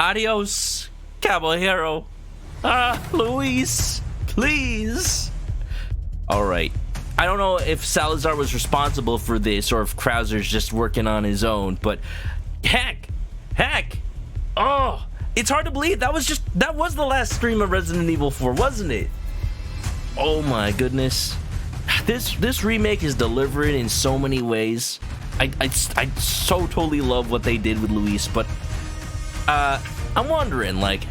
Adios, caballero. Luis, please. All right. I don't know if Salazar was responsible for this or if Krauser's just working on his own, but heck. Oh, it's hard to believe that was the last stream of Resident Evil 4, wasn't it? Oh my goodness. This remake is delivering in so many ways. I so totally love what they did with Luis, but I'm wondering, like,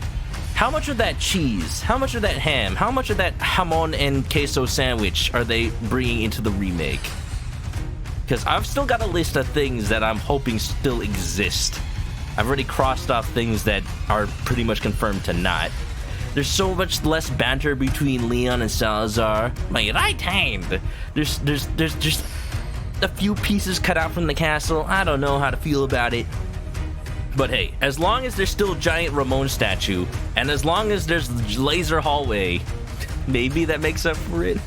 how much of that cheese, how much of that ham, how much of that jamon and queso sandwich are they bringing into the remake? Because I've still got a list of things that I'm hoping still exist. I've already crossed off things that are pretty much confirmed to not. There's so much less banter between Leon and Salazar. My right hand. There's just a few pieces cut out from the castle. I don't know how to feel about it. But hey, as long as there's still a giant Ramon statue, and as long as there's laser hallway, maybe that makes up for it.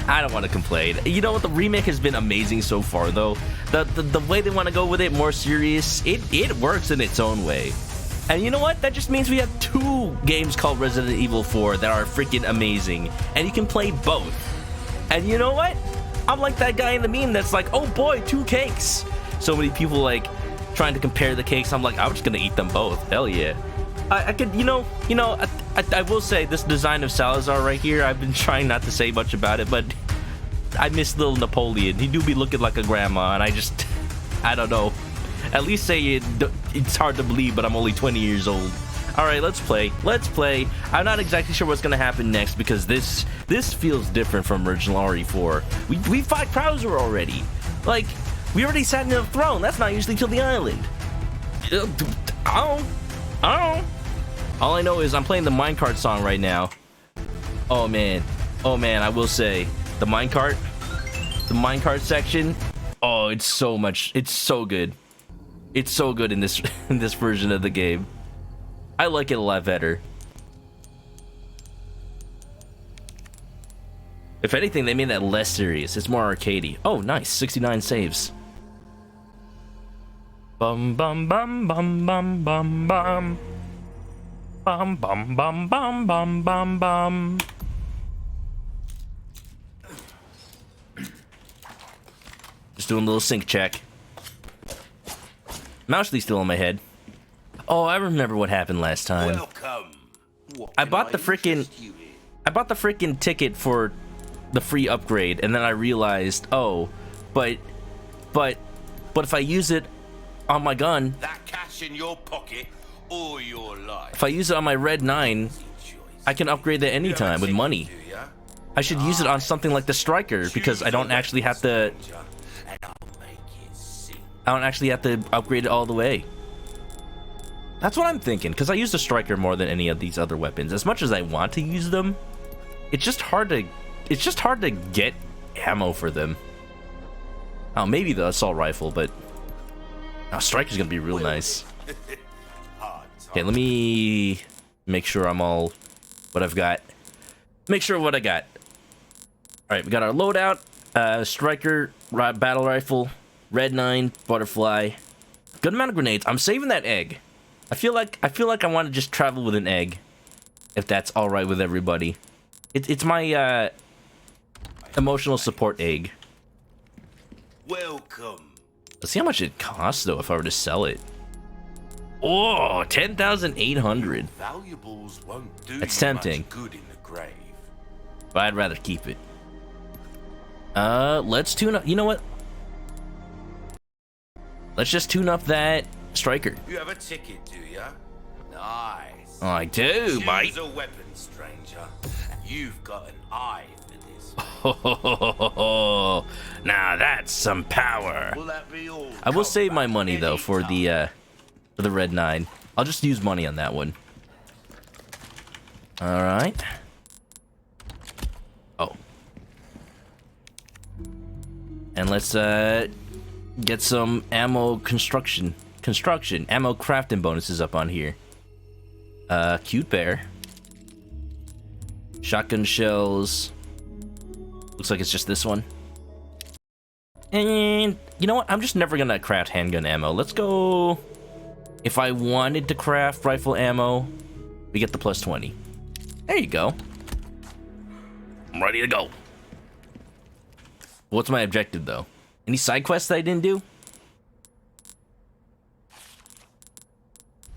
I don't want to complain. You know what? The remake has been amazing so far, though. The way they want to go with it, more serious, it works in its own way. And you know what? That just means we have 2 games called Resident Evil 4 that are freaking amazing, and you can play both. And you know what? I'm like that guy in the meme that's like, oh boy, 2 cakes. So many people like trying to compare the cakes. I'm like, I'm just gonna eat them both. Hell yeah. I could, I will say this design of Salazar right here, I've been trying not to say much about it, but I miss little Napoleon. He do be looking like a grandma, and I don't know. At least say it's hard to believe, but I'm only 20 years old. All right, let's play. I'm not exactly sure what's gonna happen next because this feels different from original RE4. We fought Krauser already. Like, we already sat in the throne. That's not usually till the island. All I know is I'm playing the minecart song right now. Oh man, I will say the minecart section. Oh, it's so good. It's so good in this version of the game. I like it a lot better. If anything, they made that less serious. It's more arcadey. Oh, nice. 69 saves. Bum bum bum bum bum bum bum. Bum bum bum bum bum bum bum. Just doing a little sync check. Mousley's still in my head. Oh, I remember what happened last time. Welcome. I bought the freaking ticket for the free upgrade, and then I realized, oh, but if I use it on my gun, That cash in your pocket or your life. if I use it on my Red 9, I can upgrade that anytime with money. I should use it on something like the Striker because I don't actually have to. I don't actually have to upgrade it all the way. That's what I'm thinking, because I use the Striker more than any of these other weapons. As much as I want to use them, it's just hard to get ammo for them. Oh, maybe the assault rifle, but Striker's gonna be real nice. Okay, let me make sure I'm all what I've got. Make sure what I got. All right, we got our loadout, Striker, battle rifle, Red 9, butterfly, good amount of grenades. I'm saving that egg. I feel like I want to just travel with an egg, if that's all right with everybody. It's my emotional support egg. Welcome. Let's see how much it costs though if I were to sell it. Oh, 10,800. Valuables won't do That's you tempting. much good in the grave. But I'd rather keep it. Let's tune up. You know what? Let's just tune up that Striker. You have a ticket, do ya? Nice. Oh, I do, mate. Choose a weapon, stranger. You've got an eye for this. Oh, now that's some power. Will that be all? I will save my money though for the Red 9. I'll just use money on that one. All right. Oh. And let's get some ammo construction ammo crafting bonuses up on here. Cute bear. Shotgun shells. Looks like it's just this one. And you know what? I'm just never gonna craft handgun ammo. Let's go If I wanted to craft rifle ammo, we get the plus 20. There you go. I'm ready to go. What's my objective, though? Any side quests that I didn't do?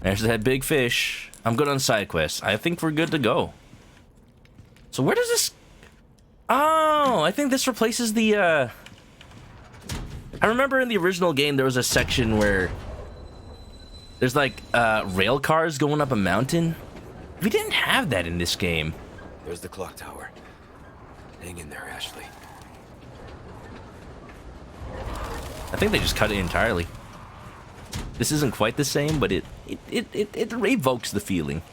There's that big fish. I'm good on side quests. I think we're good to go. So where does this... Oh, I think this replaces the, I remember in the original game there was a section where there's like, rail cars going up a mountain. We didn't have that in this game. There's the clock tower. Hang in there, Ashley. I think they just cut it entirely. This isn't quite the same, but it evokes the feeling.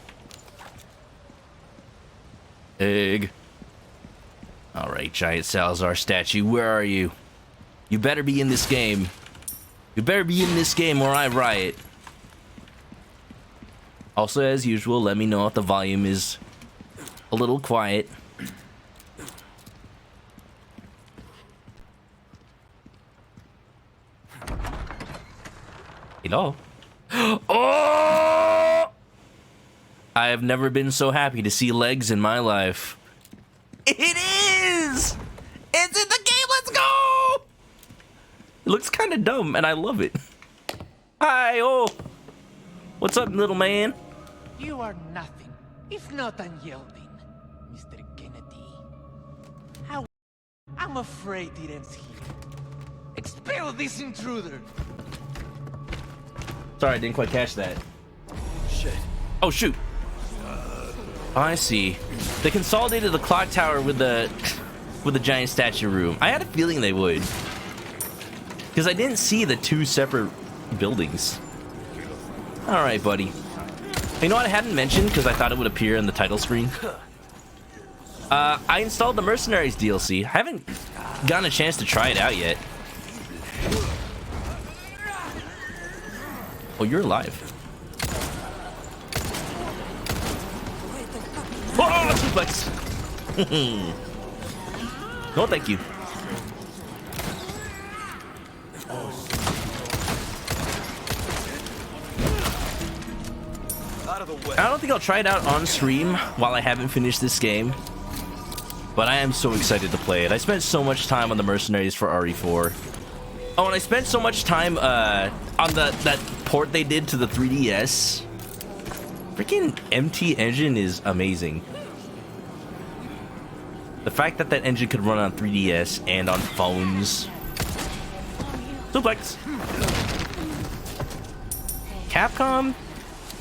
Egg. Alright, giant Salazar statue, where are you? You better be in this game. You better be in this game or I riot. Also, as usual, let me know if the volume is a little quiet. Hello? Oh! I have never been so happy to see legs in my life. It is! It's in the game, let's go! It looks kind of dumb, and I love it. Hi, oh! What's up, little man? You are nothing, if not unyielding, Mr. Kennedy. How? I'm afraid it ends here. Expel this intruder! Sorry, I didn't quite catch that. Shit. Oh, shoot. I see. They consolidated the clock tower with the giant statue room. I had a feeling they would. Because I didn't see the two separate buildings. Alright, buddy. You know what I hadn't mentioned because I thought it would appear in the title screen? I installed the Mercenaries DLC. I haven't gotten a chance to try it out yet. Oh, you're alive. Oh, suplex! No, thank you. I don't think I'll try it out on stream while I haven't finished this game. But I am so excited to play it. I spent so much time on the Mercenaries for RE4. Oh, and I spent so much time on that port they did to the 3DS. Freaking MT engine is amazing. The fact that that engine could run on 3DS and on phones. Suplex. Capcom,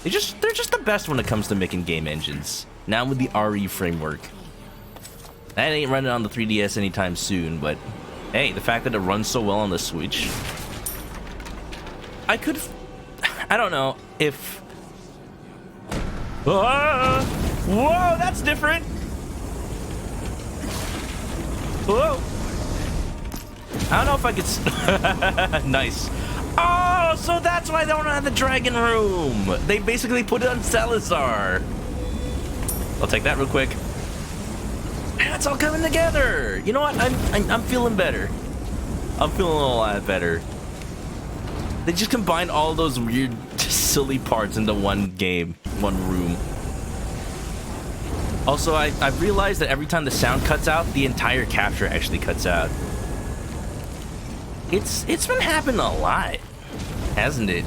they're just the best when it comes to making game engines. Now with the RE framework. That ain't running on the 3DS anytime soon, but hey, the fact that it runs so well on the Switch. I don't know if... Whoa, that's different. Whoa. I don't know if I could... Nice. Oh, so that's why they don't have the dragon room. They basically put it on Salazar. I'll take that real quick. And it's all coming together. You know what? I'm feeling better. I'm feeling a lot better. They just combined all those weird, silly parts into one game, one room. Also, I've realized that every time the sound cuts out, the entire capture actually cuts out. It's been happening a lot, hasn't it?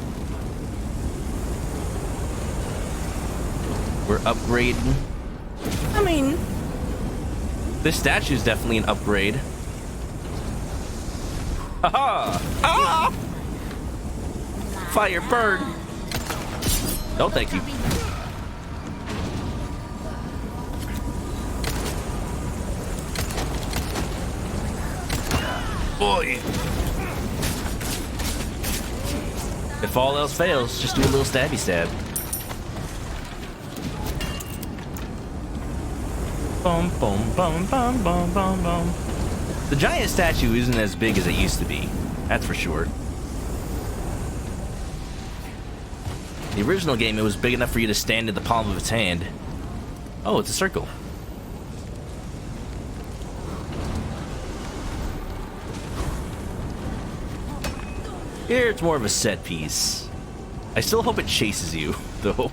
We're upgrading. I mean, this statue is definitely an upgrade. Haha! Ah! Fire bird. No, thank you. Boy. If all else fails, just do a little stabby stab. Bum, bum, bum, bum, bum, bum, bum. The giant statue isn't as big as it used to be. That's for sure. The original game, it was big enough for you to stand in the palm of its hand. Oh, it's a circle. Here, it's more of a set piece. I still hope it chases you, though.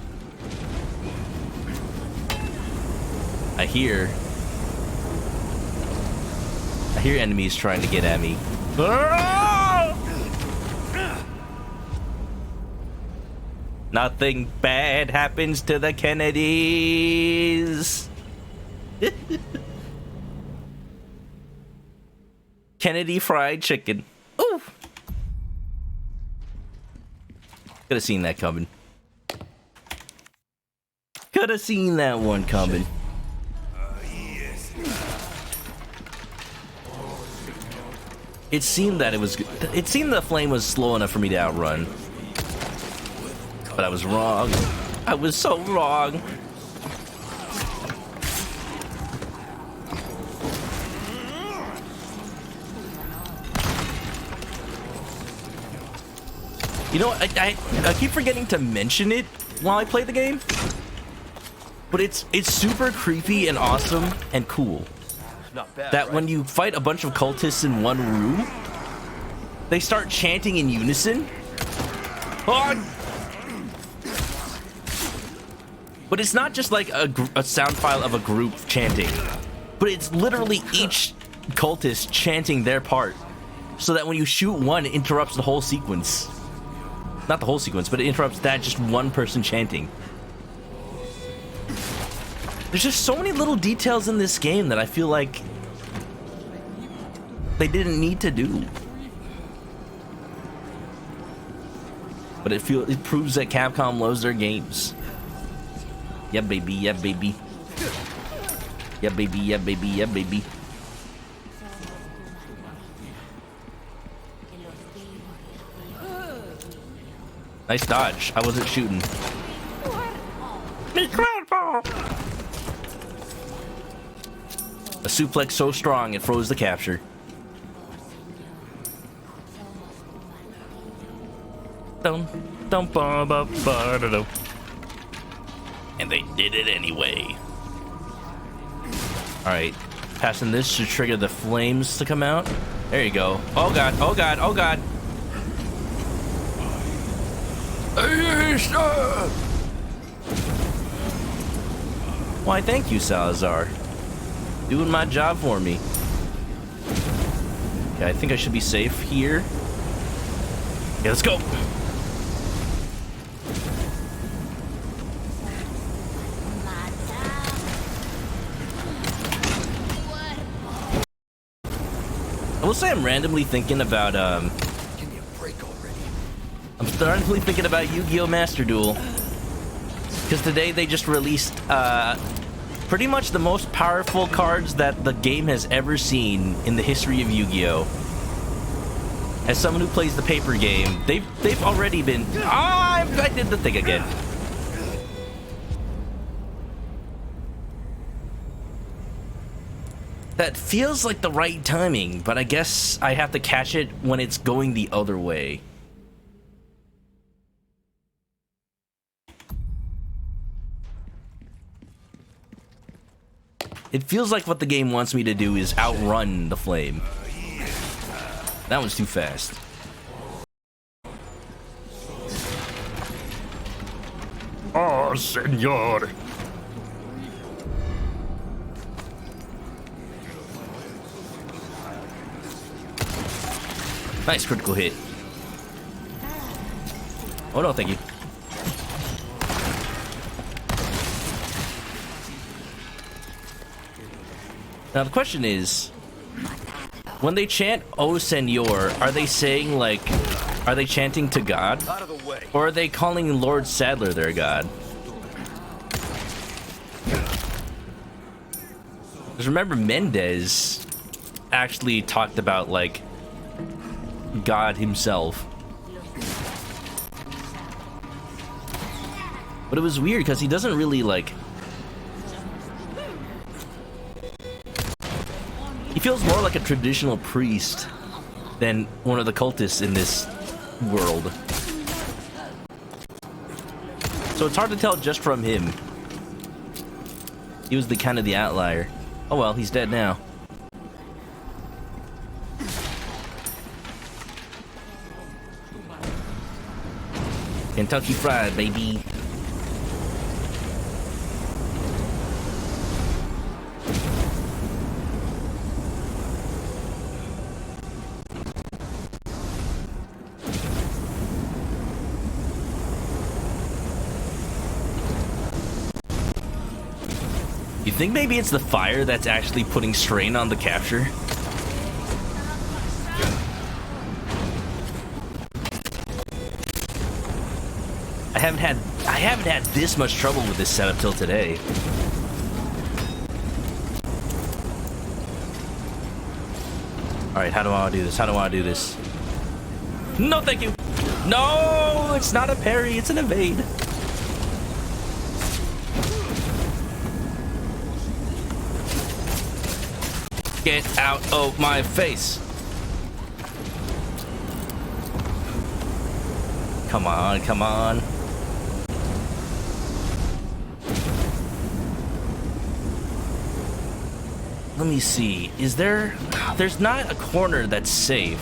I hear enemies trying to get at me. Nothing bad happens to the Kennedys. Kennedy fried chicken. Ooh. Could have seen that coming. Could have seen that one coming. It seemed that it seemed the flame was slow enough for me to outrun. But I was wrong. I was so wrong. You know, I keep forgetting to mention it while I play the game. But it's super creepy and awesome and cool. Not bad, That right? when you fight a bunch of cultists in one room, they start chanting in unison. Oh! But it's not just like a sound file of a group chanting, but it's literally each cultist chanting their part, so that when you shoot one, it interrupts the whole sequence. Not the whole sequence, but it interrupts that just one person chanting. There's just so many little details in this game that I feel like they didn't need to do. But it proves that Capcom loves their games. Yeah, baby, yeah, baby. Yeah, baby, yeah, baby, yeah, baby. Nice dodge. I wasn't shooting. Me grandpa! A suplex so strong it froze the capture. Dum dum ba ba ba da dum. And they did it anyway. Alright. Passing this should trigger the flames to come out. There you go. Oh god, oh god, oh god. Why, thank you, Salazar. Doing my job for me. Okay, I think I should be safe here. Yeah, let's go. I will say I'm randomly thinking about, Give me a break already. I'm randomly thinking about Yu-Gi-Oh! Master Duel. Because today they just released, pretty much the most powerful cards that the game has ever seen in the history of Yu-Gi-Oh! As someone who plays the paper game, they've already been... Ah, I did the thing again. That feels like the right timing, but I guess I have to catch it when it's going the other way. It feels like what the game wants me to do is outrun the flame. That one's too fast. Oh, senor. Nice critical hit. Oh no, thank you. Now the question is, when they chant "Oh Senor," are they saying like, are they chanting to God? Out of the way. Or are they calling Lord Sadler their god? Because remember, Mendez actually talked about like God himself. But it was weird because he doesn't really like... He feels more like a traditional priest than one of the cultists in this world. So it's hard to tell just from him. He was the kind of the outlier. Oh well, he's dead now. Kentucky Fried, baby. You think maybe it's the fire that's actually putting strain on the capture? I haven't had this much trouble with this setup till today. Alright, how do I do this? How do I do this? No, thank you! No! It's not a parry, it's an evade. Get out of my face. Come on, come on. Let me see. Is there... There's not a corner that's safe.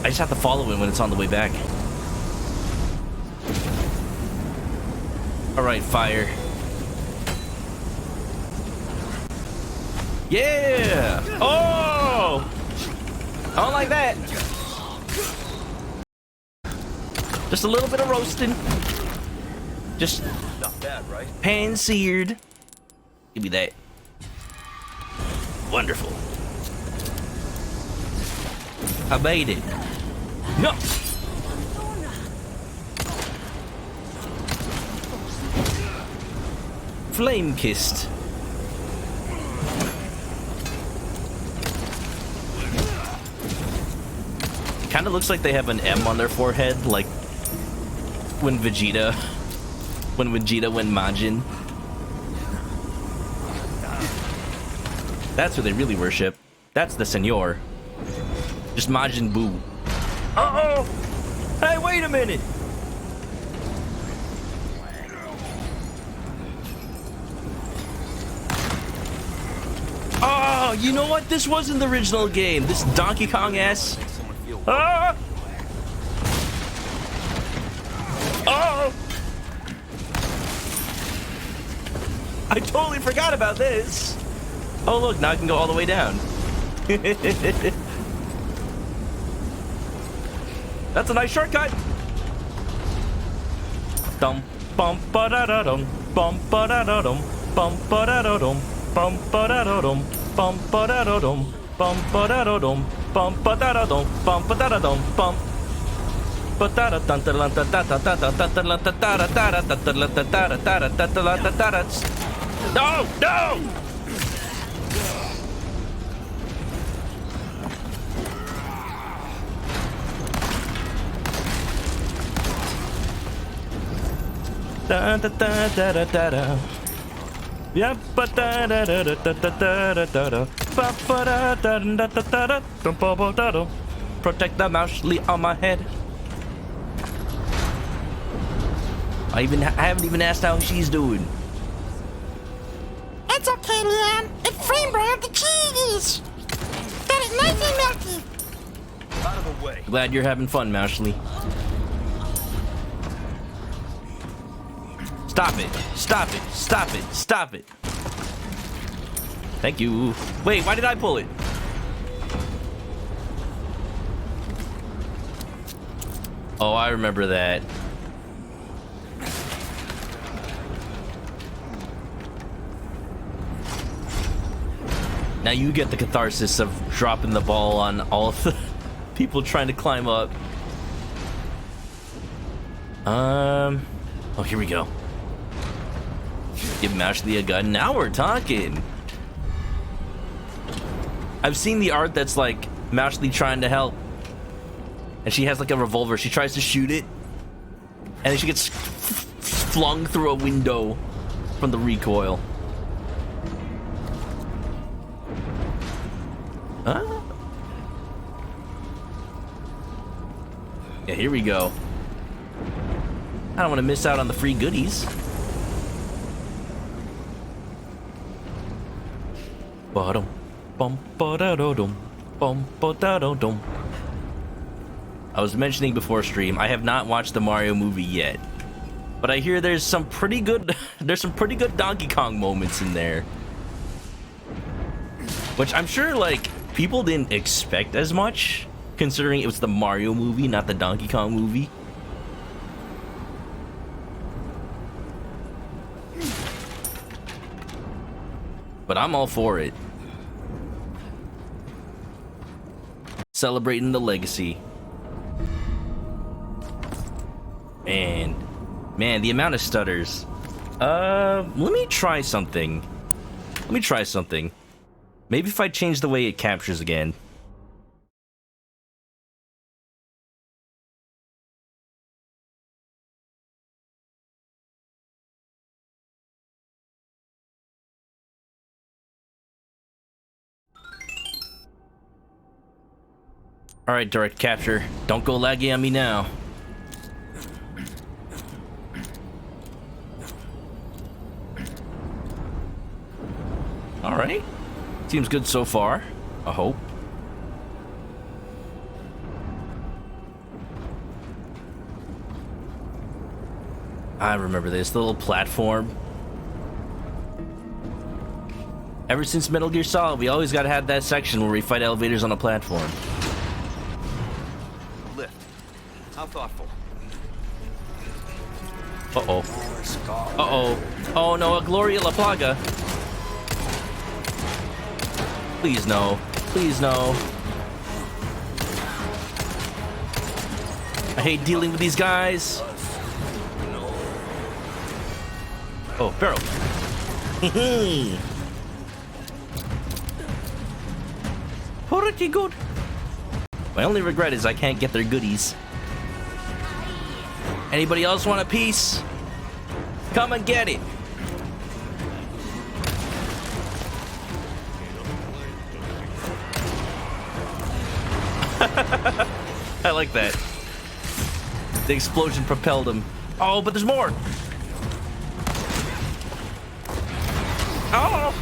I just have to follow it when it's on the way back. Alright, fire. Yeah! Oh! I don't like that. Just a little bit of roasting. Just not bad, right? Pan-seared. Give me that. Wonderful. I made it. No! Flame kissed. Kind of looks like they have an M on their forehead, like when Vegeta went Majin. That's who they really worship. That's the Senor. Just Majin Buu. Uh-oh! Hey, wait a minute! Oh, you know what? This wasn't the original game. This Donkey Kong ass. Ah! Oh! I totally forgot about this. Oh, look, now I can go all the way down. That's a nice shortcut. Dum bum ba da da dum bum ba da da dum bum ba da da dum bum ba da da dum bum ba da da dum bum ba da da dum bum ba da da dum bum ba da da dum bum ba da da dun da da da da da da da da da da da da da da da. No! No! Da da da da da da da. Yep, but da da da da da da da da da. Ba ba da da da da da da. Dum ba ba da da. Protect the mouse on my head. I haven't even asked how she's doing. It's okay, Leanne. It frame broiled the cheese. Got it nice and melty. Out of the way. Glad you're having fun, Mousely. Stop it. Stop it. Stop it. Stop it. Thank you. Wait, why did I pull it? Oh, I remember that. Now you get the catharsis of dropping the ball on all of the people trying to climb up. Oh, here we go. Give Mashley a gun. Now we're talking. I've seen the art that's like Mashley trying to help, and she has like a revolver. She tries to shoot it, and then she gets flung through a window from the recoil. Huh? Yeah, here we go. I don't want to miss out on the free goodies. Ba-dum, bum, ba-da-da-dum, bum, ba-da-da-dum. I was mentioning before stream, I have not watched the Mario movie yet. But I hear there's some pretty good Donkey Kong moments in there. Which I'm sure, like, people didn't expect as much, considering it was the Mario movie, not the Donkey Kong movie. But I'm all for it. Celebrating the legacy. And man, the amount of stutters. Let me try something. Maybe if I change the way it captures again. Alright, direct capture. Don't go laggy on me now. Alright. Seems good so far. I hope. I remember this, the little platform. Ever since Metal Gear Solid, we always gotta have that section where we fight elevators on a platform. Lift. How thoughtful. Uh-oh. Uh-oh. Oh no, a Gloria La Plaga. Please no. Please no. I hate dealing with these guys. Oh, barrel. Hehe. Pretty good. My only regret is I can't get their goodies. Anybody else want a piece? Come and get it. I like that. The explosion propelled him. Oh, but there's more. Oh!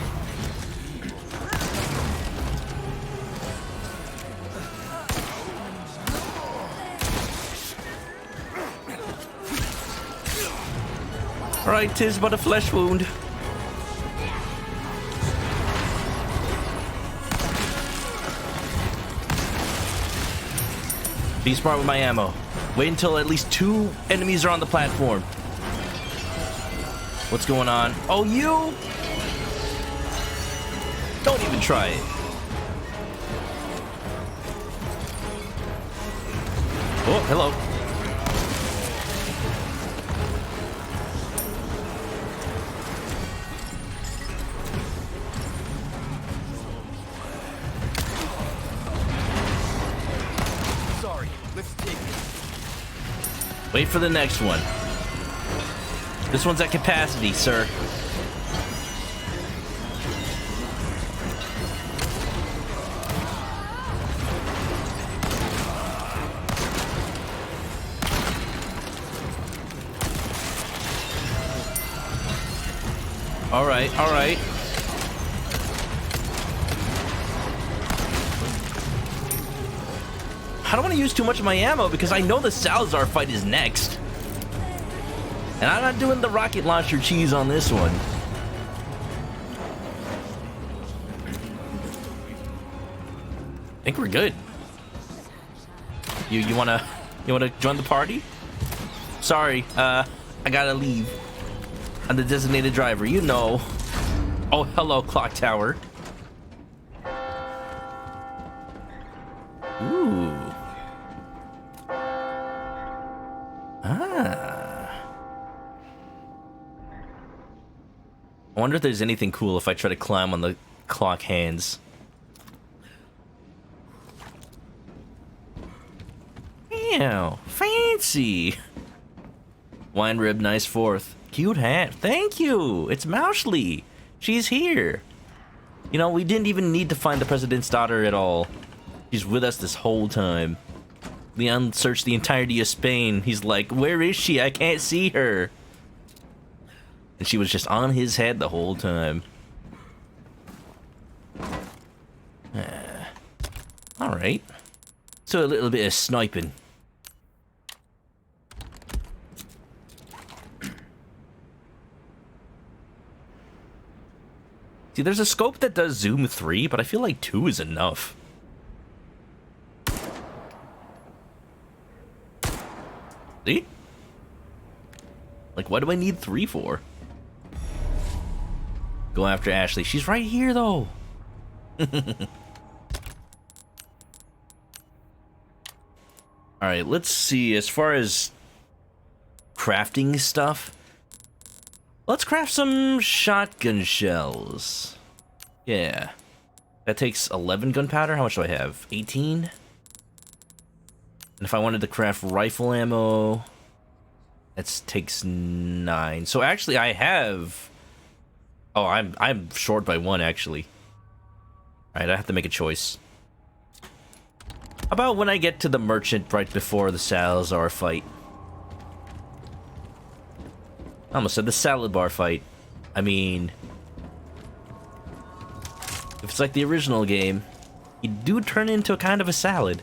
Right, 'tis but a flesh wound. Be smart with my ammo. Wait until at least 2 enemies are on the platform. What's going on? Oh, you! Don't even try it. Oh, hello. Wait for the next one. This one's at capacity, sir. All right, all right. I don't want to use too much of my ammo because I know the Salazar fight is next. And I'm not doing the rocket launcher cheese on this one. I think we're good. You wanna join the party? Sorry, I gotta leave. I'm the designated driver, you know. Oh, hello, clock tower. Ooh. Ah. I wonder if there's anything cool if I try to climb on the clock hands. Ew, fancy. Wine rib, nice fourth. Cute hat. Thank you. It's Mauschly. She's here. You know, we didn't even need to find the president's daughter at all. She's with us this whole time. Leon searched the entirety of Spain. He's like, where is she? I can't see her. And she was just on his head the whole time. Alright. So a little bit of sniping. See, there's a scope that does zoom 3, but I feel like 2 is enough. See? Like, what do I need 3 for? Go after Ashley. She's right here, though. Alright, let's see. As far as crafting stuff, let's craft some shotgun shells. Yeah. That takes 11 gunpowder. How much do I have? 18? And if I wanted to craft rifle ammo, that takes 9. So actually I have... Oh, I'm short by 1, actually. Alright, I have to make a choice. How about when I get to the merchant right before the Salazar fight? I almost said the salad bar fight. I mean... if it's like the original game, you do turn into a kind of a salad.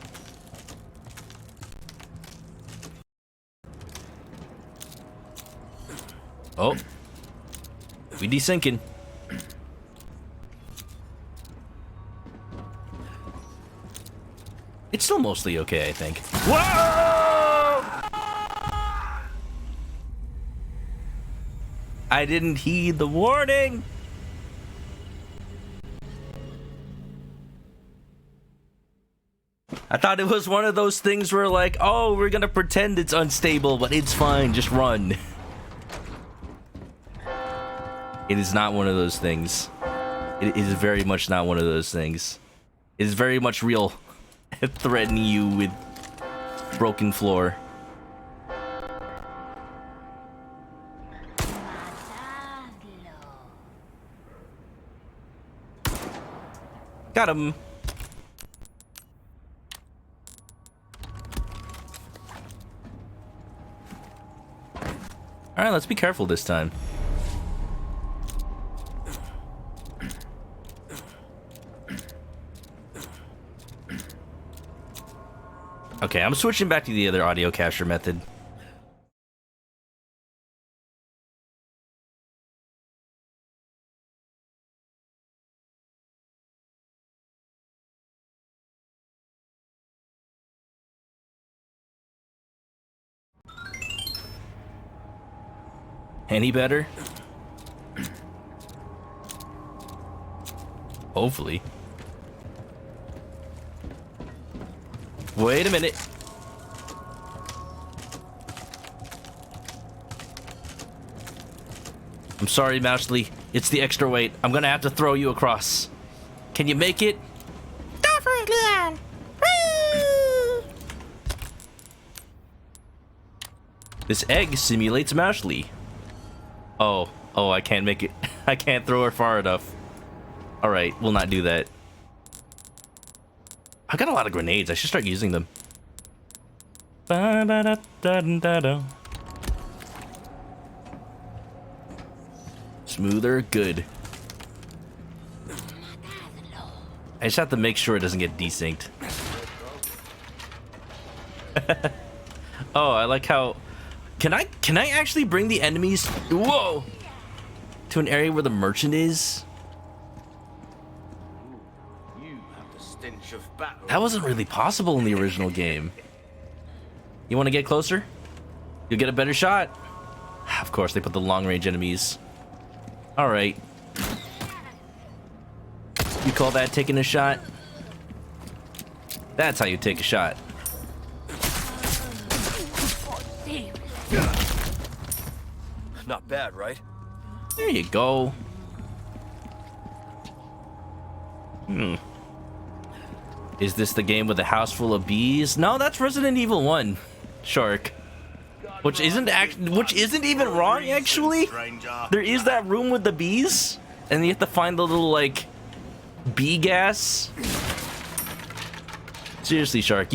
Oh. We desyncing. It's still mostly okay, I think. Whoa! I didn't heed the warning. I thought it was one of those things where like, oh, we're gonna pretend it's unstable, but it's fine, just run. It is not one of those things. It is very much not one of those things. It is very much real. Threatening you with broken floor. Got him. All right, let's be careful this time. Okay, I'm switching back to the other audio capture method. Any better? Hopefully. Wait a minute. I'm sorry, Mousley. It's the extra weight. I'm gonna have to throw you across. Can you make it? Go for it, Leon. Whee! This egg simulates Mousley. Oh, I can't make it. I can't throw her far enough. Alright, we'll not do that. I got a lot of grenades. I should start using them. Smoother, good. I just have to make sure it doesn't get desynced. Oh, I like how... Can I actually bring the enemies... Whoa! To an area where the merchant is? That wasn't really possible in the original game. You want to get closer? You'll get a better shot. Of course, they put the long-range enemies. Alright. You call that taking a shot? That's how you take a shot. Not bad, right? There you go. Is this the game with a house full of bees? No, that's Resident Evil 1. Shark. Which isn't even wrong, actually. There is that room with the bees, and you have to find the little, like, bee gas. Seriously, Shark,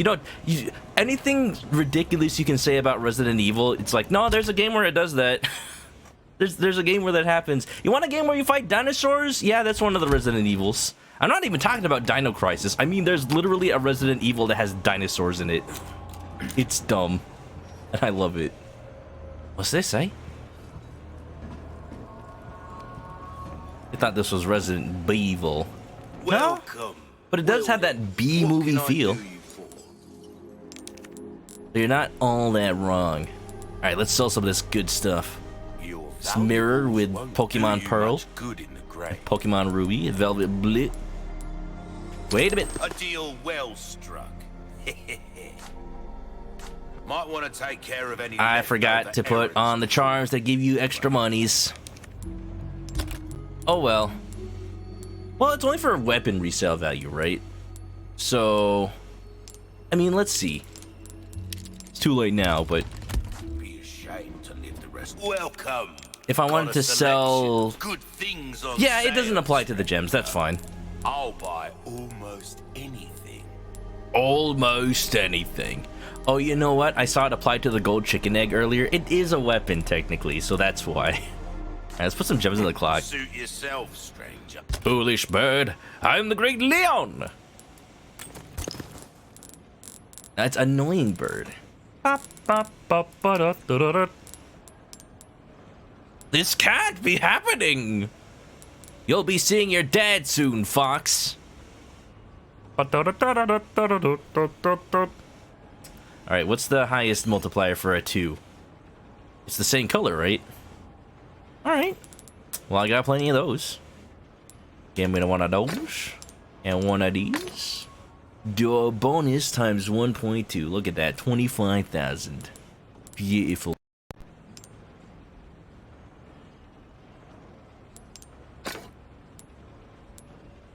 anything ridiculous you can say about Resident Evil, it's like, no, there's a game where it does that. There's a game where that happens. You want a game where you fight dinosaurs? Yeah, that's one of the Resident Evils. I'm not even talking about Dino Crisis. I mean, there's literally a Resident Evil that has dinosaurs in it. It's dumb. And I love it. What's this, eh? thought this was Resident Evil. Welcome. But it does have that B movie feel. You're not all that wrong. Alright, let's sell some of this good stuff. This mirror with Pokemon Pearl, Pokemon Ruby, Velvet Blit. Wait a minute. A deal well struck. Might want to take care of any. I forgot to put on the charms that give you extra monies. Oh well. Well, it's only for weapon resale value, right? So, I mean, let's see. It's too late now, but Be ashamed to live the rest. Welcome. if I wanted to sell, Good things on yeah, it doesn't sale. apply to the gems. That's fine. I'll buy almost anything. Almost anything. Oh, you know what? I saw it applied to the gold chicken egg earlier. It is a weapon technically, so that's why. Alright, let's put some gems in the clock. Suit yourself, stranger. Foolish bird, I'm the great Leon. That's annoying bird. This can't be happening. You'll be seeing your dad soon, Fox. Alright, what's the highest multiplier for a 2? It's the same color, right? Alright. Well, I got plenty of those. Give me one of those. And one of these. Do a bonus times 1.2. Look at that. 25,000. Beautiful.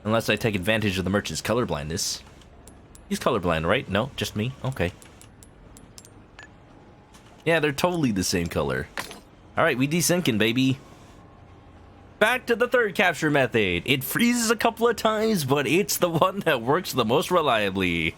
Unless I take advantage of the merchant's colorblindness. He's colorblind, right? No, just me? Okay. Yeah, they're totally the same color. Alright, we desyncing, baby. Back to the third capture method. It freezes a couple of times, but it's the one that works the most reliably.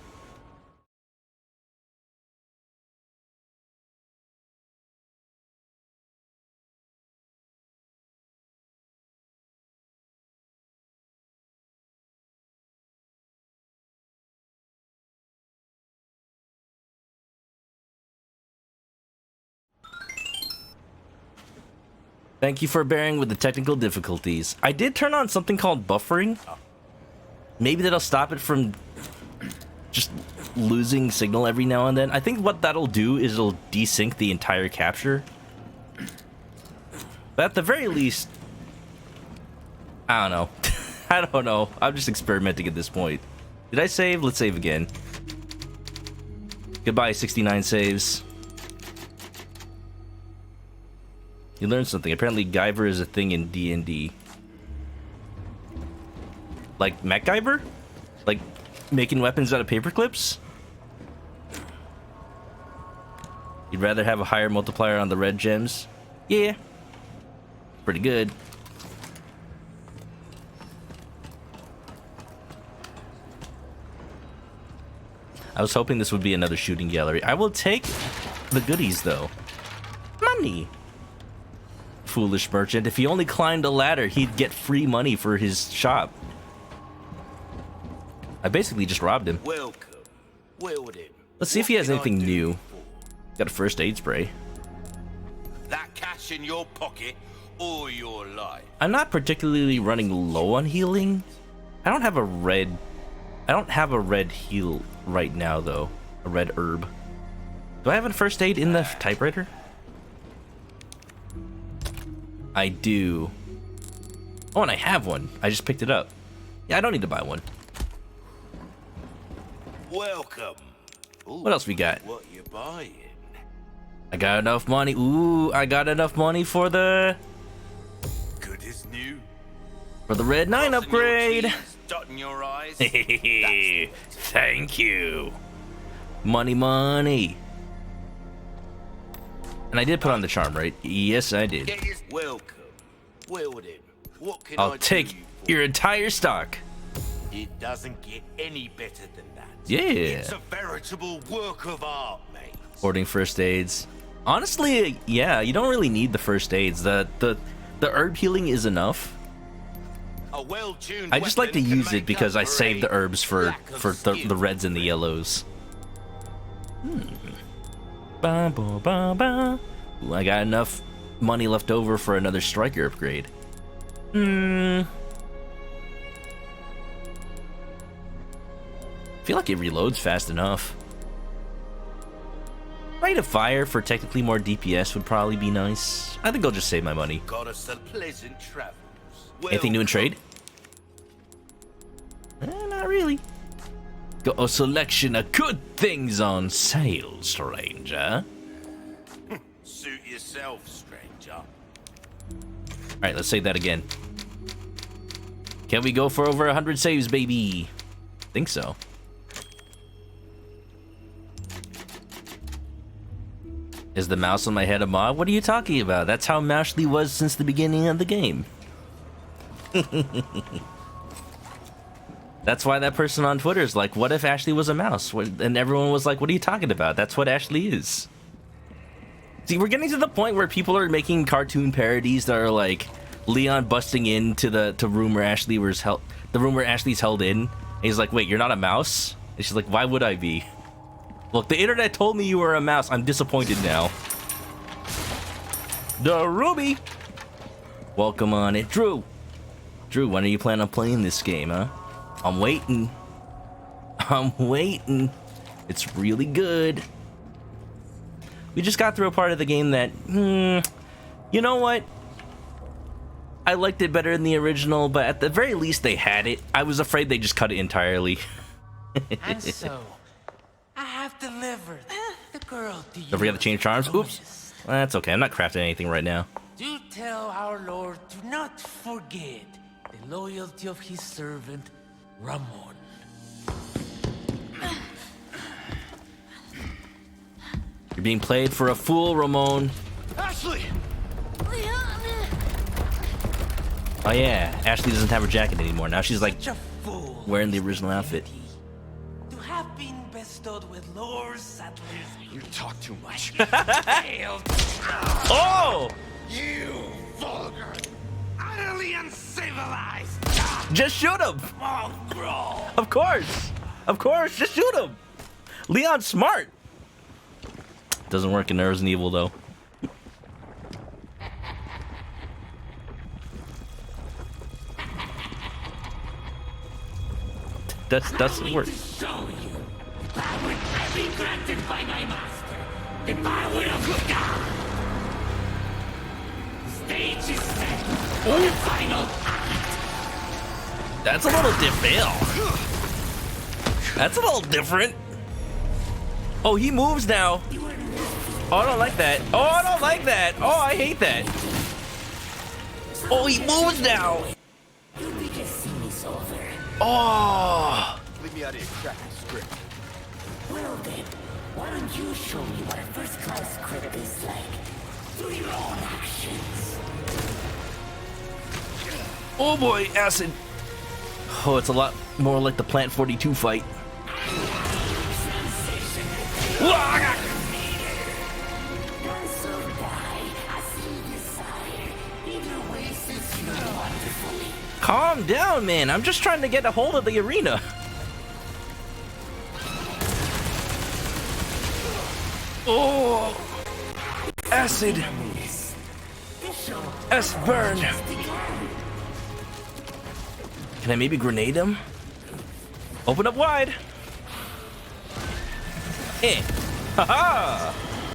Thank you for bearing with the technical difficulties. I did turn on something called buffering. Maybe that'll stop it from just losing signal every now and then. I think what that'll do is it'll desync the entire capture. But at the very least, I don't know. I don't know. I'm just experimenting at this point. Did I save? Let's save again. Goodbye, 69 saves. You learned something. Apparently, Guyver is a thing in D&D. Like MacGyver? Like making weapons out of paper clips? You'd rather have a higher multiplier on the red gems? Yeah. Pretty good. I was hoping this would be another shooting gallery. I will take the goodies, though. Money! Foolish merchant. If he only climbed a ladder, he'd get free money for his shop. I basically just robbed him. Welcome. Wilden. Let's see if he has anything new. Got a first aid spray. That cash in your pocket or your life. I'm not particularly running low on healing. I don't have a red heal right now, though. A red herb. Do I have a first aid in the typewriter? I do. Oh, and I have one. I just picked it up. Yeah, I don't need to buy one. Welcome. Ooh, What else we got? What you buying? I got enough money. Ooh, I got enough money for the Good as new. red 9 Crossing your upgrade. T's, dotting your I's. Thank you. Money, money. And I did put on the charm, right? Yes, I did. Get your welcome. Wilden. What can I'll I take do you for? your entire stock. It doesn't get any better than that. Yeah. It's a veritable work of art, mate. Hoarding first aids. Honestly, yeah, you don't really need the first aids. The herb healing is enough. A well-tuned I just like to weapon can use it make because up I saved the a herbs for lack of the skill. reds and the yellows. Ba, ba, ba, ba. Ooh, I got enough money left over for another striker upgrade. feel like it reloads fast enough. Rate of fire for technically more DPS would probably be nice. I think I'll just save my money. Got us a pleasant travels. Anything new in trade? Not really. Got a selection of good things on sale, stranger. Suit yourself, stranger. Alright, let's say that again. Can we go for over 100 saves, baby? Think so. Is the mouse on my head a mod? What are you talking about? That's how Mousely was since the beginning of the game. That's why that person on Twitter is like, what if Ashley was a mouse? And everyone was like, what are you talking about? That's what Ashley is. See, we're getting to the point where people are making cartoon parodies that are like Leon busting into the room where Ashley was held, the room where Ashley's held in. And he's like, wait, you're not a mouse? And she's like, why would I be? Look, the internet told me you were a mouse. I'm disappointed now. The Ruby! Welcome on it. Drew! Drew, when are you planning on playing this game, huh? I'm waiting. I'm waiting. It's really good. We just got through a part of the game that, you know what? I liked it better than the original, but at the very least they had it. I was afraid they just cut it entirely. And so, I have delivered the girl to you. Don't forget to change charms. Oops. That's okay. I'm not crafting anything right now. Do tell our Lord to not forget the loyalty of his servant, Ramon. You're being played for a fool, Ramon. Ashley! Oh yeah, Ashley doesn't have her jacket anymore. Now she's like Such a fool. wearing the original outfit. To have been bestowed with Lord Sattler's You talk too much. failed. Oh! You vulgar, utterly uncivilized Just shoot him! mongrel! Of course! Of course, just shoot him! Leon's smart! Doesn't work in Resident Evil though. Doesn't work. Show you I would have been granted by my master if I would have gone. Stage is set for the final act. That's a little different. That's a little different. Oh, he moves now. Oh, I don't like that. Oh, I don't like that. Oh, I hate that. Oh, he moves now. You biggest scene is over. Oh. Leave me out of your crappy script. Well then, why don't you show me what a first-class script is like through your own actions? Oh boy, acid. Oh, it's a lot more like the Plant 42 fight. Calm down, man. I'm just trying to get a hold of the arena. Oh, acid. S-burn. Can I maybe grenade him? Open up wide. Eh. Haha.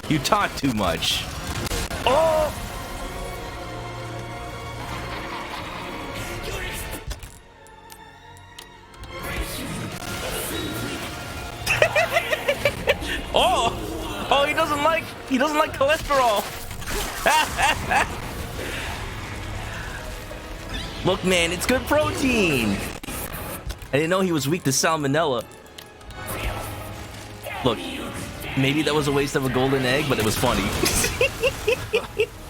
You talk too much. Oh. Oh. Oh, he doesn't like cholesterol. Look, man, it's good protein. I didn't know he was weak to salmonella. Look, maybe that was a waste of a golden egg, but it was funny.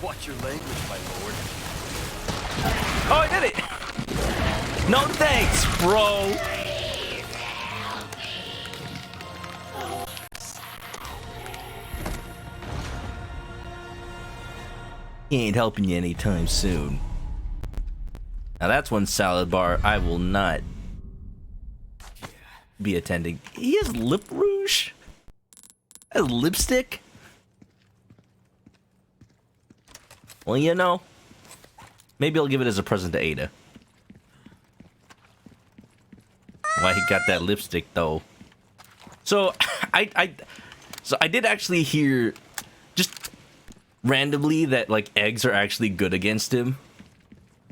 Watch your language, my lord. Oh, I did it! No thanks, bro. He ain't helping you anytime soon. Now that's one salad bar I will not be attending. He has lip rouge? A lipstick? Well, you know, maybe I'll give it as a present to Ada. Why he got that lipstick, though? So I did actually hear just randomly that like eggs are actually good against him.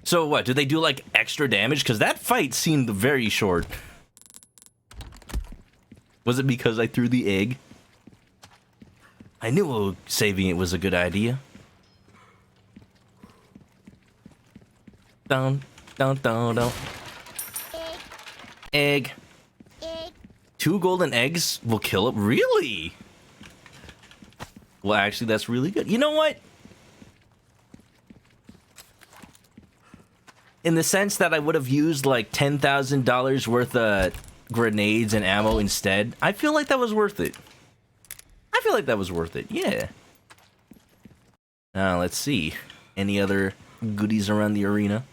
So what, do they do like extra damage? Because that fight seemed very short. Was it because I threw the egg? I knew saving it was a good idea. Down, down, down, down. Egg. 2 golden eggs will kill it? Really? Well, actually, that's really good. You know what? In the sense that I would have used like $10,000 worth of grenades and ammo instead, I feel like that was worth it. I feel like that was worth it, yeah. Now, let's see. Any other goodies around the arena?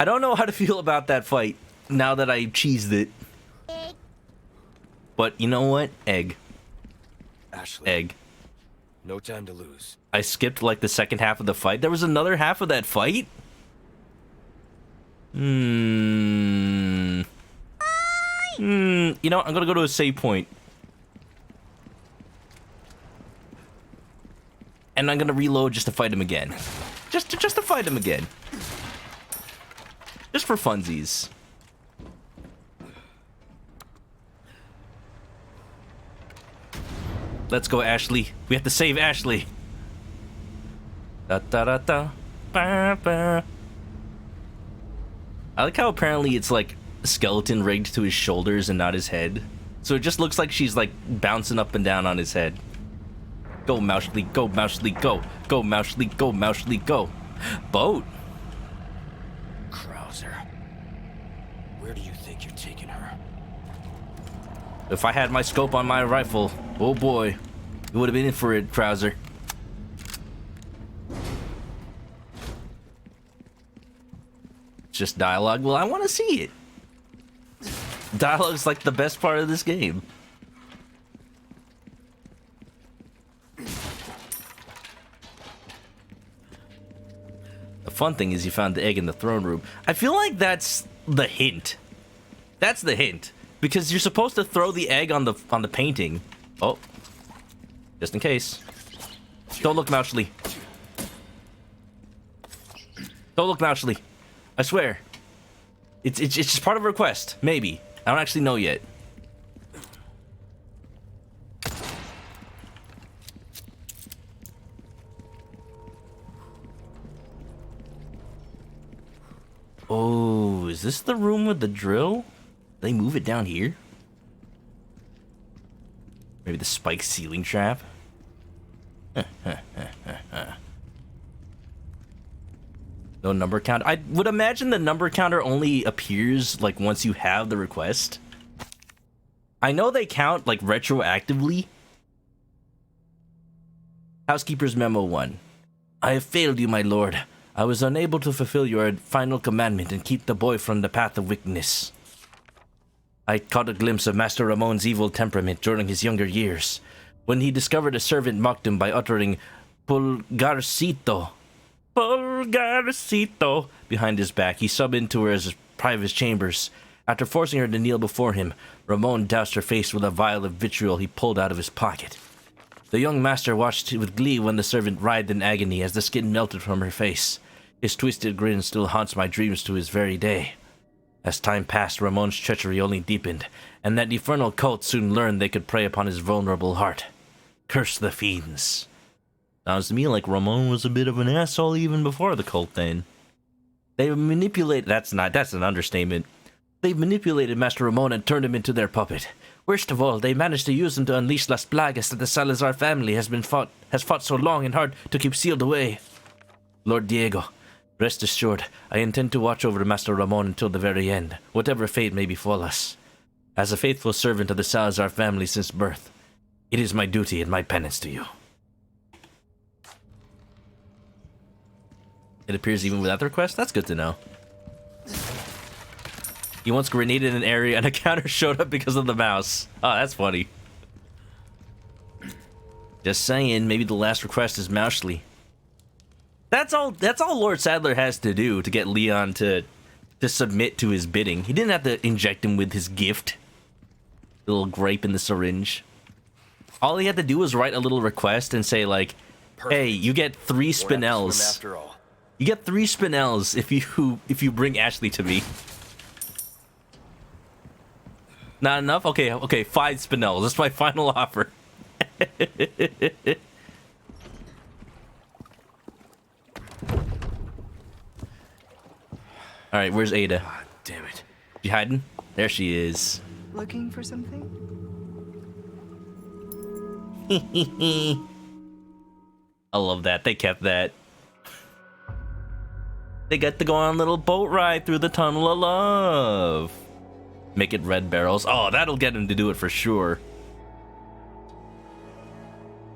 I don't know how to feel about that fight now that I cheesed it. But you know what? Egg. Ashley, Egg. no time to lose. I skipped like the second half of the fight. There was another half of that fight? You know, I'm gonna go to a save point. And I'm gonna reload just to fight him again. Just to fight him again. Just for funsies. Let's go, Ashley. We have to save Ashley. Da da da da. Ba, ba. I like how apparently it's like skeleton rigged to his shoulders and not his head. So it just looks like she's like bouncing up and down on his head. Go, Mousley, go, Mousley, go. Go, Mousley, go, Mousley, go. Boat. Krauser. Where do you think you're taking her? If I had my scope on my rifle, oh boy, you would have been in for it, Krauser. It's just dialogue. Well, I want to see it. Dialogue's like the best part of this game. The fun thing is you found the egg in the throne room. I feel like that's the hint. That's the hint. Because you're supposed to throw the egg on the painting. Oh. Just in case. Don't look, Mousley. Don't look, Mousley. I swear. It's just part of a request. Maybe. I don't actually know yet. Oh, is this the room with the drill? They move it down here? Maybe the spike ceiling trap? No number count. I would imagine the number counter only appears like once you have the request. I know they count like retroactively. Housekeeper's Memo 1. I have failed you, my lord. I was unable to fulfill your final commandment and keep the boy from the path of wickedness. I caught a glimpse of Master Ramon's evil temperament during his younger years, when he discovered a servant mocked him by uttering Pulgarcito. Pulgarcito behind his back. He summoned to her as private chambers. After forcing her to kneel before him, Ramon doused her face with a vial of vitriol he pulled out of his pocket. The young master watched with glee when the servant writhed in agony as the skin melted from her face. His twisted grin still haunts my dreams to this very day. As time passed, Ramon's treachery only deepened, and that infernal cult soon learned they could prey upon his vulnerable heart. Curse the fiends. Sounds to me like Ramon was a bit of an asshole even before the cult then. They manipulated... That's an understatement. They manipulated Master Ramon and turned him into their puppet. Worst of all, they managed to use him to unleash Las Plagas that the Salazar family has fought so long and hard to keep sealed away. Lord Diego, rest assured, I intend to watch over Master Ramon until the very end, whatever fate may befall us. As a faithful servant of the Salazar family since birth, it is my duty and my penance to you. It appears even without the request? That's good to know. He once grenaded an area and a counter showed up because of the mouse. Oh, that's funny. Just saying, maybe the last request is Mousley. That's all Lord Sadler has to do to get Leon to submit to his bidding. He didn't have to inject him with his gift. The little grape in the syringe. All he had to do was write a little request and say like, "Hey, you get 3 spinels. After all. You get 3 spinels if you bring Ashley to me." Not enough? Okay, 5 spinels. That's my final offer. All right, where's Ada? Ah, damn it. She hiding? There she is. Looking for something? I love that. They kept that. They get to go on a little boat ride through the tunnel of love. Make it red barrels. Oh, that'll get him to do it for sure.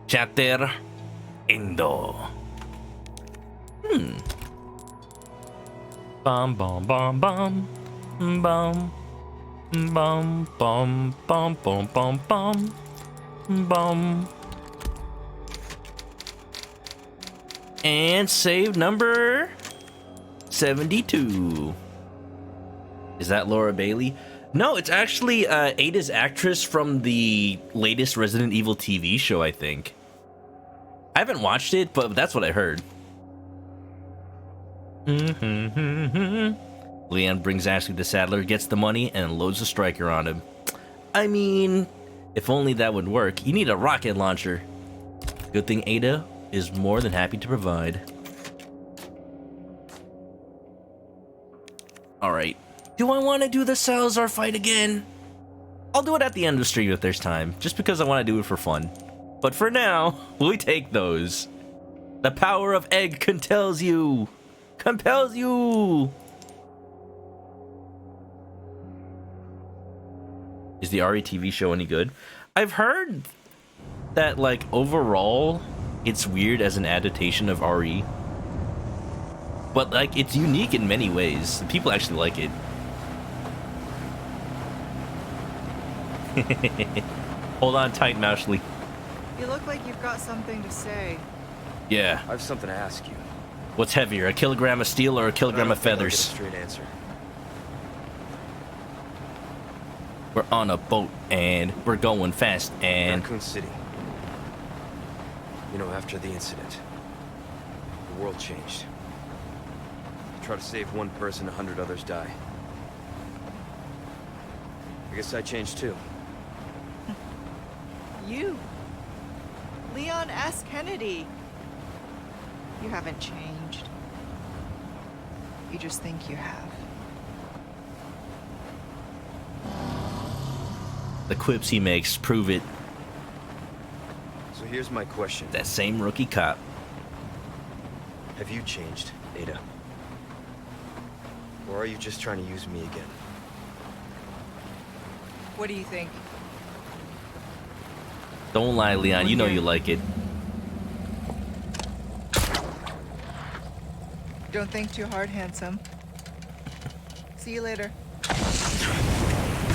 Chapter Indo. Bum bum bum bum bum bum bum bum bum bum bum bum. And save number 72. Is that Laura Bailey? No, it's actually Ada's actress from the latest Resident Evil TV show, I think. I haven't watched it, but that's what I heard. Leon brings Ashley to Sadler, gets the money, and loads a striker on him. I mean, if only that would work. You need a rocket launcher. Good thing Ada is more than happy to provide. Alright. Do I want to do the Salazar fight again? I'll do it at the end of the stream if there's time, just because I want to do it for fun. But for now, we take those. The power of egg compels you. Compels you. Is the RE TV show any good? I've heard that, like, overall, it's weird as an adaptation of RE. But, like, it's unique in many ways. People actually like it. Hold on tight, Moushley. You look like you've got something to say. Yeah. I have something to ask you. What's heavier, a kilogram of steel or a kilogram of feathers? Straight answer. We're on a boat and we're going fast and... Raccoon City. You know, after the incident, the world changed. You try to save one person, 100 others die. I guess I changed too. You? Leon S. Kennedy. You haven't changed. You just think you have. The quips he makes prove it. So here's my question. That same rookie cop. Have you changed, Ada? Or are you just trying to use me again? What do you think? Don't lie, Leon. You know you like it. Don't think too hard, handsome. See you later.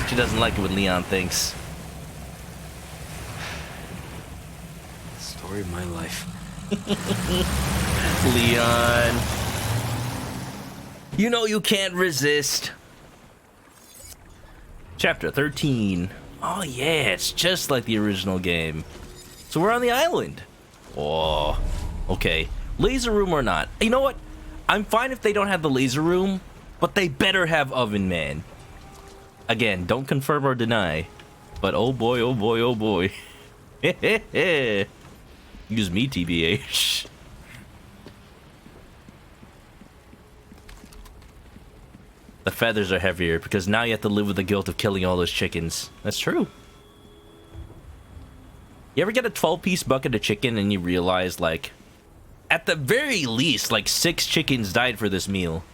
She doesn't like it when Leon thinks. Story of my life. Leon. You know you can't resist. Chapter 13. Oh yeah, it's just like the original game. So we're on the island. Oh, okay. Laser room or not. You know what? I'm fine if they don't have the laser room, but they better have Oven Man. Again, don't confirm or deny. But oh boy, oh boy, oh boy. Use me, TBH. The feathers are heavier because now you have to live with the guilt of killing all those chickens. That's true. You ever get a 12-piece bucket of chicken and you realize, like, at the very least, like 6 chickens died for this meal?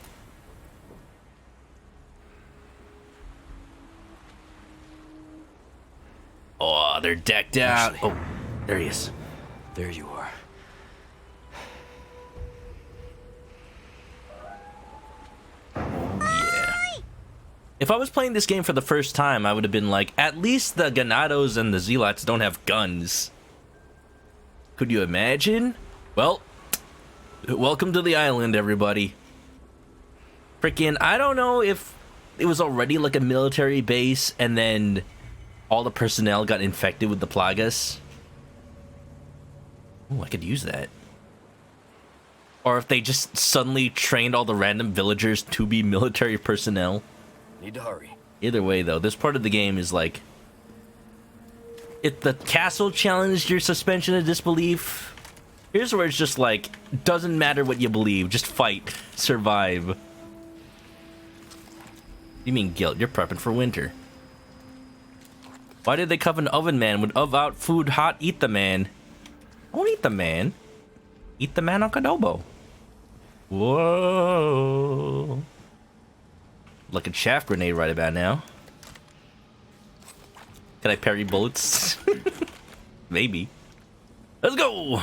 Oh, they're decked out. Ashley. Oh, there he is. There you are. If I was playing this game for the first time, I would have been like, at least the Ganados and the Zealots don't have guns. Could you imagine? Well, Welcome to the island, everybody. Freaking, I don't know if it was already like a military base and then all the personnel got infected with the plagas. Oh, I could use that. Or if they just suddenly trained all the random villagers to be military personnel. Need to hurry. Either way, though, this part of the game is like... If the castle challenged your suspension of disbelief, here's where it's just like, doesn't matter what you believe, just fight, survive. You mean guilt? You're prepping for winter. Why did they cover an oven man with out food hot? Eat the man. I won't eat the man. Eat the ManokAdobo. Whoa. Like a chaff grenade right about now. Can I parry bullets? Maybe. Let's go!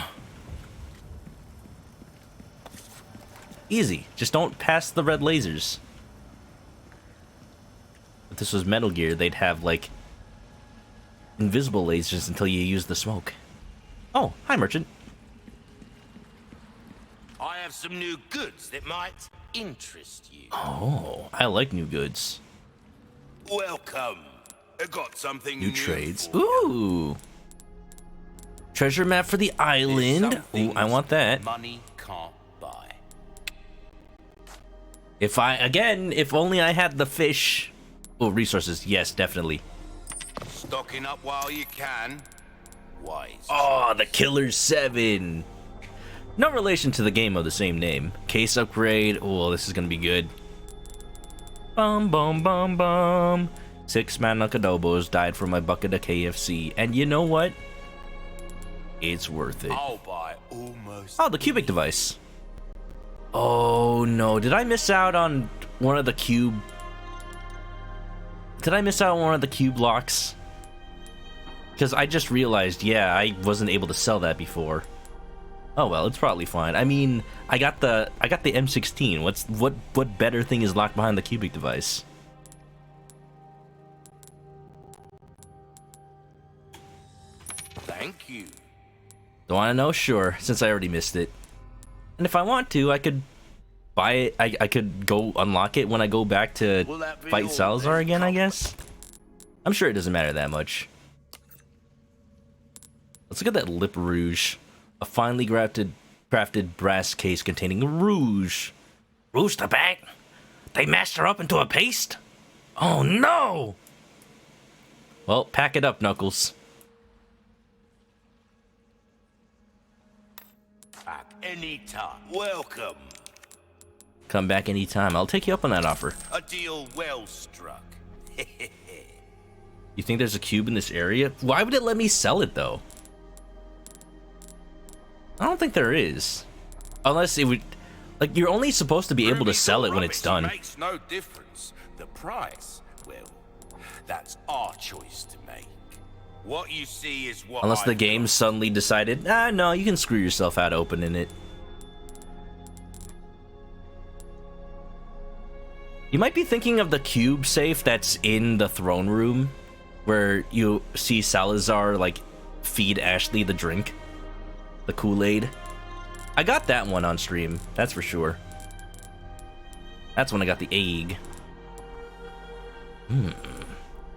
Easy. Just don't pass the red lasers. If this was Metal Gear, they'd have, like, invisible lasers until you use the smoke. Oh, hi, merchant. I have some new goods that might interest you. Oh, I like new goods. Welcome. I got something New trades. for you. Ooh. Treasure map for the island. Some Ooh, I want that. Money can't buy. If only I had the fish. Oh, resources. Yes, definitely. Stocking up while you can. Wise. Oh, the Killer 7. No relation to the game of the same name. Case upgrade. Oh, this is gonna be good. Bum bum bum bum. 6 ManokAdobos died for my bucket of KFC, and you know what? It's worth it. I'll buy almost. Oh, the cubic device. Oh no, did I miss out on one of the cube? Did I miss out on one of the cube locks? Because I just realized, yeah, I wasn't able to sell that before. Oh well, it's probably fine. I mean, I got the M16. What better thing is locked behind the cubic device? Thank you. Don't want to know? Sure, since I already missed it. And if I want to, I could buy it. I could go unlock it when I go back to Will that be fight all Salazar then, again, I comfort? guess. I'm sure it doesn't matter that much. Let's look at that lip rouge. A finely crafted brass case containing rouge. Rouge the bag? They mashed her up into a paste? Oh no! Well, pack it up, Knuckles. At any time. Welcome. Come back anytime. I'll take you up on that offer. A deal well struck. You think there's a cube in this area? Why would it let me sell it, though? I don't think there is. Unless it would... Like, you're only supposed to be able to Rubies sell or it when it's rubbish, done. Makes no difference. The price, well, that's our choice to make. What you see is what Unless the I've game got. suddenly decided, ah, no, you can screw yourself out opening it. You might be thinking of the cube safe that's in the throne room, where you see Salazar, like, feed Ashley the drink. The Kool-Aid. I got that one on stream, that's for sure. That's when I got the egg.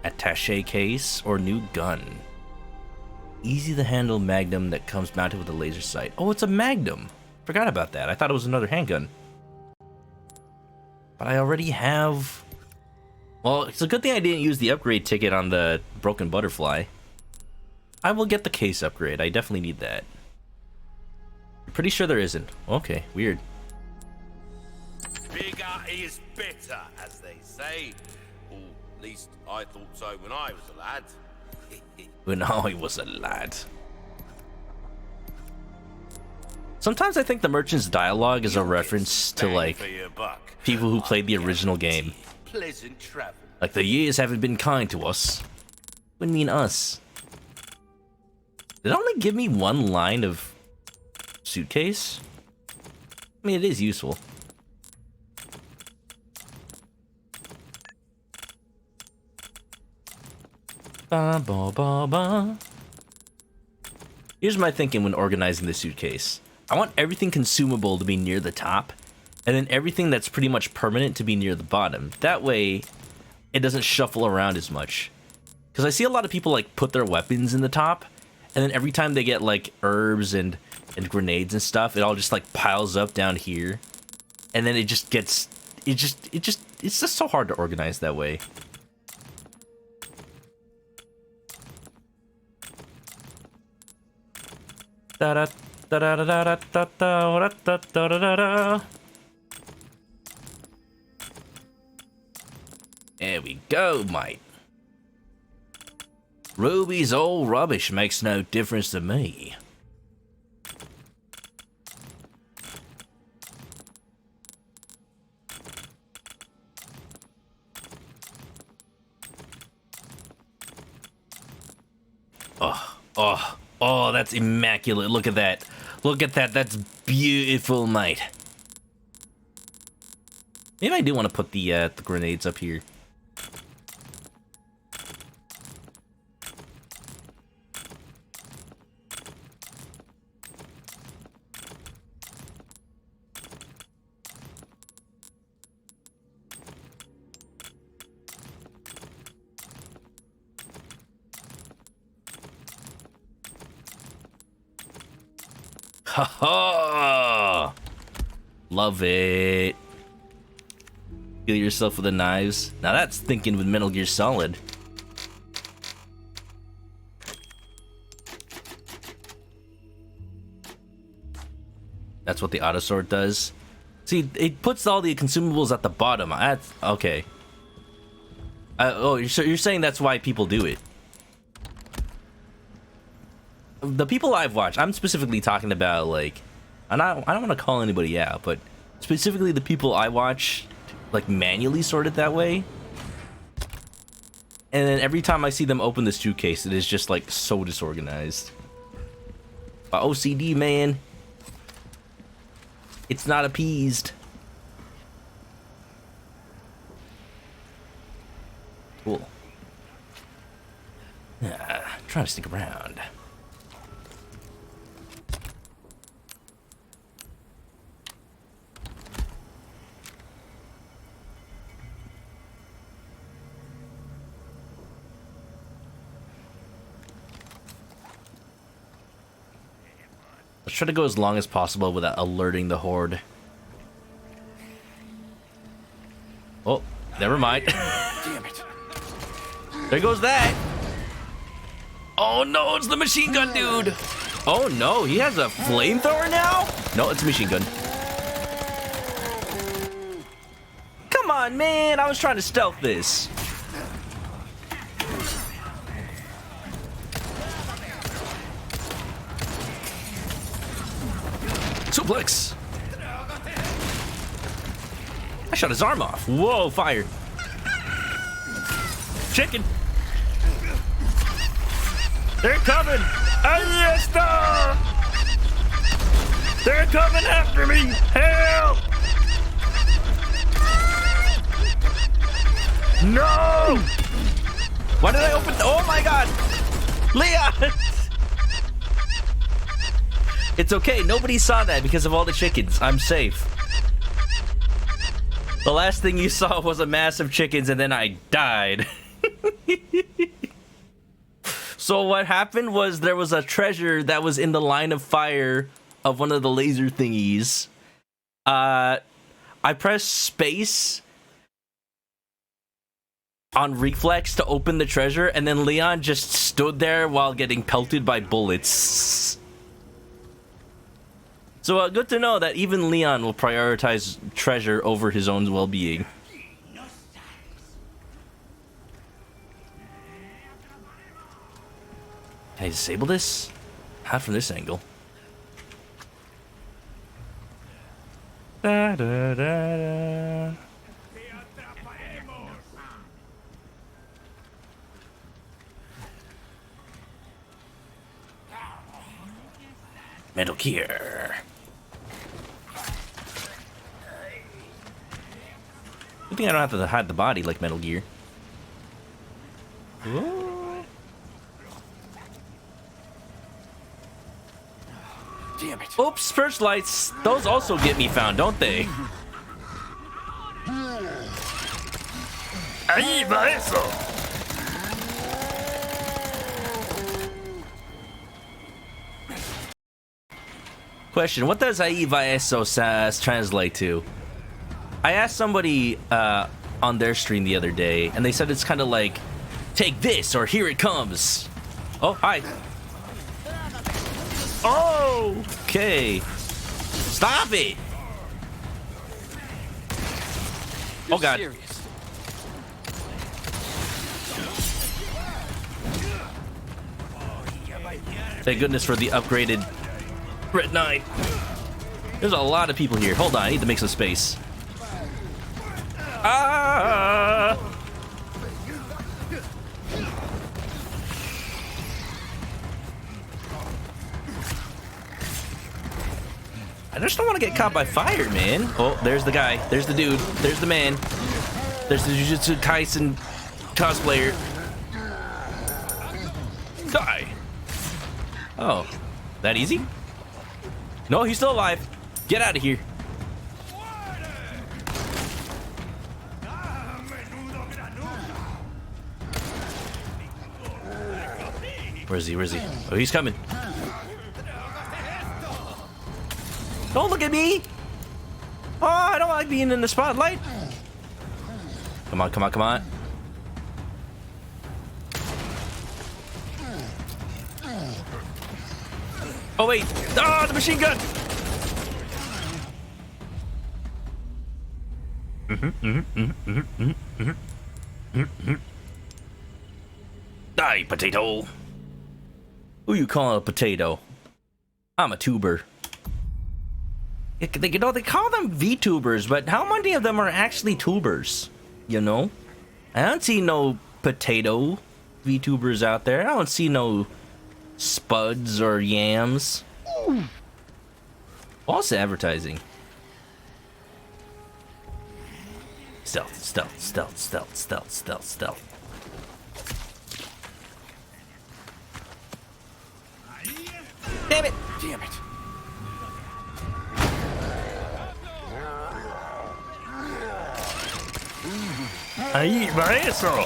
Attaché case or new gun. Easy to handle Magnum that comes mounted with a laser sight. Oh, it's a Magnum. Forgot about that. I thought it was another handgun. But I already have... Well, it's a good thing I didn't use the upgrade ticket on the Broken Butterfly. I will get the case upgrade. I definitely need that. I'm pretty sure there isn't. Okay, weird. Bigger is better, as they say. Or at least I thought so when I was a lad. When I was a lad. Sometimes I think the merchant's dialogue is a reference to, like, For your buck. people who played the original game. Pleasant travel. Like, the years haven't been kind to us. What do you mean, us? Did it only give me one line of suitcase? I mean, it is useful. Ba ba ba ba. Here's my thinking when organizing the suitcase. I want everything consumable to be near the top, and then everything that's pretty much permanent to be near the bottom. That way, it doesn't shuffle around as much. Because I see a lot of people like put their weapons in the top, and then every time they get like herbs and grenades and stuff, it all just like piles up down here, and then it just gets it's just so hard to organize that way. Da da da da da da da da da da da. There we go, mate. Ruby's all rubbish makes no difference to me. Oh, that's immaculate. Look at that. Look at that. That's beautiful, mate. Maybe I do want to put the grenades up here. Ha-ha! Love it. Kill yourself with the knives. Now that's thinking with Metal Gear Solid. That's what the auto sword does. See, it puts all the consumables at the bottom. That's okay. Oh, you're saying that's why people do it. The people I've watched, I'm specifically talking about, like, and I don't want to call anybody out, but specifically the people I watch, like, manually sort it that way. And then every time I see them open this suitcase, it is just, like, so disorganized. OCD, man. It's not appeased. Cool. Trying to stick around. Let's try to go as long as possible without alerting the horde. Oh, never mind. Damn it. There goes that. Oh no, it's the machine gun dude. Oh no, he has a flamethrower now? No, it's a machine gun. Come on, man. I was trying to stealth this. Suplex. I shot his arm off. Whoa, fire. Chicken. They're coming. Ayesta! They're coming after me. Help! No! Why did I open? Oh my god! Leon! It's okay, nobody saw that because of all the chickens. I'm safe. The last thing you saw was a mass of chickens and then I died. So what happened was there was a treasure that was in the line of fire of one of the laser thingies. I pressed space on reflex to open the treasure and then Leon just stood there while getting pelted by bullets. So good to know that even Leon will prioritize treasure over his own well-being. Can I disable this? Not from this angle. Da, da, da, da. Metal Gear. I think I don't have to hide the body like Metal Gear. Whoa. Damn it. Oops, first lights. Those also get me found, don't they? Ahí va eso. Question, what does ahí va eso translate to? I asked somebody on their stream the other day, and they said it's kind of like, take this, or here it comes. Oh, hi. Oh, okay. Stop it. Oh, God. Serious. Thank goodness for the upgraded Red 9. There's a lot of people here. Hold on, I need to make some space. Ah! I just don't want to get caught by fire, man. Oh, there's the guy. There's the dude. There's the man. There's the Jujutsu Kaisen cosplayer. Die. Oh, that easy? No, he's still alive. Get out of here. Where is he? Where is he? Oh, he's coming. Don't look at me. Oh, I don't like being in the spotlight. Come on, come on, come on. Oh, wait. Ah, the machine gun. Die, potato. Who you calling a potato? I'm a tuber. You know, they call them VTubers, but how many of them are actually tubers? You know? I don't see no potato VTubers out there. I don't see no spuds or yams. False advertising. Stealth, stealth, stealth, stealth, stealth, stealth, stealth. Damn it! Damn it. Ahí va eso.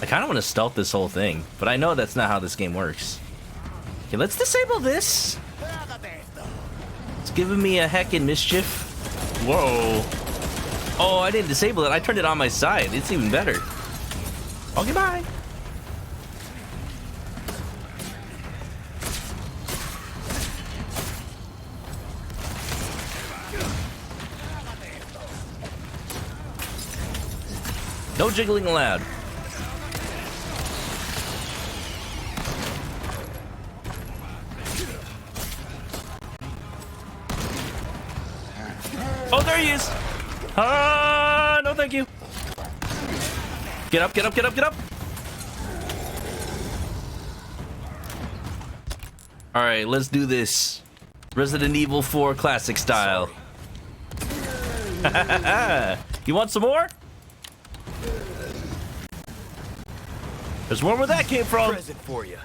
I kind of want to stealth this whole thing, but I know that's not how this game works. Okay, let's disable this. It's giving me a heckin' mischief. Whoa. Oh, I didn't disable it. I turned it on my side. It's even better. Okay, bye. No jiggling allowed. Oh, there he is. Ah, no thank you. Get up, get up, get up, get up. All right, let's do this. Resident Evil 4 classic style. You want some more? There's more where that came from. Present for you.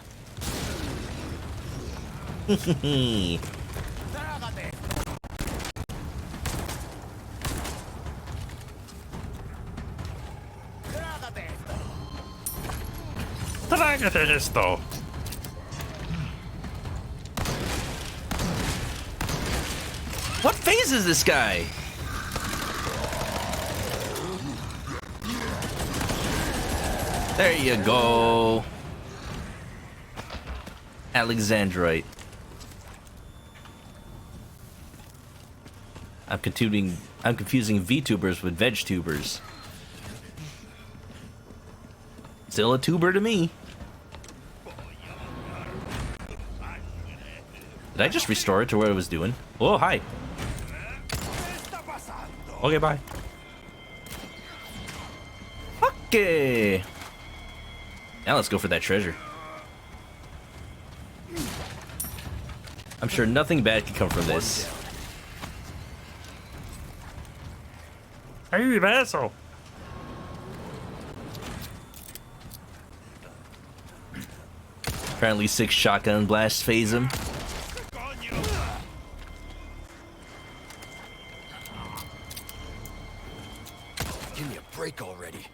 Trágate esto. What phase is this guy? There you go. Alexandrite. I'm confusing VTubers with VegTubers. Still a tuber to me. Did I just restore it to where it was doing? Oh, hi. Okay, bye. Okay. Now let's go for that treasure. I'm sure nothing bad can come from this. Ahí va eso. Apparently 6 shotgun blasts phase him. Give me a break already.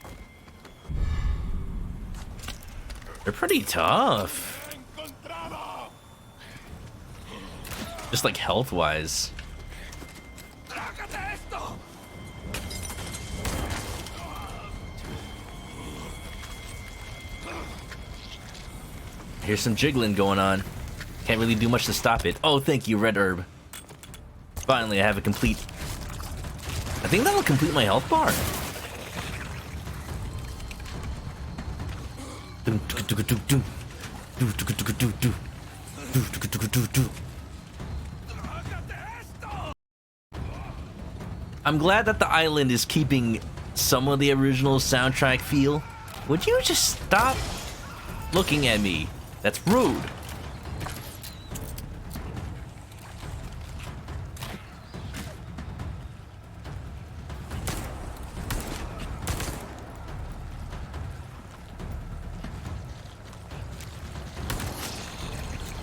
They're pretty tough. Just like health-wise. Here's some jiggling going on. Can't really do much to stop it. Oh, thank you, red herb. Finally, I have a complete... I think that'll complete my health bar. I'm glad that the island is keeping some of the original soundtrack feel. Would you just stop looking at me? That's rude.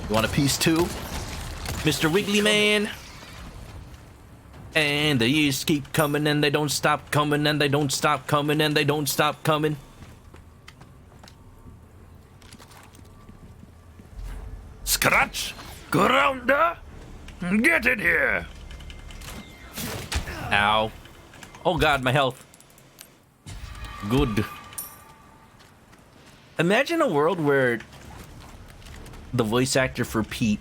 You want a piece too, Mr. Wiggly Man? And the years keep coming and they don't stop coming and they don't stop coming and they don't stop coming. Scratch! Grounder! Get in here! Ow. Oh god, my health. Good. Imagine a world where the voice actor for Pete,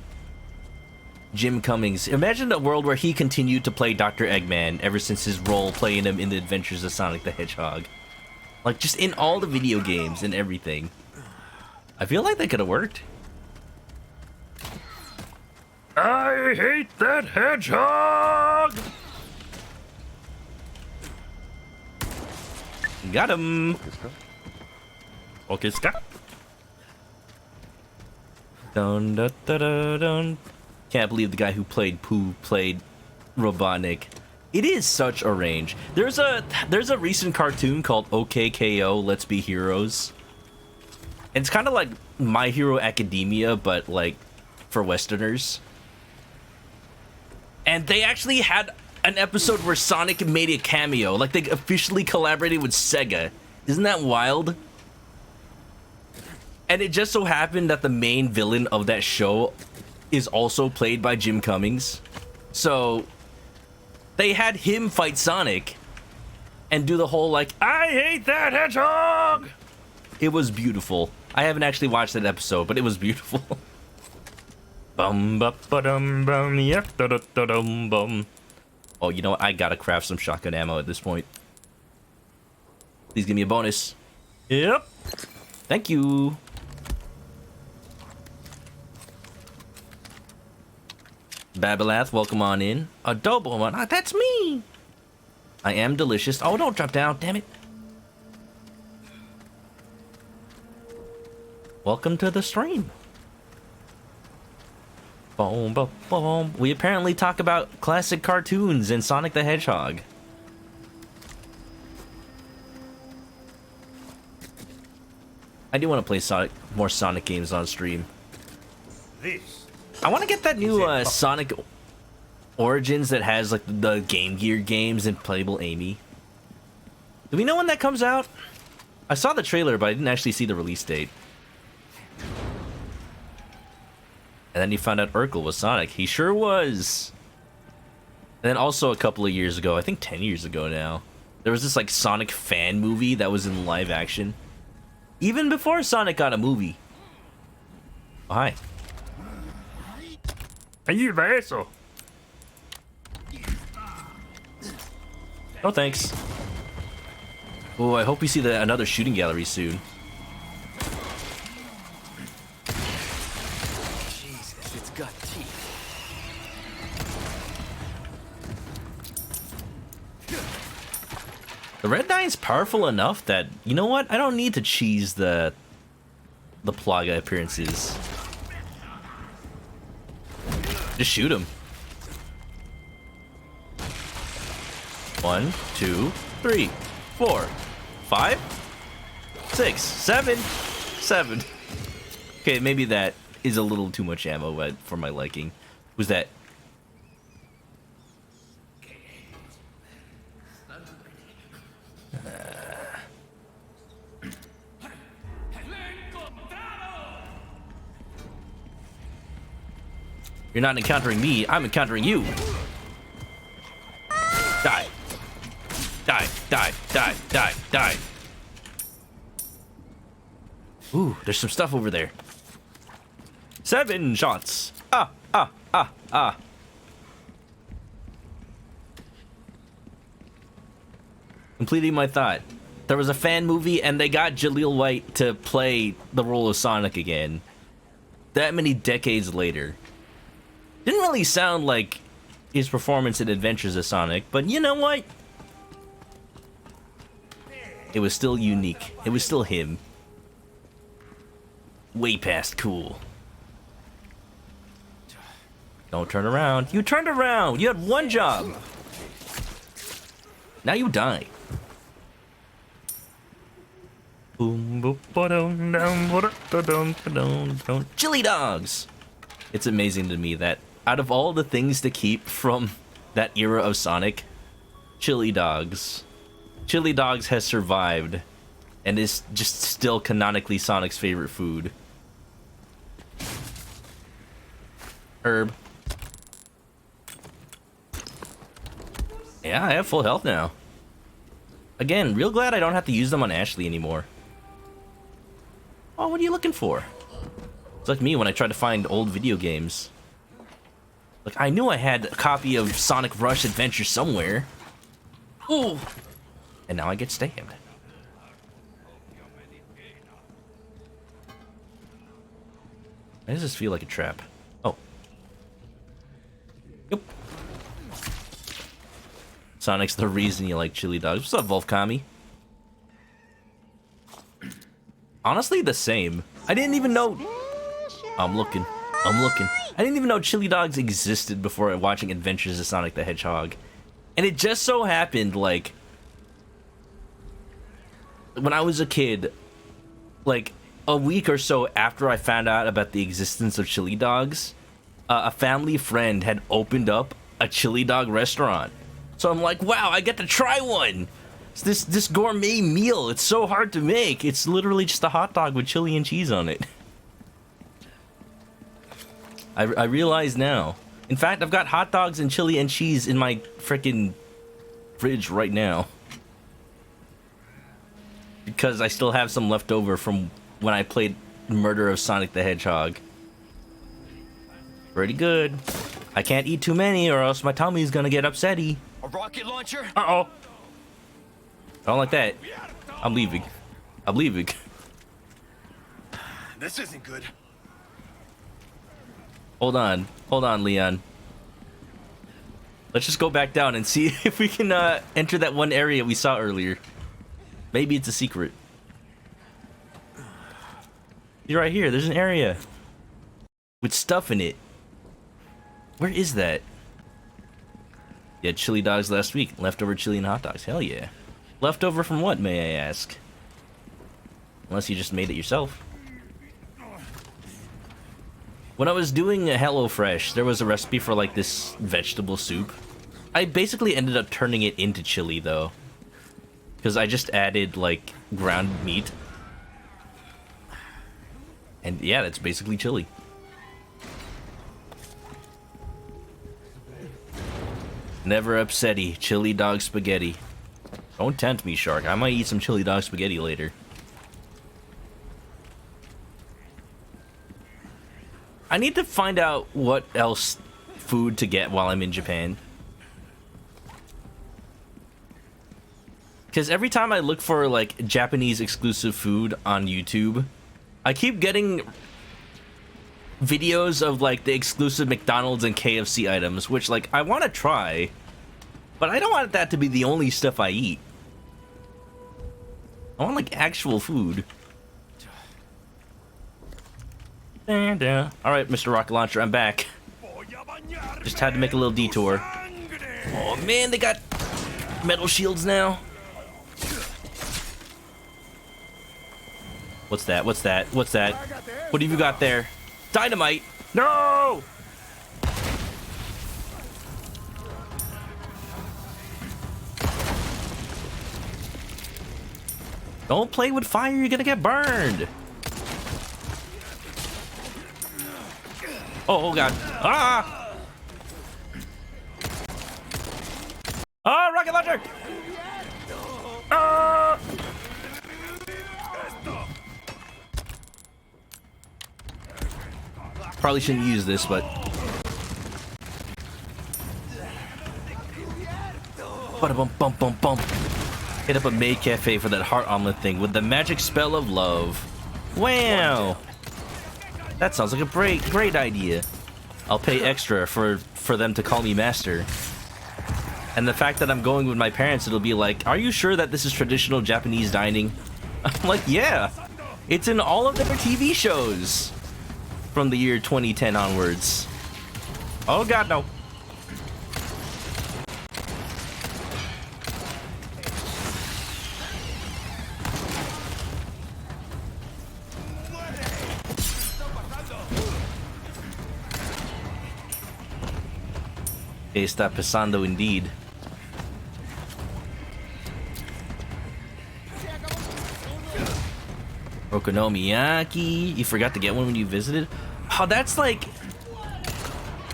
Jim Cummings, imagine a world where he continued to play Dr. Eggman ever since his role playing him in the Adventures of Sonic the Hedgehog. Like, just in all the video games and everything. I feel like that could have worked. I hate that hedgehog! Got him. Okay, Scott. Dun, dun, dun, dun, dun. Can't believe the guy who played Pooh played Robotnik. It is such a range. There's a recent cartoon called OKKO Let's Be Heroes. And it's kind of like My Hero Academia, but like for Westerners. And they actually had an episode where Sonic made a cameo. Like, they officially collaborated with Sega. Isn't that wild? And it just so happened that the main villain of that show is also played by Jim Cummings. So, they had him fight Sonic and do the whole, like, I hate that hedgehog! It was beautiful. I haven't actually watched that episode, but it was beautiful. Bum ba ba dum bum yep da da da dum bum. Oh, you know what? I gotta craft some shotgun ammo at this point. Please give me a bonus. Yep. Thank you. Babalath, welcome on in. Adobo, man. That's me. I am delicious. Oh, don't drop down. Damn it. Welcome to the stream. Boom, boom, boom. We apparently talk about classic cartoons and Sonic the Hedgehog. I do want to play more Sonic games on stream. This. I want to get that new Sonic Origins that has like the Game Gear games and playable Amy. Do we know when that comes out? I saw the trailer, but I didn't actually see the release date. And then you found out Urkel was Sonic. He sure was. And then also a couple of years ago, I think 10 years ago now, there was this like Sonic fan movie that was in live action. Even before Sonic got a movie. Oh, hi. Ayuda eso. No thanks. Oh, I hope we see another shooting gallery soon. Jesus, it's got teeth. The Red Nine's powerful enough that, you know what? I don't need to cheese the Plaga appearances. Just shoot him. 1, 2, 3, 4, 5, 6, 7, 7. Okay, maybe that is a little too much ammo for my liking. Who's that? You're not encountering me, I'm encountering you. Die. Die, die, die, die, die. Ooh, there's some stuff over there. 7 shots. Ah, ah, ah, ah. Completing my thought. There was a fan movie and they got Jaleel White to play the role of Sonic again. That many decades later. Didn't really sound like his performance in Adventures of Sonic, but you know what? It was still unique. It was still him. Way past cool. Don't turn around. You turned around! You had one job! Now you die. Boom, boop, ba-dum, dum, ba-dum, ba-dum, ba-dum. Chili dogs! It's amazing to me that out of all the things to keep from that era of Sonic, chili dogs has survived and is just still canonically Sonic's favorite food. Herb. Yeah, I have full health now. Again, real glad I don't have to use them on Ashley anymore. Oh, what are you looking for? It's like me when I try to find old video games. Like, I knew I had a copy of Sonic Rush Adventure somewhere. Ooh! And now I get stabbed. Why does this feel like a trap? Oh. Yep. Sonic's the reason you like chili dogs. What's up, Volkami? Honestly, the same. I didn't even know... I'm looking. I didn't even know chili dogs existed before watching Adventures of Sonic the Hedgehog. And it just so happened, like... when I was a kid, like, a week or so after I found out about the existence of chili dogs, a family friend had opened up a chili dog restaurant. So I'm like, wow, I get to try one! It's this gourmet meal, it's so hard to make. It's literally just a hot dog with chili and cheese on it. I realize now. In fact, I've got hot dogs and chili and cheese in my frickin' fridge right now. Because I still have some left over from when I played Murder of Sonic the Hedgehog. Pretty good. I can't eat too many or else my tummy's gonna get upsetty. A rocket launcher? Uh-oh. I don't like that. I'm leaving. I'm leaving. This isn't good. Hold on, Leon. Let's just go back down and see if we can enter that one area we saw earlier. Maybe it's a secret. You're right here. There's an area with stuff in it. Where is that? You had chili dogs last week. Leftover chili and hot dogs. Hell yeah. Leftover from what, may I ask? Unless you just made it yourself. When I was doing HelloFresh, there was a recipe for like this vegetable soup. I basically ended up turning it into chili though. Because I just added like ground meat. And yeah, that's basically chili. Never upsetty, chili dog spaghetti. Don't tempt me, Shark. I might eat some chili dog spaghetti later. I need to find out what else food to get while I'm in Japan. Because every time I look for like Japanese exclusive food on YouTube, I keep getting videos of like the exclusive McDonald's and KFC items, which like I want to try, but I don't want that to be the only stuff I eat. I want like actual food. Alright, Mr. Rocket Launcher, I'm back. Just had to make a little detour. Oh man, they got metal shields now. What's that? What's that? What's that? What have you got there? Dynamite! No! Don't play with fire, you're gonna get burned! Oh god. Ah! Ah, rocket launcher! Ah! Probably shouldn't use this, but... Bada bump bump bump. Hit up a maid cafe for that heart omelet thing with the magic spell of love. Wow! That sounds like a great idea. I'll pay extra for them to call me master. And the fact that I'm going with my parents, it'll be like, are you sure that this is traditional Japanese dining? I'm like, yeah. It's in all of their TV shows from the year 2010 onwards. Oh god, no. Está pasando indeed. Okonomiyaki. You forgot to get one when you visited? Oh, that's like...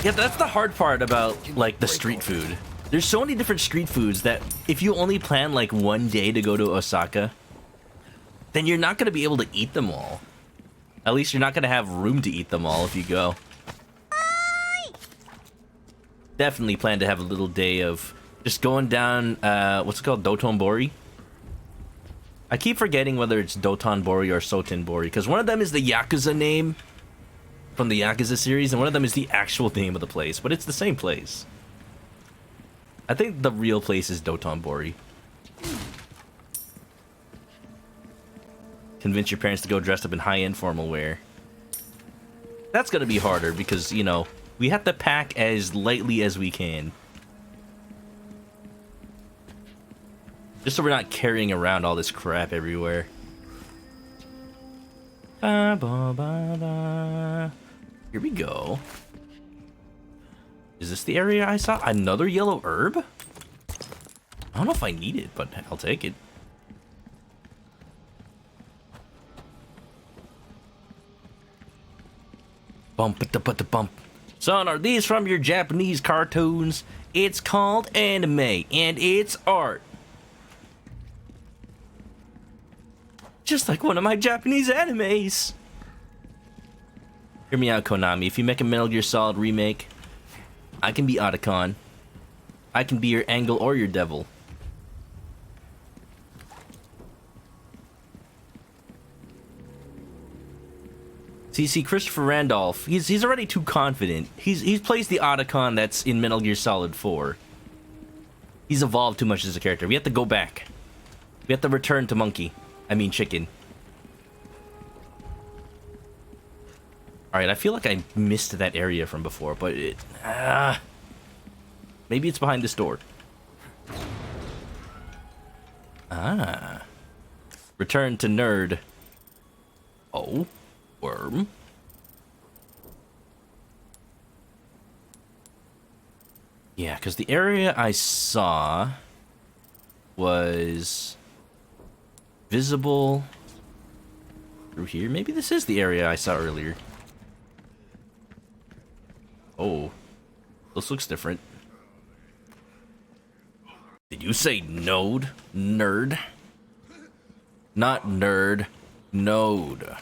Yeah, that's the hard part about, like, the street food. There's so many different street foods that if you only plan, like, one day to go to Osaka, then you're not going to be able to eat them all. At least you're not going to have room to eat them all if you go. Definitely plan to have a little day of just going down, what's it called? Dotonbori? I keep forgetting whether it's Dotonbori or Sotenbori, because one of them is the Yakuza name from the Yakuza series, and one of them is the actual name of the place, but it's the same place. I think the real place is Dotonbori. Convince your parents to go dressed up in high-end formal wear. That's gonna be harder because, you know, we have to pack as lightly as we can. Just so we're not carrying around all this crap everywhere. Ba, ba, ba, ba. Here we go. Is this the area I saw? Another yellow herb? I don't know if I need it, but I'll take it. Bump it, but the bump. Son, are these from your Japanese cartoons? It's called anime, and it's art. Just like one of my Japanese animes. Hear me out, Konami. If you make a Metal Gear Solid remake, I can be Otacon. I can be your Angle or your Devil. See, Christopher Randolph, he's already too confident. He's plays the Otacon that's in Metal Gear Solid 4. He's evolved too much as a character. We have to go back. We have to return to Monkey. I mean Chicken. Alright, I feel like I missed that area from before, but it... maybe it's behind this door. Ah. Return to Nerd. Oh. Worm. Yeah, because the area I saw was visible through here. Maybe this is the area I saw earlier. Oh, this looks different. Did you say node? Nerd? Not nerd. Node.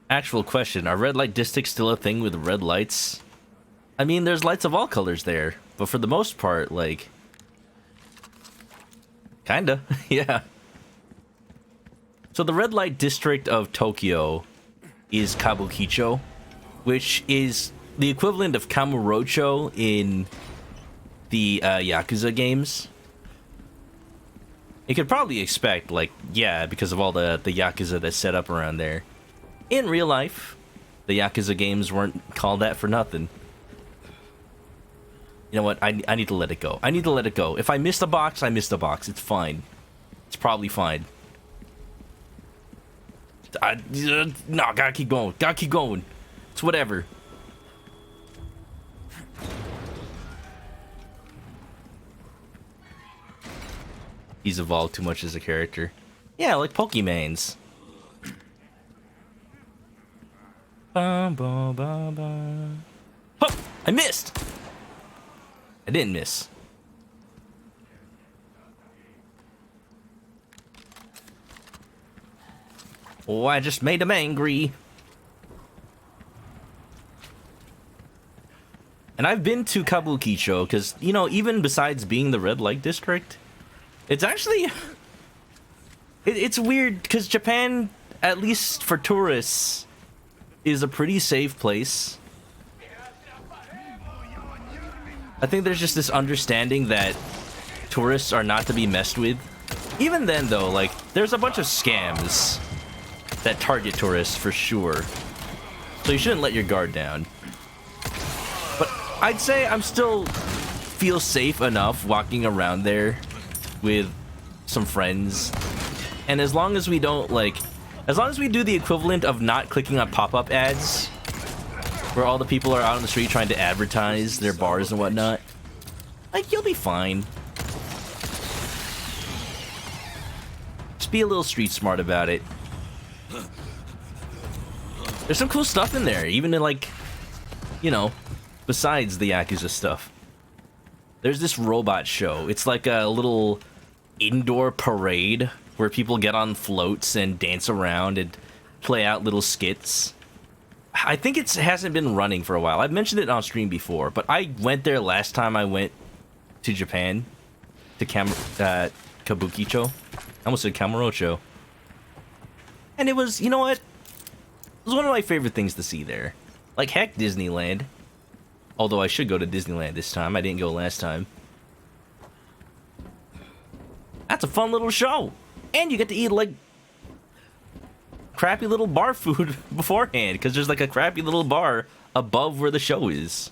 Actual question, are red light districts still a thing with red lights? I mean, there's lights of all colors there, but for the most part, like... Kinda, yeah. So the red light district of Tokyo is Kabukicho, which is the equivalent of Kamurocho in the Yakuza games. You could probably expect, like, yeah, because of all the Yakuza that's set up around there. In real life, the Yakuza games weren't called that for nothing. You know what? I need to let it go. I need to let it go. If I missed a box, I missed a box. It's fine. It's probably fine. No, gotta keep going. Gotta keep going. It's whatever. He's evolved too much as a character. Yeah, like Pokemans. Oh, I missed! I didn't miss. Oh, I just made him angry. And I've been to Kabukicho, because, you know, even besides being the red light district, it's actually... It's weird, because Japan, at least for tourists, is a pretty safe place. I think there's just this understanding that tourists are not to be messed with. Even then, though, like, there's a bunch of scams that target tourists for sure. So you shouldn't let your guard down. But I'd say I'm still feel safe enough walking around there with some friends. And as long as we don't, like, as long as we do the equivalent of not clicking on pop-up ads, where all the people are out on the street trying to advertise their bars and whatnot, like, you'll be fine. Just be a little street smart about it. There's some cool stuff in there, even in, like, you know, besides the Yakuza stuff. There's this robot show. It's like a little indoor parade where people get on floats and dance around and play out little skits. I think it hasn't been running for a while. I've mentioned it on stream before, but I went there last time I went to Japan, to Kabukicho. I almost said Kamurocho. And it was, you know what? It was one of my favorite things to see there. Like, heck, Disneyland. Although I should go to Disneyland this time. I didn't go last time. That's a fun little show. And you get to eat, like, crappy little bar food beforehand, because there's, like, a crappy little bar above where the show is.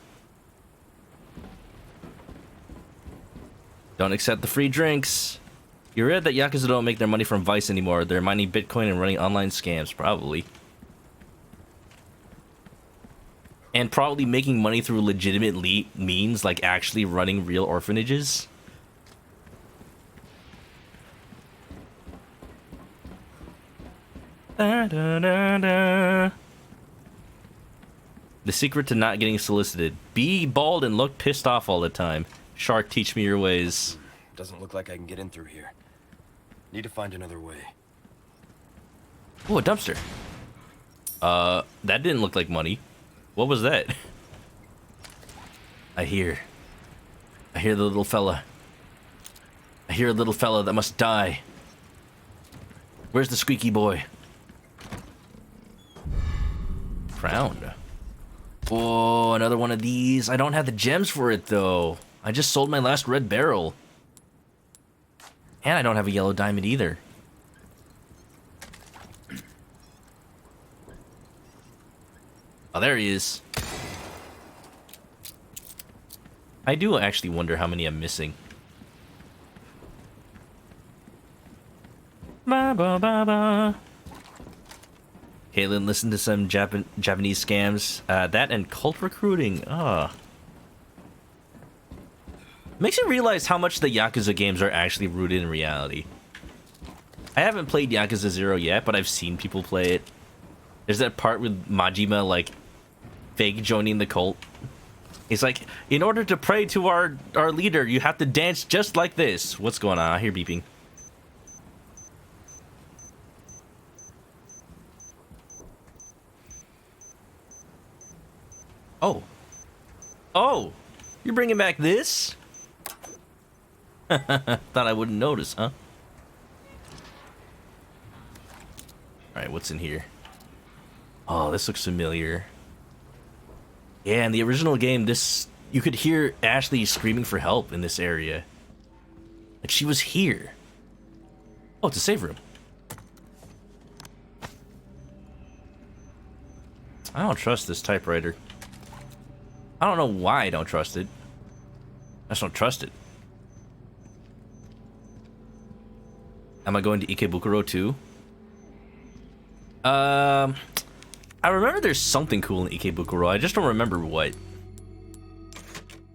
Don't accept the free drinks. You read that Yakuza don't make their money from Vice anymore. They're mining Bitcoin and running online scams, probably. And probably making money through legitimate means, like actually running real orphanages. Da, da, da, da. The secret to not getting solicited. Be bald and look pissed off all the time. Shark, teach me your ways. Doesn't look like I can get in through here. Need to find another way. Oh, a dumpster. That didn't look like money. What was that? I hear the little fella. I hear a little fella that must die. Where's the squeaky boy? Crown. Oh, another one of these. I don't have the gems for it, though. I just sold my last red barrel. And I don't have a yellow diamond either. Oh, there he is. I do actually wonder how many I'm missing. Ba ba ba ba. Caitlin, listen to some Japanese scams. That and cult recruiting. Makes you realize how much the Yakuza games are actually rooted in reality. I haven't played Yakuza 0 yet, but I've seen people play it. There's that part with Majima, like, fake joining the cult. He's like, in order to pray to our leader, you have to dance just like this. What's going on? I hear beeping. Oh. Oh! You're bringing back this? Thought I wouldn't notice, huh? Alright, what's in here? Oh, this looks familiar. Yeah, in the original game, you could hear Ashley screaming for help in this area. Like, she was here. Oh, it's a save room. I don't trust this typewriter. I don't know why I don't trust it. I just don't trust it. Am I going to Ikebukuro too? I remember there's something cool in Ikebukuro. I just don't remember what.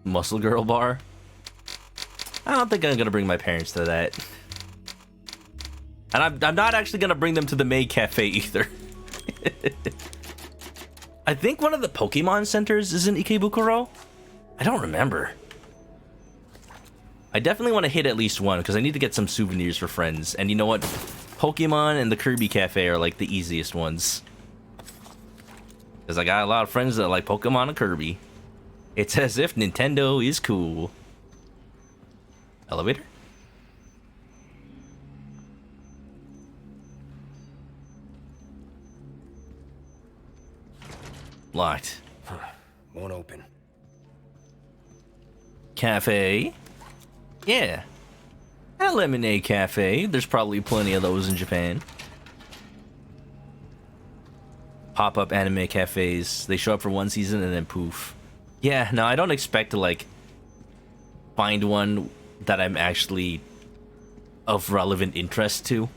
Muscle Girl Bar? I don't think I'm gonna bring my parents to that. And I'm not actually gonna bring them to the Maid Cafe either. I think one of the Pokemon centers is in Ikebukuro. I don't remember. I definitely want to hit at least one because I need to get some souvenirs for friends. And you know what? Pokemon and the Kirby Cafe are like the easiest ones. Because I got a lot of friends that like Pokemon and Kirby. It's as if Nintendo is cool. Elevator? Locked. Won't open. Cafe? Yeah. A lemonade cafe. There's probably plenty of those in Japan. Pop-up anime cafes. They show up for one season and then poof. Yeah, no, I don't expect to, like, find one that I'm actually of relevant interest to.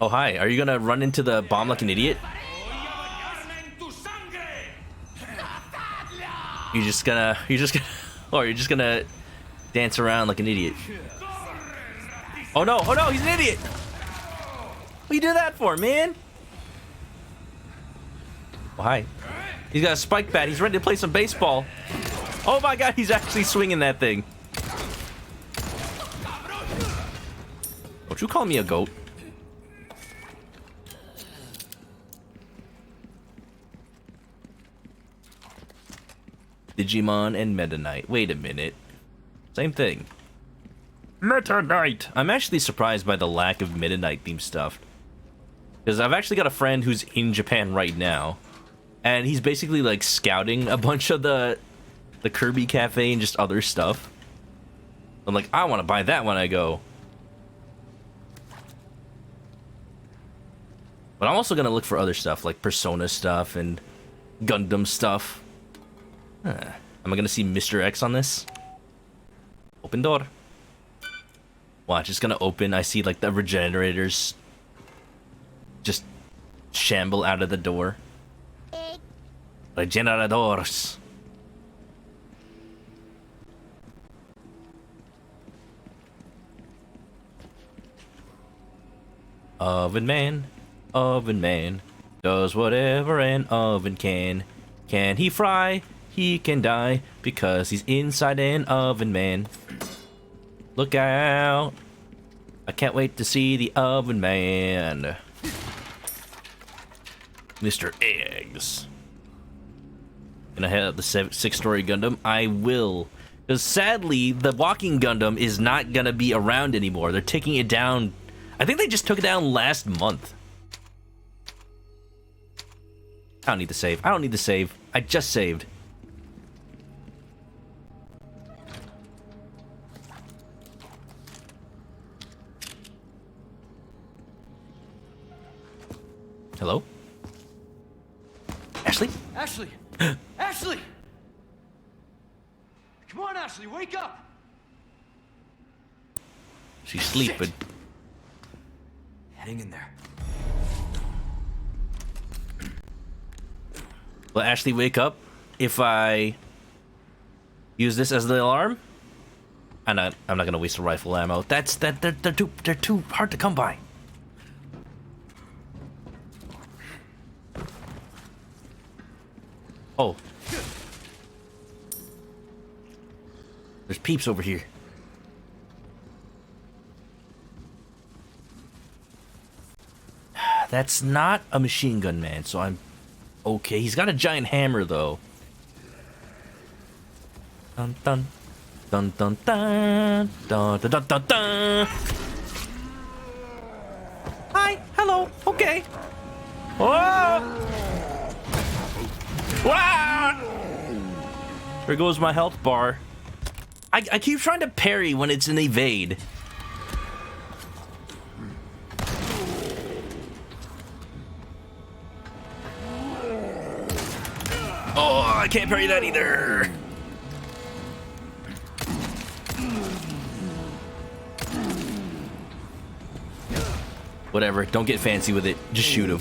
Oh, hi. Are you gonna run into the bomb like an idiot? You're just gonna, or you're just gonna dance around like an idiot. Oh no, he's an idiot! What you do that for, man? Oh, hi. He's got a spike bat, he's ready to play some baseball. Oh my god, he's actually swinging that thing. Don't you call me a goat. Digimon and Meta Knight. Wait a minute. Same thing. Meta Knight. I'm actually surprised by the lack of Meta Knight themed stuff. Because I've actually got a friend who's in Japan right now. And he's basically like scouting a bunch of the Kirby Cafe and just other stuff. I'm like, I want to buy that when I go. But I'm also going to look for other stuff like Persona stuff and Gundam stuff. Huh. Am I gonna see Mr. X on this? Open door. Watch, it's gonna open. I see like the regenerators just shamble out of the door. Regenerators. Oven man, does whatever an oven can. Can he fry? He can die because he's inside an oven, man. Look out. I can't wait to see the oven man. Mr. Eggs. Gonna head up the 6-story Gundam? I will. Because sadly, the walking Gundam is not gonna be around anymore. They're taking it down. I think they just took it down last month. I don't need to save. I don't need to save. I just saved. Hello? Ashley? Ashley! Ashley! Come on, Ashley, wake up! She's sleeping. Hang in there. Will Ashley wake up if I use this as the alarm? I'm not gonna waste the rifle ammo. They're too hard to come by. Oh. There's peeps over here. That's not a machine gun man, so I'm okay. He's got a giant hammer though. Dun dun dun dun dun dun dun dun dun dun. Hi, hello, okay. Oh! Wow! There goes my health bar. I keep trying to parry when it's an evade. Oh, I can't parry that either. Whatever, don't get fancy with it. Just shoot him.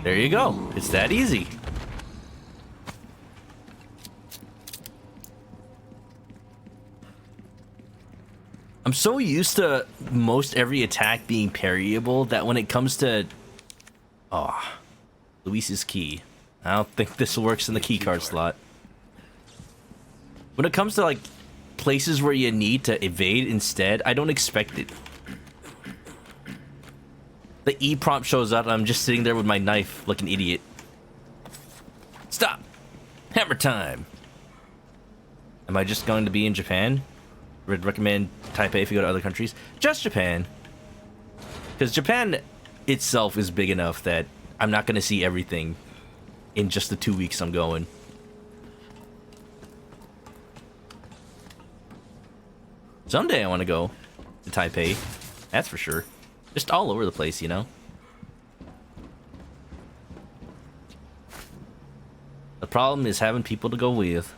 There you go. It's that easy. I'm so used to most every attack being parryable that when it comes to... Oh, Luis's key. I don't think this works in the keycard slot. When it comes to, like, places where you need to evade instead, I don't expect it. The E prompt shows up, and I'm just sitting there with my knife like an idiot. Stop! Hammer time! Am I just going to be in Japan? Would recommend Taipei if you go to other countries. Just Japan. Because Japan itself is big enough that I'm not going to see everything in just the 2 weeks I'm going. Someday I want to go to Taipei. That's for sure. Just all over the place, you know? The problem is having people to go with.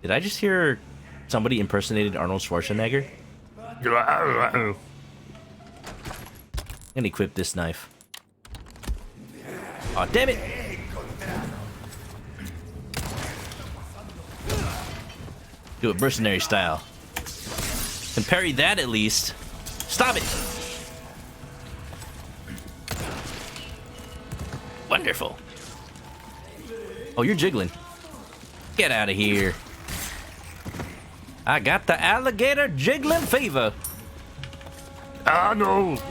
Did I just hear somebody impersonated Arnold Schwarzenegger? I'm gonna equip this knife. Aw, damn it! Do it mercenary style. Can parry that at least. Stop it! Wonderful. Oh, you're jiggling. Get out of here. I got the alligator jiggling fever. Arnold!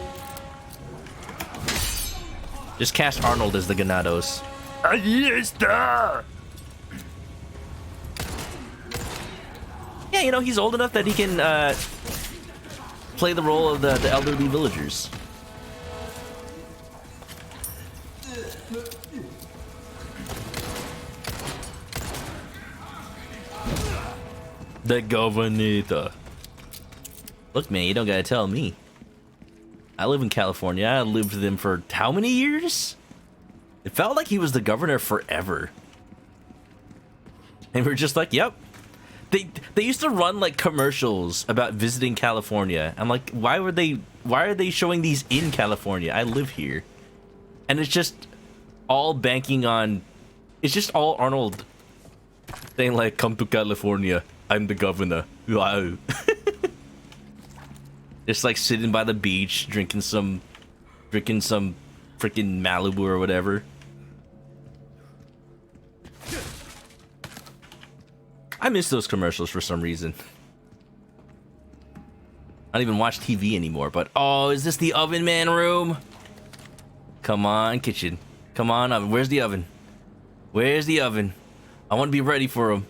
Just cast Arnold as the Ganados. Ahí está! Yeah, you know, he's old enough that he can play the role of the elderly villagers. The Governor. Look, man, you don't gotta tell me. I live in California. I lived with him for how many years? It felt like he was the governor forever. And we're just like, yep. They used to run like commercials about visiting California. I'm like, why are they showing these in California? I live here. And it's just all banking on, it's just all Arnold saying like, come to California. I'm the governor. Wow. Just like sitting by the beach, drinking some freaking Malibu or whatever. I miss those commercials for some reason. I don't even watch TV anymore, but oh, is this the oven man room? Come on, kitchen. Come on, oven. Where's the oven? Where's the oven? I want to be ready for him.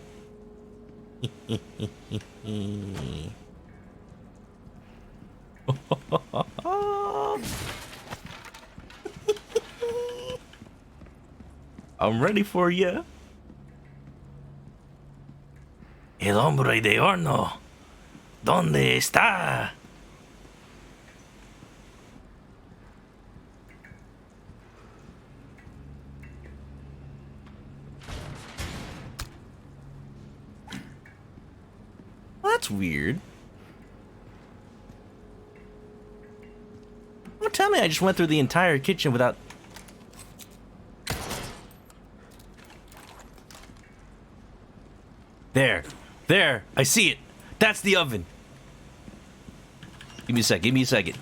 I'm ready for you. El hombre de horno, ¿dónde está? Well, that's weird. Don't tell me I just went through the entire kitchen without... There, I see it. That's the oven. Give me a second.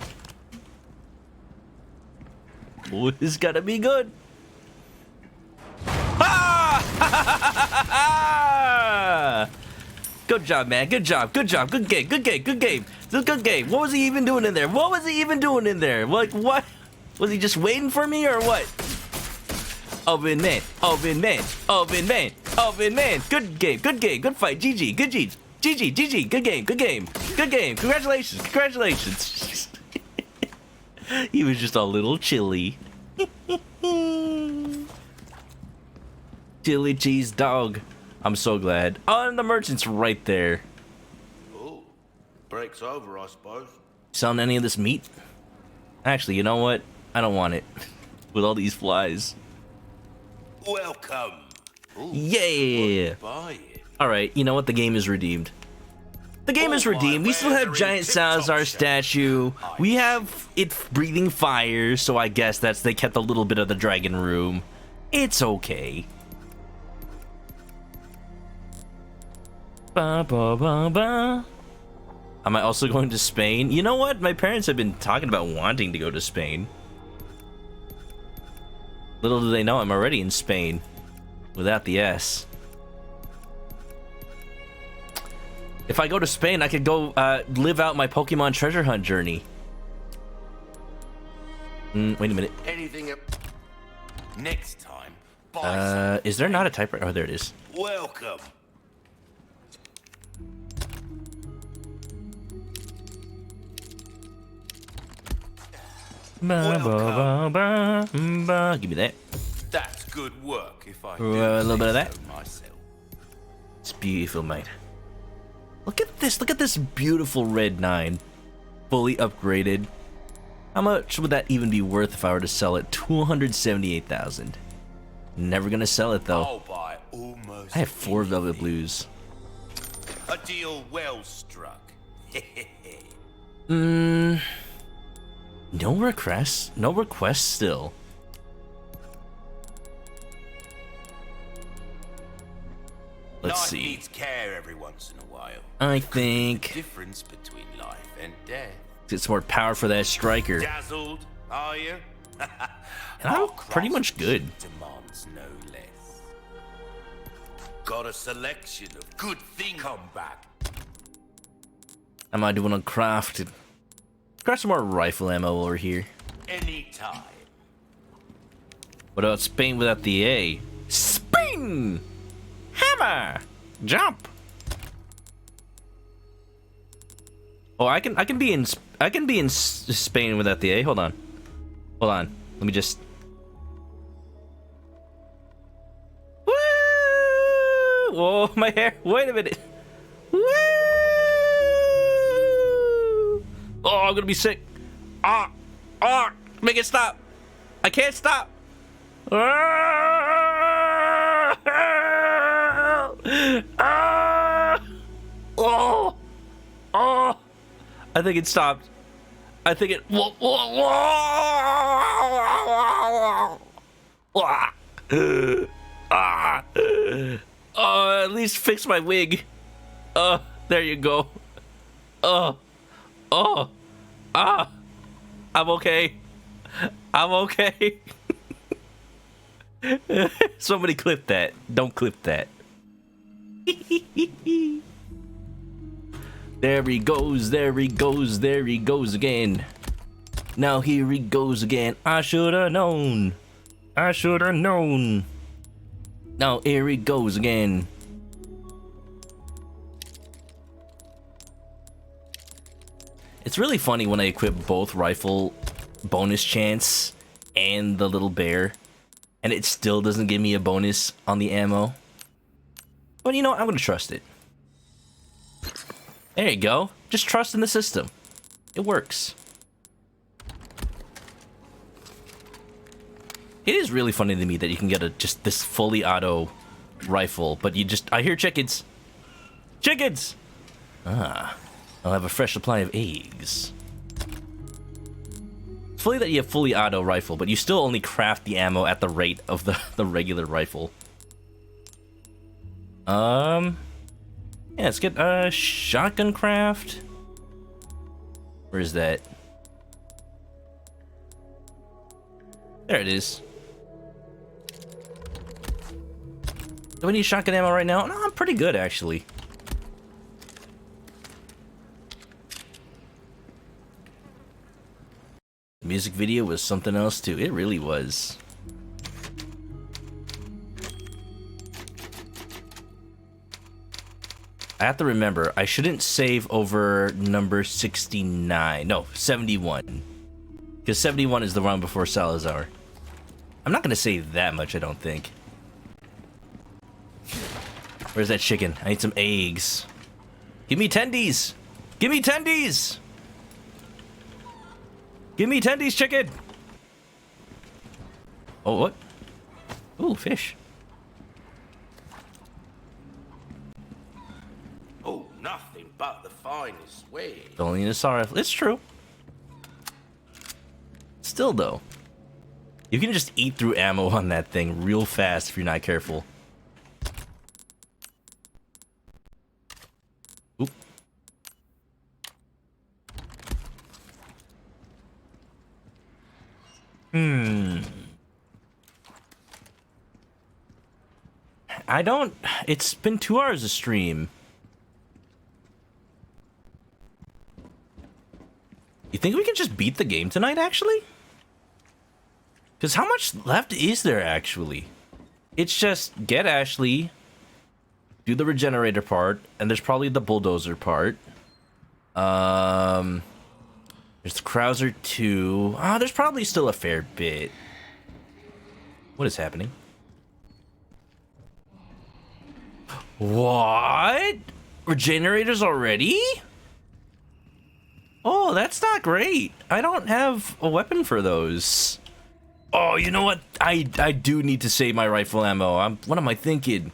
Oh, this is gonna be good. Ah! Good job, man. Good job. Good game. This is a good game. What was he even doing in there? Like, what? Was he just waiting for me or what? Oven man. Good game. Good fight. GG. Good game. Congratulations. He was just a little chilly. Chili cheese dog. I'm so glad. Oh, and the merchant's right there. Oh, break's over, I suppose. Selling any of this meat? Actually, you know what? I don't want it. With all these flies. Welcome. Ooh, Yeah! buy it. Alright, you know what? The game is redeemed. The game is redeemed. We still have giant Salazar statue. We have it breathing fire, so I guess they kept a little bit of the dragon room. It's okay. Ba ba ba ba. Am I also going to Spain? You know what? My parents have been talking about wanting to go to Spain. Little do they know I'm already in Spain. Without the S. If I go to Spain, I could go live out my Pokemon treasure hunt journey. Wait a minute. Anything up next time? Buy Is there not a typewriter? Oh, there it is. welcome. Ba, ba, ba, ba, ba. Give me that. That's good work if I A do little bit of say that. so myself. It's beautiful, mate. Look at this. Look at this beautiful red 9. Fully upgraded. How much would that even be worth if I were to sell it? 278,000. Never gonna sell it though. I'll buy almost I have 4 Velvet anything. Blues. A deal well struck. No requests. No requests still. Let's Life see. needs care every once in a while. I think Difference between life and death. it's more power for that striker. Dazzled, are you? And I'm pretty much good. Demands no less. Got a selection of good things. Come back. Am I doing uncrafted? Got some more rifle ammo over here. Anytime. What about Spain without the A? Spain! Hammer! Jump! Oh, I can be in Spain without the A. Hold on. Let me just. Woo! Whoa, my hair. Wait a minute. Woo! Oh, I'm gonna be sick. Make it stop. I can't stop. I think it stopped. I think it. At least fix my wig. There you go. I'm okay. I'm okay. Somebody clip that. Don't clip that. There he goes, there he goes, there he goes again. Now here he goes again. I should have known. I should have known. Now here he goes again. It's really funny when I equip both rifle bonus chance and the little bear, and it still doesn't give me a bonus on the ammo. But you know what? I'm gonna trust it. There you go. Just trust in the system. It works. It is really funny to me that you can get just this fully auto rifle, but I hear chickens. Chickens! I'll have a fresh supply of eggs. It's funny that you have fully auto rifle, but you still only craft the ammo at the rate of the regular rifle. Yeah, let's get a shotgun craft. Where is that? There it is. Do we need shotgun ammo right now? No, I'm pretty good actually. The music video was something else too. It really was. I have to remember, I shouldn't save over number 69. No, 71. Because 71 is the one before Salazar. I'm not going to save that much, I don't think. Where's that chicken? I need some eggs. Give me tendies! Give me tendies! Give me tendies, chicken! Oh, what? Ooh, fish. Oh, nothing but the finest way. Only in a sorrow. It's true. Still, though. You can just eat through ammo on that thing real fast if you're not careful. Oop. I don't... It's been 2 hours of stream. You think we can just beat the game tonight, actually? Because how much left is there, actually? It's just get Ashley, do the regenerator part, and there's probably the bulldozer part. There's the Krauser 2. Ah, there's probably still a fair bit. What is happening? What? Regenerators already? Oh, that's not great. I don't have a weapon for those. Oh, you know what? I do need to save my rifle ammo. What am I thinking?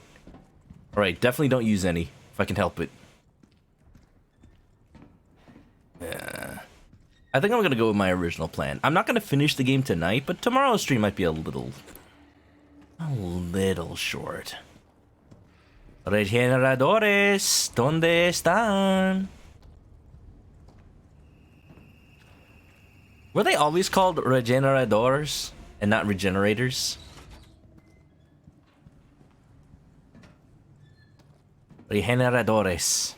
All right, definitely don't use any if I can help it. Yeah. I think I'm gonna go with my original plan. I'm not gonna finish the game tonight, but tomorrow's stream might be a little short. Regeneradores, ¿dónde están? Were they always called regeneradores and not regenerators? Regeneradores.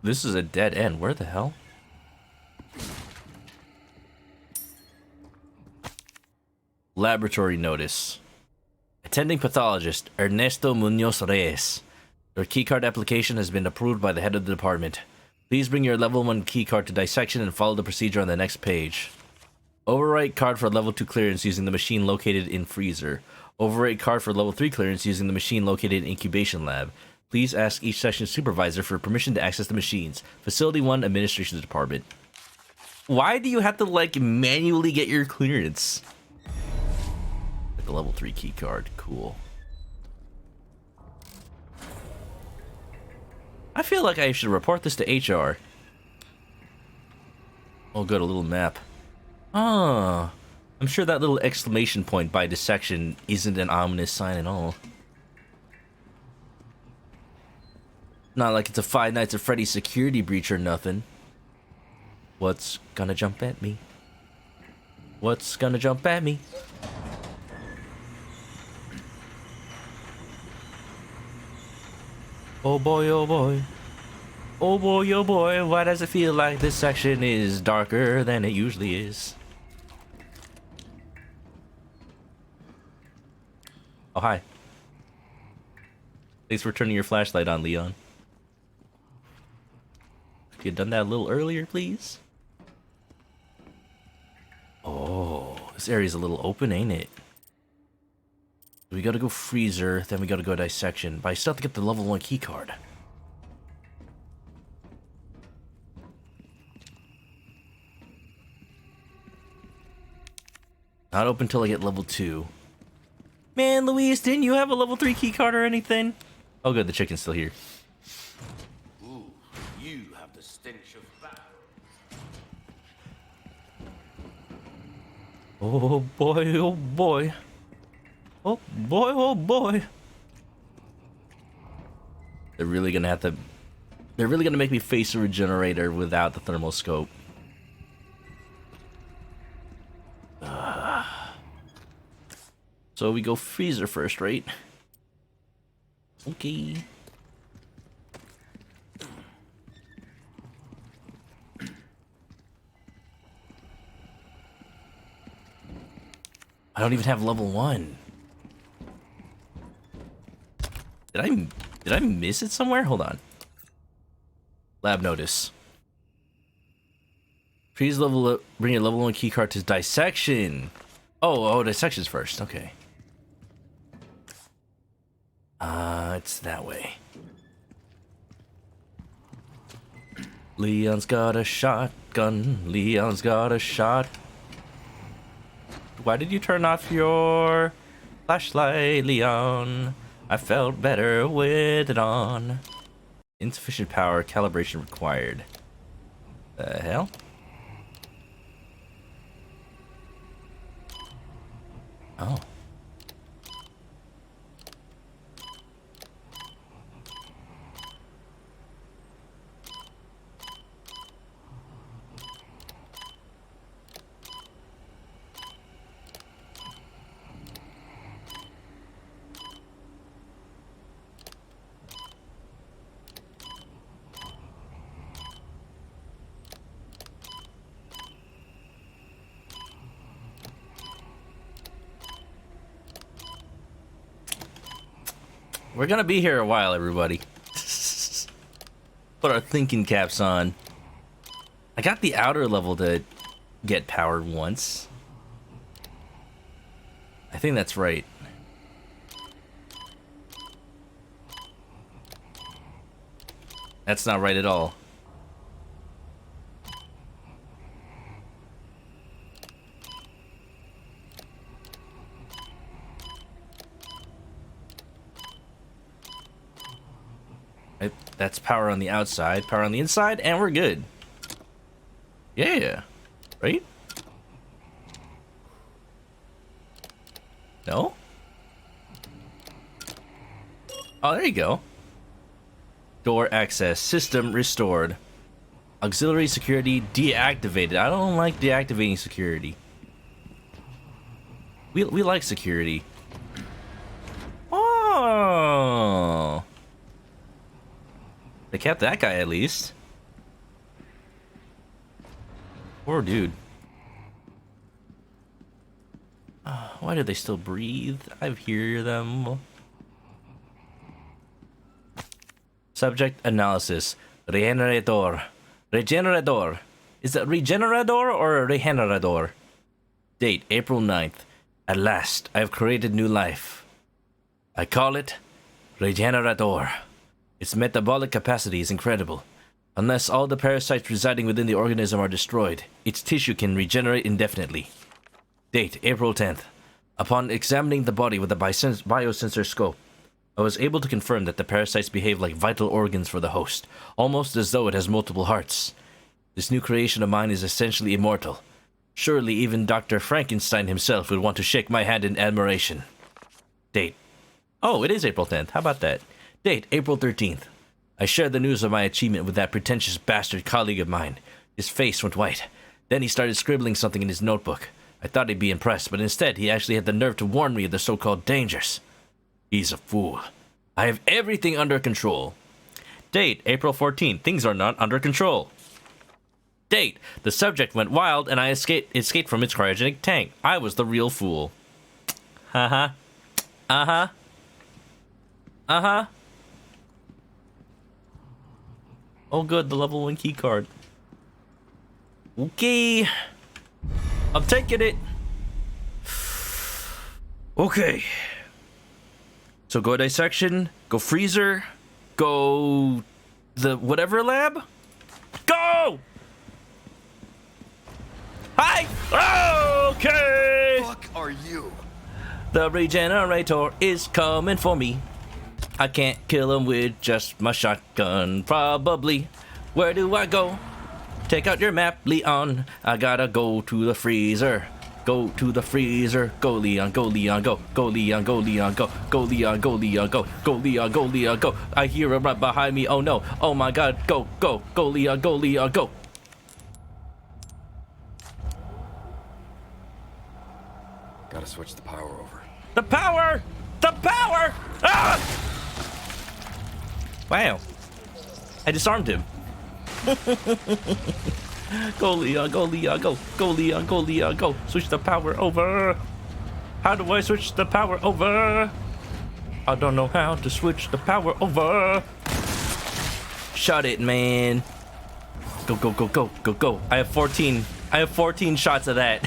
This is a dead end. Where the hell? Laboratory notice. Attending pathologist Ernesto Munoz Reyes. Your keycard application has been approved by the head of the department. Please bring your level 1 keycard to dissection and follow the procedure on the next page. Overwrite card for level 2 clearance using the machine located in freezer. Overwrite card for level 3 clearance using the machine located in incubation lab. Please ask each section supervisor for permission to access the machines. Facility 1 Administration Department. Why do you have to, like, manually get your clearance? Like the level 3 keycard. Cool. I feel like I should report this to HR. Oh, good, a little map. Ah, I'm sure that little exclamation point by dissection isn't an ominous sign at all. Not like it's a Five Nights at Freddy's security breach or nothing. What's gonna jump at me? What's gonna jump at me? Oh boy, oh boy. Oh boy, oh boy, why does it feel like this section is darker than it usually is? Oh, hi. Thanks for turning your flashlight on, Leon. Could you have done that a little earlier, please? Oh, this area's a little open, ain't it? We gotta go freezer, then we gotta go dissection. But I still have to get the level 1 keycard. Not open till I get level 2. Man, Luis, didn't you have a level 3 keycard or anything? Oh good, the chicken's still here. Ooh, you have the stench of battle. Oh boy, oh boy. Oh boy, oh boy. They're really gonna have to... They're really gonna make me face a regenerator without the thermal scope. So we go freezer first, right? Okay. I don't even have level 1. Did I miss it somewhere? Hold on. Lab notice. Please bring your level 1 keycard to dissection. Oh, the section's first. Okay. It's that way. Leon's got a shotgun. Leon's got a shot. Why did you turn off your flashlight, Leon? I felt better with it on. Insufficient power, calibration required. The hell? Oh. We're gonna be here a while, everybody. Put our thinking caps on. I got the outer level to get powered once. I think that's right. That's not right at all. That's power on the outside, power on the inside, and we're good. Yeah. Right? No? Oh, there you go. Door access. System restored. Auxiliary security deactivated. I don't like deactivating security. We like security. Oh. They kept that guy at least. Poor dude. Why do they still breathe? I hear them. Subject analysis. Regenerator. Regenerator. Is it regenerator or regenerator? Date, April 9th. At last, I have created new life. I call it Regenerator. Its metabolic capacity is incredible. Unless all the parasites residing within the organism are destroyed, its tissue can regenerate indefinitely. Date, April 10th. Upon examining the body with a biosensor scope, I was able to confirm that the parasites behave like vital organs for the host, almost as though it has multiple hearts. This new creation of mine is essentially immortal. Surely even Dr. Frankenstein himself would want to shake my hand in admiration. Date. Oh, it is April 10th. How about that? Date, April 13th. I shared the news of my achievement with that pretentious bastard colleague of mine. His face went white. Then he started scribbling something in his notebook. I thought he'd be impressed, but instead he actually had the nerve to warn me of the so-called dangers. He's a fool. I have everything under control. Date, April 14th. Things are not under control. Date, the subject went wild and I escaped from its cryogenic tank. I was the real fool. Uh-huh. Uh-huh. Uh-huh. Oh good, the level 1 key card. Okay. I'm taking it. Okay. So go dissection, go freezer, go the whatever lab. Go! Hi! Okay! Fuck are you? The regenerator is coming for me. I can't kill him with just my shotgun, probably. Where do I go? Take out your map, Leon. I gotta go to the freezer. Go to the freezer. Go, Leon, go, Leon, go. Go, Leon, go, Leon, go. Go, Leon, go, Leon, go. Go, Leon, go, Leon, go. I hear him right behind me. Oh no. Oh my god. Go, go. Go, Leon, go, Leon, go. Gotta switch the power over. The power! The power! Ah! Wow. I disarmed him. Go, Leon, go, Leon, go. Go, Leon, go, Leon, go. Switch the power over. How do I switch the power over? I don't know how to switch the power over. Shut it, man. Go, go, go, go, go, go. I have 14 shots of that.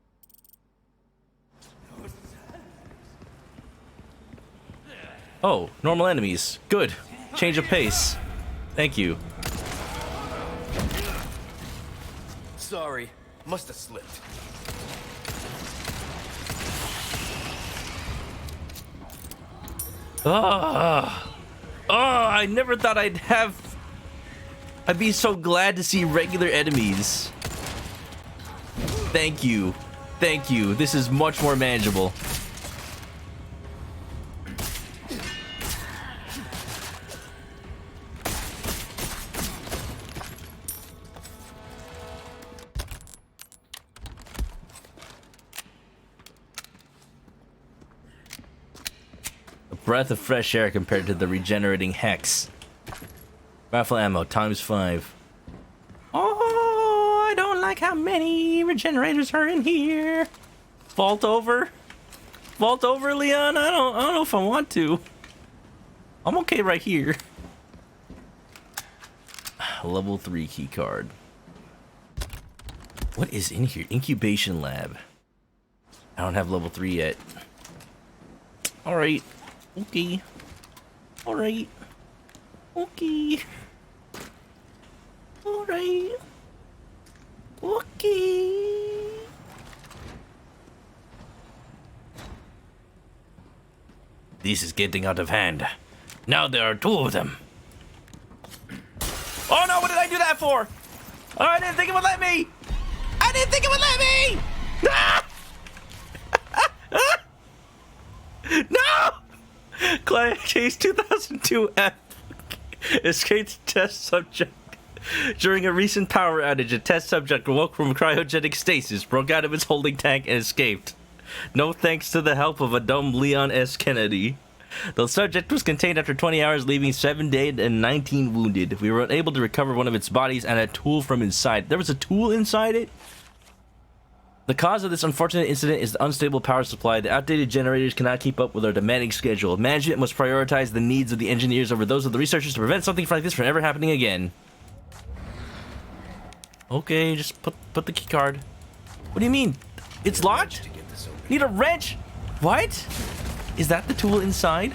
Oh, normal enemies. Good. Change of pace. Thank you. Sorry, must have slipped. I never thought I'd be so glad to see regular enemies. Thank you. Thank you. This is much more manageable. A breath of fresh air compared to the regenerating hex. Rifle ammo ×5. Oh, I don't like how many regenerators are in here. Vault over. Vault over, Leon. I don't know if I want to. I'm okay right here. Level 3 key card. What is in here? Incubation lab. I don't have level 3 yet. All right. Okay. All right. Okay. All right. Okay. This is getting out of hand. Now there are 2 of them. Oh no, what did I do that for? Oh, I didn't think it would let me. I didn't think it would let me. Ah! No! Client case 2002F. Escaped test subject. During a recent power outage, a test subject woke from cryogenic stasis, broke out of its holding tank, and escaped. No thanks to the help of a dumb Leon S. Kennedy. The subject was contained after 20 hours, leaving 7 dead and 19 wounded. We were unable to recover one of its bodies and a tool from inside. There was a tool inside it? The cause of this unfortunate incident is the unstable power supply. The outdated generators cannot keep up with our demanding schedule. Management must prioritize the needs of the engineers over those of the researchers to prevent something like this from ever happening again. Okay, just put the key card. What do you mean? It's locked? Need a wrench? What? Is that the tool inside?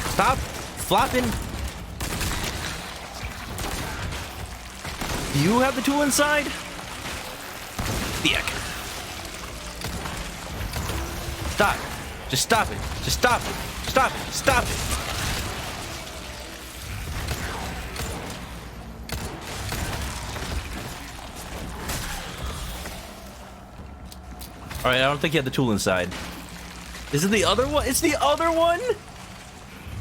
Stop flopping. Do you have the tool inside? Yuck. Stop. Just stop it. Just stop it. Stop it. Stop it. Alright, I don't think you have the tool inside. Is it the other one? It's the other one?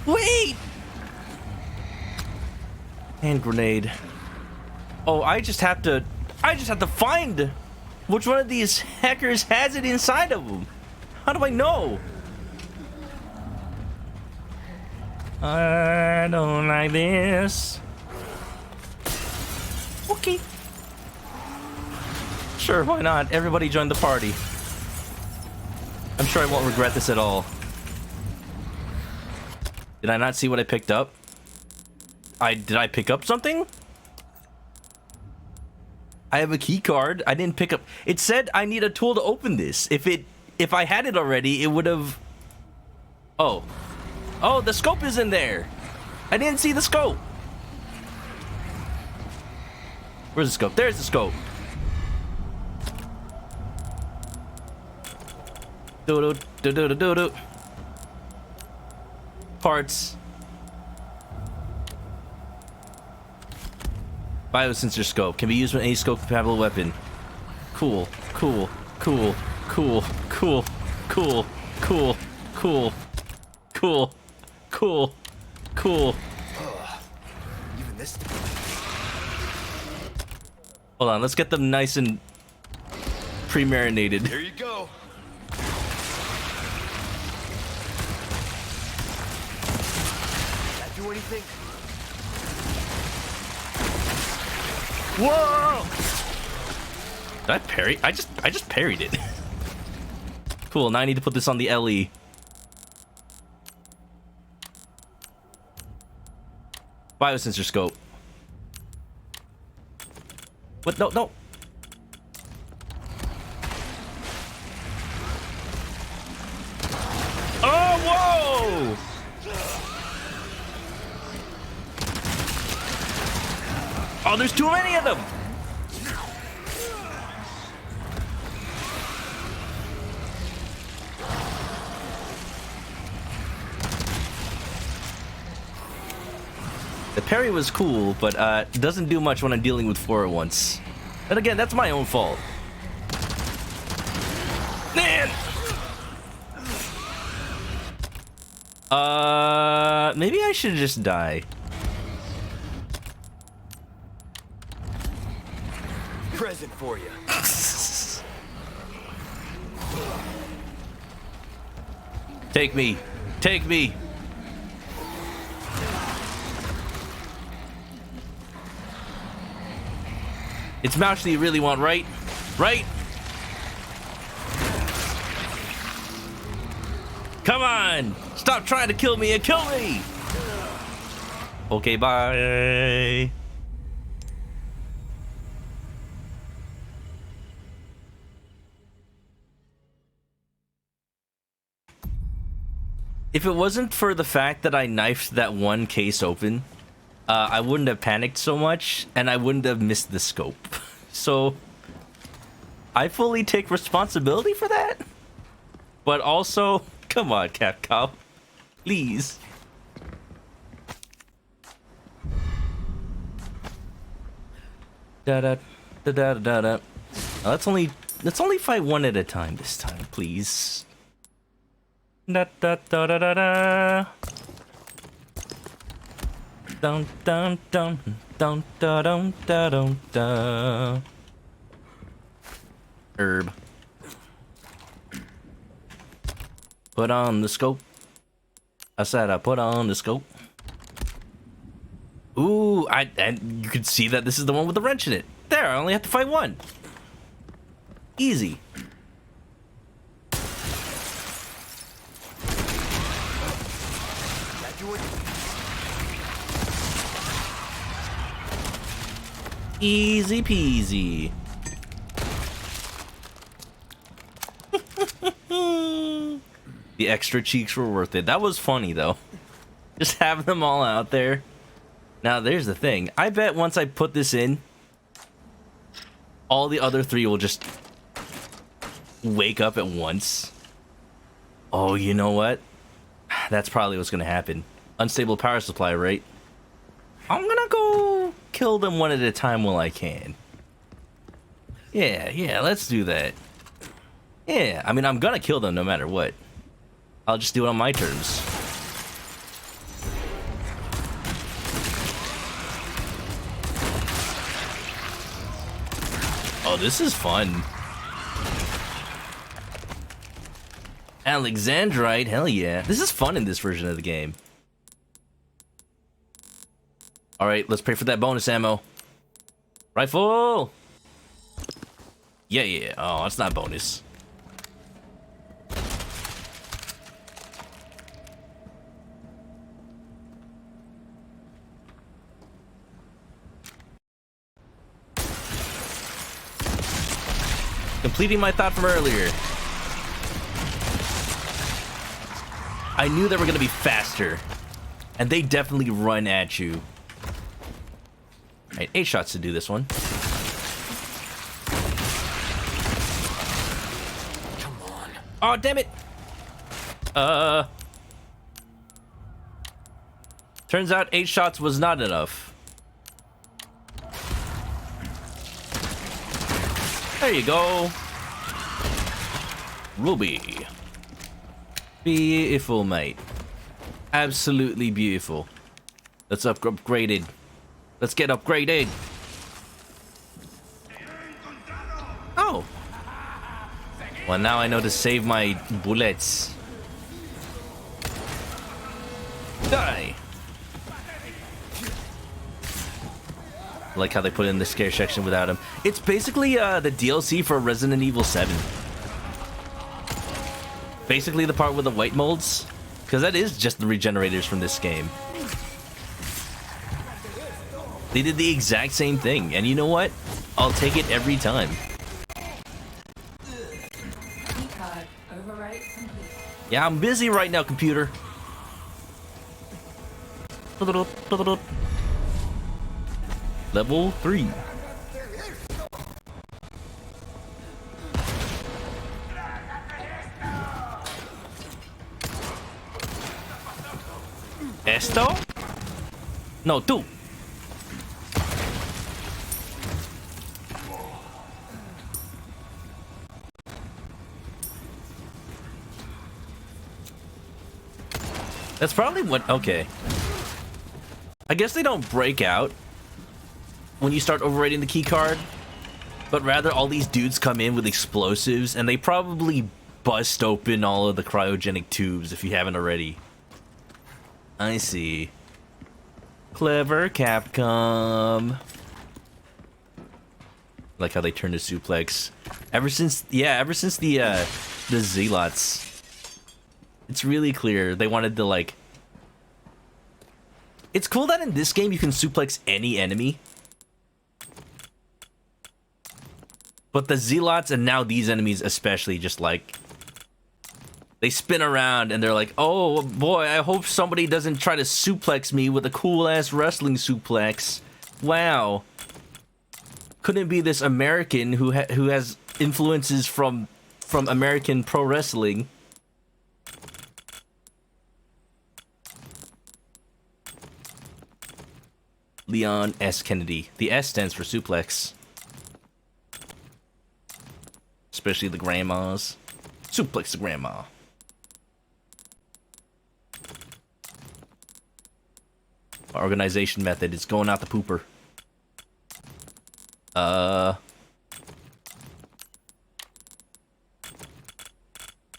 Wait! Hand grenade. Oh, I just have to find which one of these hackers has it inside of them. How do I know? I don't like this. Okay. Sure, why not? Everybody join the party. I'm sure I won't regret this at all. Did I not see what I picked up? Did I pick up something? I have a key card. I didn't pick up. It said I need a tool to open this. If I had it already, it would have. Oh, the scope is in there. I didn't see the scope. Where's the scope? There's the scope. Do. Parts. Biosensor scope can be used with any scope compatible weapon. Cool. Even this. Hold on, let's get them nice and pre-marinated. There you go. That do anything? Whoa! Did I parry? I just parried it. Cool, now I need to put this on the LE. Biosensor scope. What? No. Whoa! Oh, there's too many of them! The parry was cool, but it doesn't do much when I'm dealing with 4 at once. And again, that's my own fault. Man! Maybe I should just die. Present for you. Take me. Take me. It's mouse that you really want, right? Right? Come on! Stop trying to kill me and kill me! Okay, bye. If it wasn't for the fact that I knifed that one case open, I wouldn't have panicked so much, and I wouldn't have missed the scope. So, I fully take responsibility for that. But also, come on, Capcom. Please. Da-da, da-da-da-da. Let's only fight one at a time this time, please. Da-da-da-da-da-da. Dun dun dun dun dun dun dun dun. Herb. Put on the scope. I said I put on the scope. Ooh, and you can see that this is the one with the wrench in it. There, I only have to fight one. Easy. Easy peasy. The extra cheeks were worth it. That was funny though. Just having them all out there. Now there's the thing. I bet once I put this in, all the other 3 will just wake up at once. Oh, you know what? That's probably what's gonna happen. Unstable power supply, right? I'm gonna go kill them one at a time while I can. Yeah, let's do that. Yeah, I mean, I'm gonna kill them no matter what. I'll just do it on my terms. Oh, this is fun. Alexandrite, hell yeah. This is fun in this version of the game. Alright, let's pray for that bonus ammo. Rifle! Yeah. Oh, that's not bonus. Completing my thought from earlier. I knew they were gonna be faster. And they definitely run at you. Alright, 8 shots to do this one. Come on. Oh, damn it! Turns out 8 shots was not enough. There you go. Ruby. Beautiful, mate. Absolutely beautiful. Let's upgrade it. Let's get upgraded. Oh. Well, now I know to save my bullets. Die. I like how they put in the scare section without him. It's basically the DLC for Resident Evil 7. Basically the part with the white molds. Because that is just the regenerators from this game. They did the exact same thing. And you know what? I'll take it every time. Yeah, I'm busy right now, computer. Level 3. Esto? No, tú. That's probably what... Okay. I guess they don't break out when you start overrating the key card, but rather all these dudes come in with explosives and they probably bust open all of the cryogenic tubes if you haven't already. I see. Clever Capcom. Like how they turned to suplex. Ever since the Zealots. It's really clear they wanted to, like... It's cool that in this game you can suplex any enemy. But the Zealots and now these enemies especially just like... They spin around and they're like, oh boy, I hope somebody doesn't try to suplex me with a cool-ass wrestling suplex. Wow. Couldn't be this American who has influences from American pro wrestling. Leon S. Kennedy. The S stands for suplex. Especially the grandmas. Suplex the grandma. Our organization method is going out the pooper.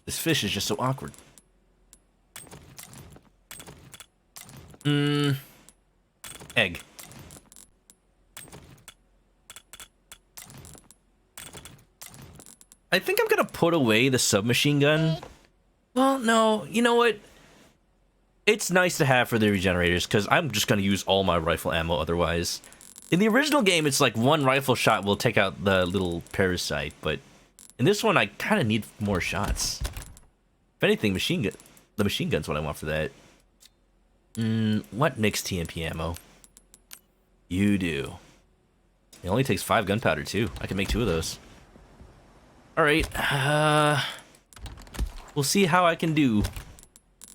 This fish is just so awkward. Egg. I think I'm gonna put away the submachine gun. Well, no, you know what? It's nice to have for the regenerators, because I'm just gonna use all my rifle ammo otherwise. In the original game, it's like one rifle shot will take out the little parasite, but in this one, I kind of need more shots. If anything, the machine gun's what I want for that. What makes TMP ammo? You do. It only takes 5 gunpowder, too. I can make 2 of those. Alright, we'll see how I can do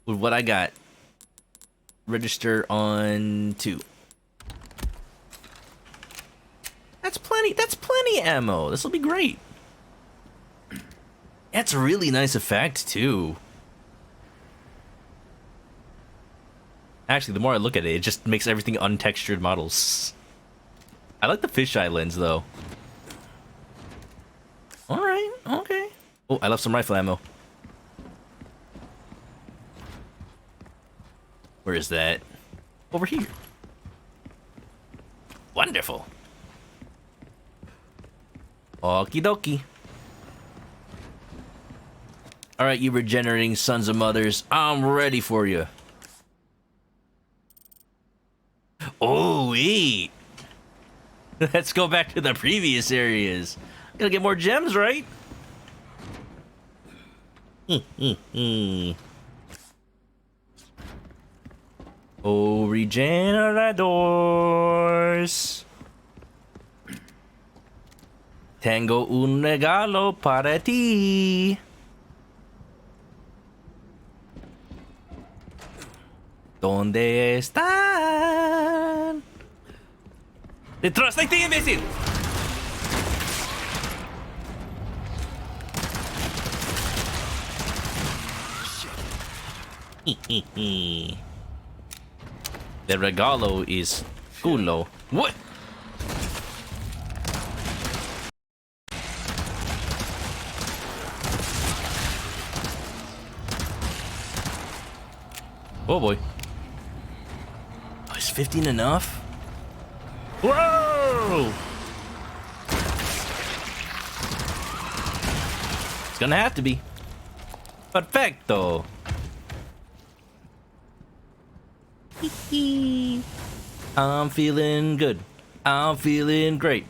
with what I got. Register on 2. That's plenty ammo. This will be great. That's a really nice effect, too. Actually, the more I look at it, it just makes everything untextured models. I like the fisheye lens, though. Alright, okay. Oh, I left some rifle ammo. Where is that? Over here. Wonderful. Okie dokie. Alright, you regenerating sons of mothers. I'm ready for you. Oh, wait. Let's go back to the previous areas. Gotta get more gems, right? Oh, regeneradores. Tengo un regalo para ti. ¿Dónde están? ¡Detrás de ti, imbécil! The regalo is culo. What? Oh boy. Oh, is 15 enough? Whoa! It's gonna have to be. Perfecto. I'm feeling good. I'm feeling great.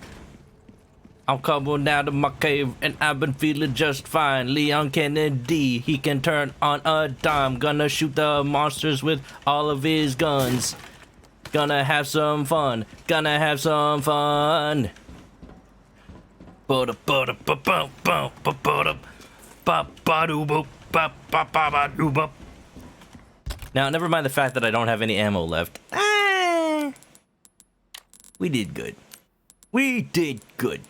I'm coming out of my cave and I've been feeling just fine. Leon Kennedy, he can turn on a dime. Gonna shoot the monsters with all of his guns. Gonna have some fun. Gonna have some fun. Now, never mind the fact that I don't have any ammo left. We did good. We did good.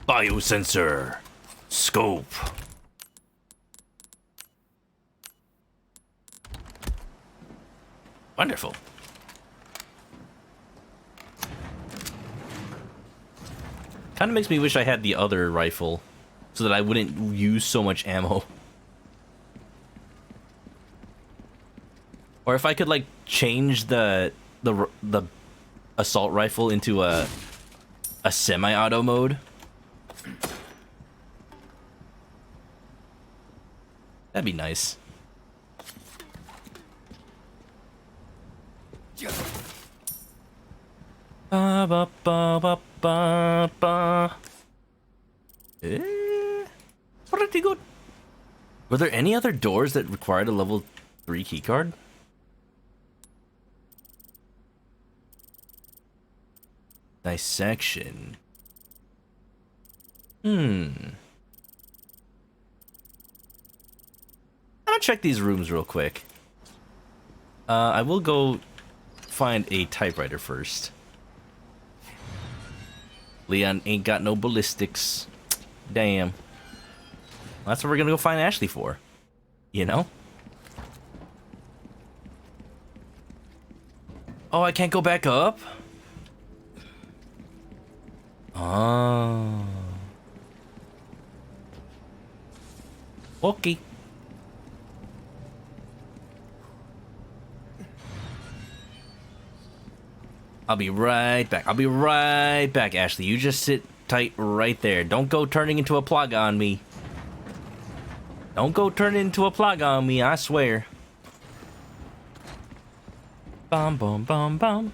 Biosensor. Scope. Wonderful. Kind of makes me wish I had the other rifle so that I wouldn't use so much ammo. Or if I could like change the assault rifle into a semi-auto mode. That'd be nice. Pretty good. Were there any other doors that required a level 3 keycard? Dissection. I'll check these rooms real quick. I will go find a typewriter first. Leon ain't got no ballistics. Damn. That's what we're gonna go find Ashley for. You know? Oh, I can't go back up? Oh. Okay. I'll be right back. I'll be right back, Ashley. You just sit tight right there. Don't go turning into a plug on me. Don't go turning into a plug on me, I swear. Bum, bum, bum, bum.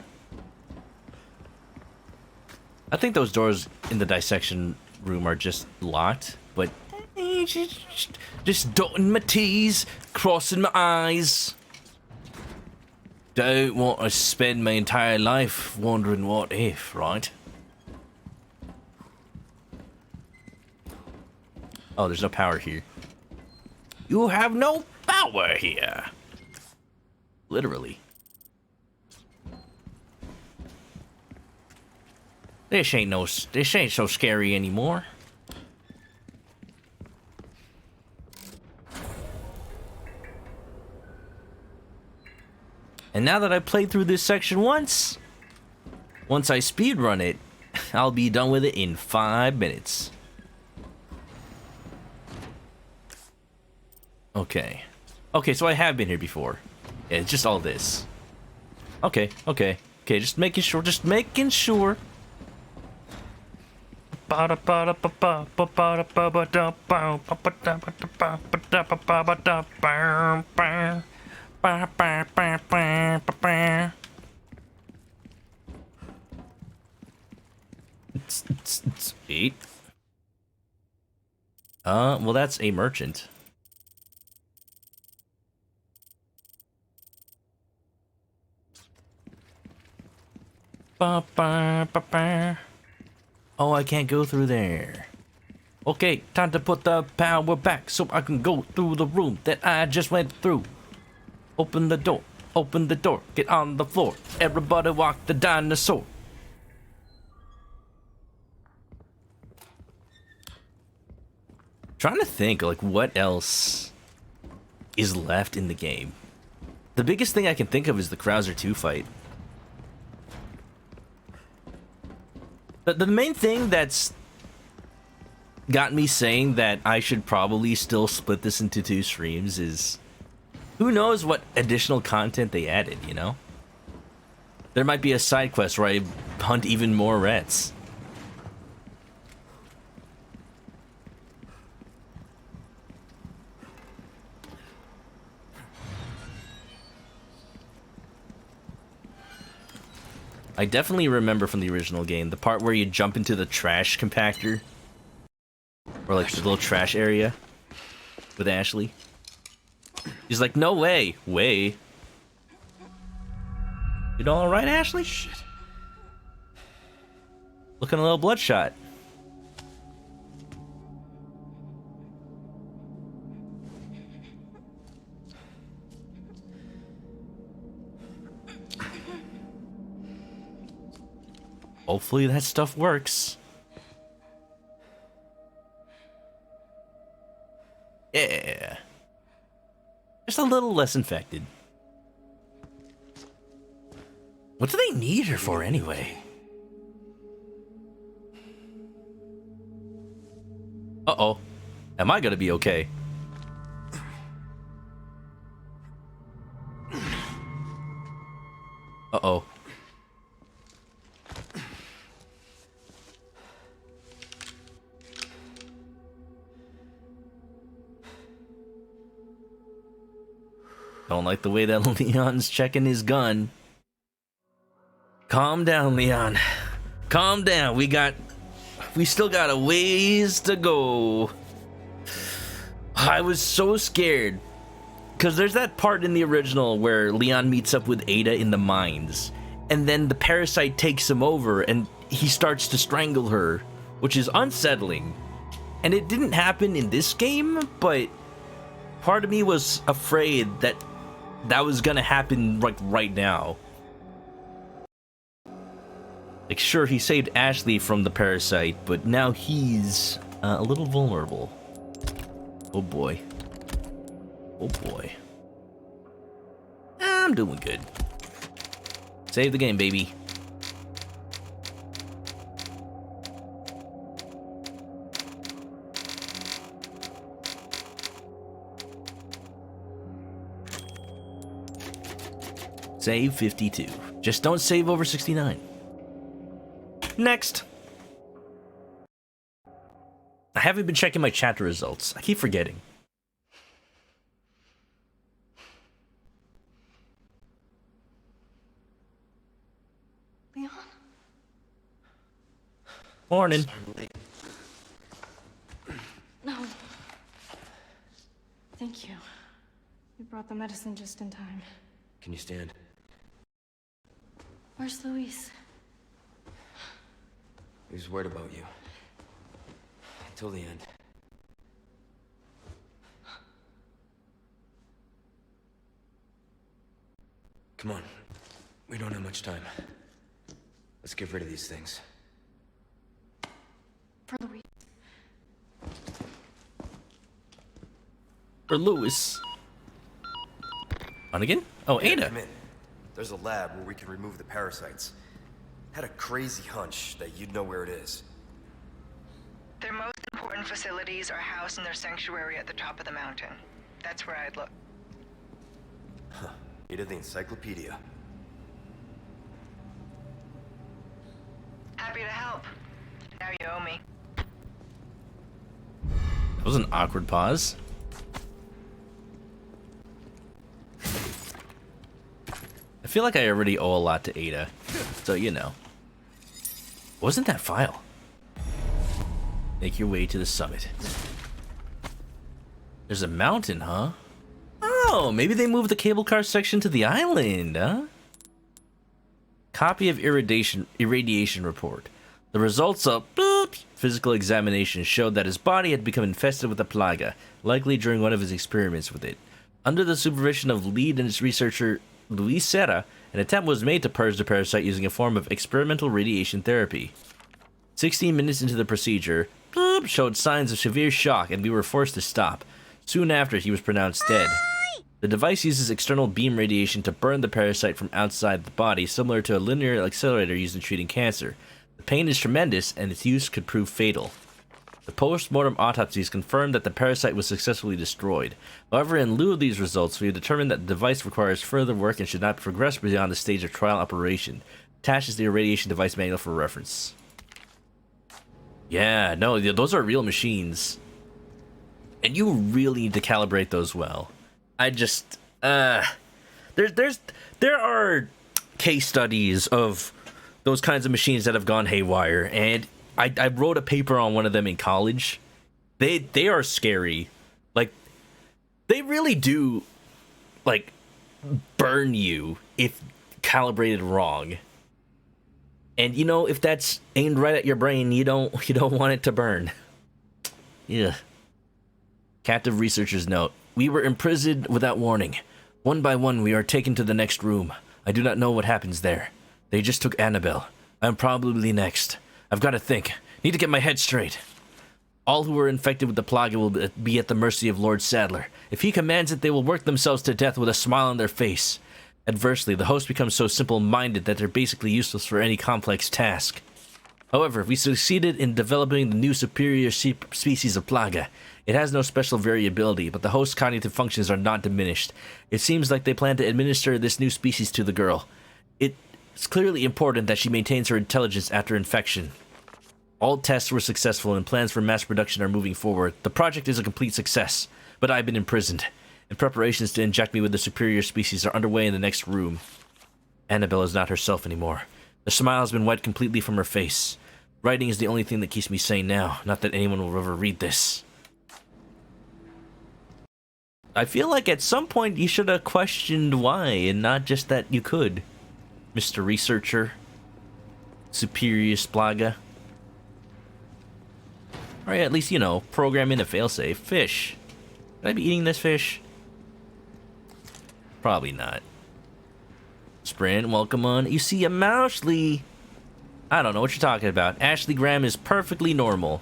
I think those doors in the dissection room are just locked, but just dotting my T's, crossing my I's. Don't want to spend my entire life wondering what if, right? Oh, there's no power here. You have no power here. Literally. This ain't so scary anymore. And now that I played through this section once I speedrun it, I'll be done with it in 5 minutes. Okay. Okay, so I have been here before. Yeah, it's just all this. Okay, just making sure, Eight. Well, that's a merchant. Oh, I can't go through there. Okay, time to put the power back so I can go through the room that I just went through. Open the door, get on the floor. Everybody walk the dinosaur. Trying to think, like, what else is left in the game. The biggest thing I can think of is the Krauser 2 fight. The main thing that's got me saying that I should probably still split this into 2 streams is who knows what additional content they added, you know? There might be a side quest where I hunt even more rats. I definitely remember from the original game the part where you jump into the trash compactor, or like the little trash area with Ashley. He's like, no way. Way. You doing all right, Ashley? Shit. Looking a little bloodshot. Hopefully that stuff works. Yeah. Just a little less infected. What do they need her for anyway? Uh-oh. Am I gonna be okay? Uh-oh. Don't like the way that Leon's checking his gun. Calm down, Leon. Calm down. We still got a ways to go. I was so scared. Because there's that part in the original where Leon meets up with Ada in the mines. And then the parasite takes him over and he starts to strangle her. Which is unsettling. And it didn't happen in this game, but part of me was afraid that that was gonna happen like right now. Like, sure, he saved Ashley from the parasite, but now he's a little vulnerable. Oh boy. Oh boy. I'm doing good. Save the game, baby. Save 52. Just don't save over 69. Next. I haven't been checking my chapter results. I keep forgetting. Leon? Morning. No. Thank you. You brought the medicine just in time. Can you stand? Where's Luis? He was worried about you. Until the end. Come on. We don't have much time. Let's get rid of these things. For Luis. For Luis. On again? Oh, Ada. Come in. There's a lab where we can remove the parasites. Had a crazy hunch that you'd know where it is. Their most important facilities are housed in their sanctuary at the top of the mountain. That's where I'd look. Huh. Ada the encyclopedia. Happy to help. Now you owe me. That was an awkward pause. I feel like I already owe a lot to Ada, so you know. Wasn't that file? Make your way to the summit. There's a mountain, huh? Oh, maybe they moved the cable car section to the island, huh? Copy of irradiation report. The results of physical examination showed that his body had become infested with a plaga, likely during one of his experiments with it. Under the supervision of lead and its researcher Luis Serra, an attempt was made to purge the parasite using a form of experimental radiation therapy. 16 minutes into the procedure, showed signs of severe shock and we were forced to stop. Soon after, he was pronounced dead. The device uses external beam radiation to burn the parasite from outside the body, similar to a linear accelerator used in treating cancer. The pain is tremendous, and its use could prove fatal. The post-mortem autopsies confirmed that the parasite was successfully destroyed. However, in lieu of these results, we have determined that the device requires further work and should not progress beyond the stage of trial operation. Attached is the irradiation device manual for reference. Yeah, no, those are real machines. And you really need to calibrate those well. I just, there are case studies of those kinds of machines that have gone haywire, and I wrote a paper on one of them in college. They are scary. Like, they really do like burn you if calibrated wrong. And you know, if that's aimed right at your brain, you don't want it to burn. Yeah. Captive researcher's note. We were imprisoned without warning. One by one, we are taken to the next room. I do not know what happens there. They just took Annabelle. I'm probably next. I've got to think. Need to get my head straight. All who are infected with the plague will be at the mercy of Lord Sadler. If he commands it, they will work themselves to death with a smile on their face. Adversely, the host becomes so simple-minded that they're basically useless for any complex task. However, if we succeeded in developing the new superior species of Plaga, it has no special variability, but the host's cognitive functions are not diminished. It seems like they plan to administer this new species to the girl. It's clearly important that she maintains her intelligence after infection. All tests were successful and plans for mass production are moving forward. The project is a complete success, but I've been imprisoned, and preparations to inject me with the superior species are underway in the next room. Annabelle is not herself anymore. The smile has been wiped completely from her face. Writing is the only thing that keeps me sane now, not that anyone will ever read this. I feel like at some point you should have questioned why, and not just that you could. Mr. Researcher. Superior Splaga. Or at least, you know, program in a failsafe. Fish. Should I be eating this fish? Probably not. Sprint, welcome on. You see, a Mousely. I don't know what you're talking about. Ashley Graham is perfectly normal.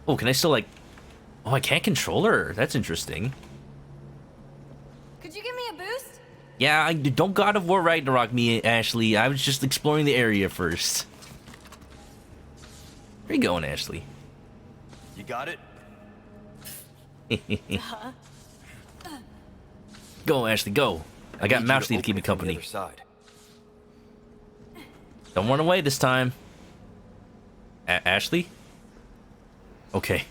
Oh, can I still, like... Oh, I can't control her. That's interesting. Could you give me a boost? Yeah, don't God of War Ragnarok me, Ashley. I was just exploring the area first. Where you going, Ashley? You got it? Go, Ashley, go. I got Mousely to keep me company. Don't run away this time. Ashley? Okay.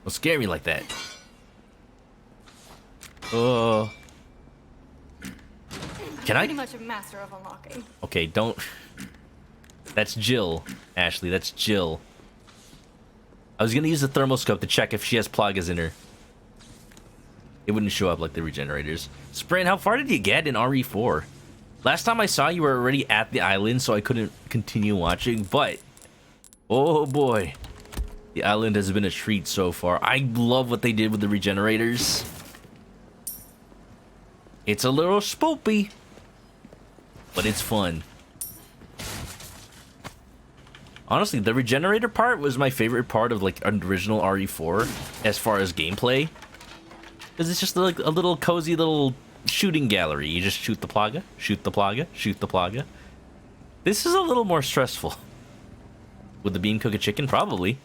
Don't scare me like that. Can I? Pretty much a master of unlocking. Okay, don't. That's Jill, Ashley. That's Jill. I was gonna use the thermoscope to check if she has plagas in her. It wouldn't show up like the regenerators. Sprint, how far did you get in RE4? Last time I saw you were already at the island, so I couldn't continue watching, but... Oh boy. The island has been a treat so far. I love what they did with the regenerators. It's a little spoopy, but it's fun. Honestly, the regenerator part was my favorite part of like original RE4 as far as gameplay. Because it's just like a little cozy little shooting gallery. You just shoot the plaga, shoot the plaga, shoot the plaga. This is a little more stressful. Would the bean cook a chicken? Probably.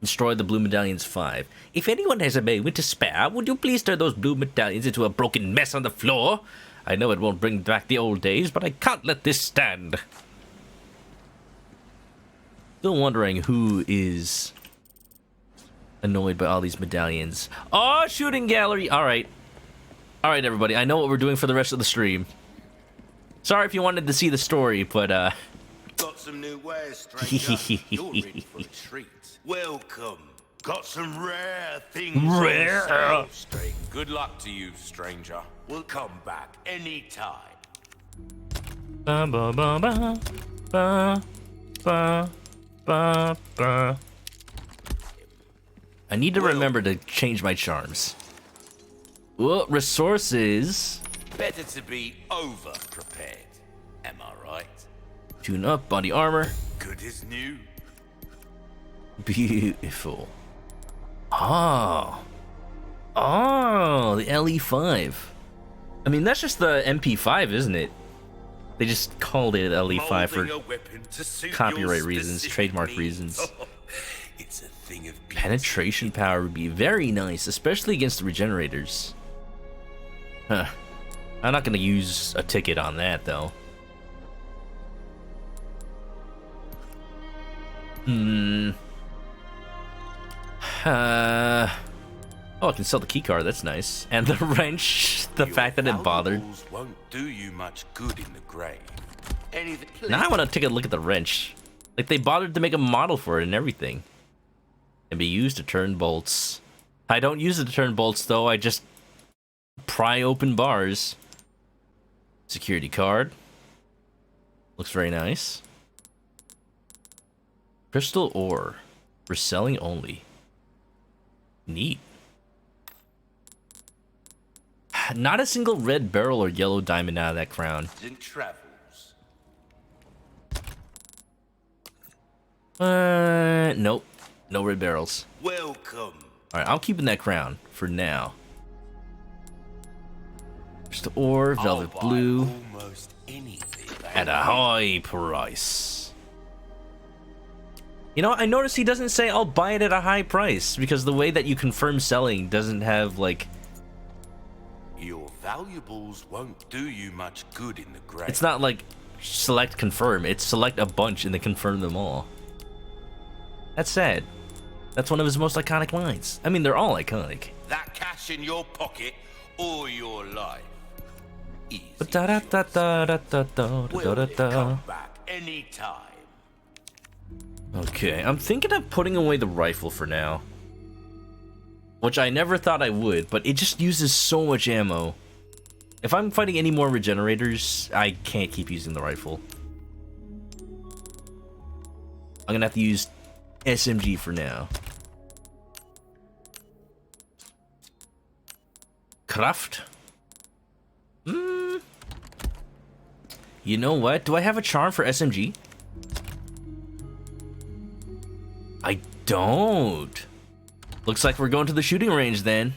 Destroy the blue medallions 5. If anyone has a moment to spare, would you please turn those blue medallions into a broken mess on the floor? I know it won't bring back the old days, but I can't let this stand. Still wondering who is annoyed by all these medallions. Oh, shooting gallery! Alright. Alright, everybody. I know what we're doing for the rest of the stream. Sorry if you wanted to see the story, but, Got some new wares, stranger. You're ready for a treat. Welcome. Got some rare things. Rare? On sale, good luck to you, stranger. We'll come back anytime. Ba ba ba ba ba ba ba ba. I need to remember to change my charms. Well, resources. Better to be over prepared. Am I right? Tune up, body armor. Good as new. Beautiful. Oh. Oh, the LE5. I mean, that's just the MP5, isn't it? They just called it LE5 for copyright reasons, trademark reasons. It's a thing of beauty. Penetration power would be very nice, especially against the regenerators. Huh. I'm not gonna use a ticket on that, though. Oh, I can sell the keycard. That's nice. And the wrench. The fact that it bothered. Won't do you much good in the grave. Now I want to take a look at the wrench. Like they bothered to make a model for it and everything. And be used to turn bolts. I don't use it to turn bolts though. I just pry open bars. Security card. Looks very nice. Crystal ore. For selling only. Neat. Not a single red beryl or yellow diamond out of that crown. In travels. Nope. No red barrels. Welcome. Alright, I'm keeping that crown for now. Crystal ore, velvet blue. Almost anything. At a high price. You know, I noticed he doesn't say I'll buy it at a high price, because the way that you confirm selling doesn't have, like... Your valuables won't do you much good in the grave. It's not like select confirm, it's select a bunch and then confirm them all. That's sad. That's one of his most iconic lines. I mean, they're all iconic. That cash in your pocket or your life. Easy. Da da da da da da da da da. Come back anytime. Okay, I'm thinking of putting away the rifle for now. Which I never thought I would, but it just uses so much ammo. If I'm fighting any more regenerators, I can't keep using the rifle. I'm gonna have to use SMG for now. Craft? You know what? Do I have a charm for SMG? I don't. Looks like we're going to the shooting range then.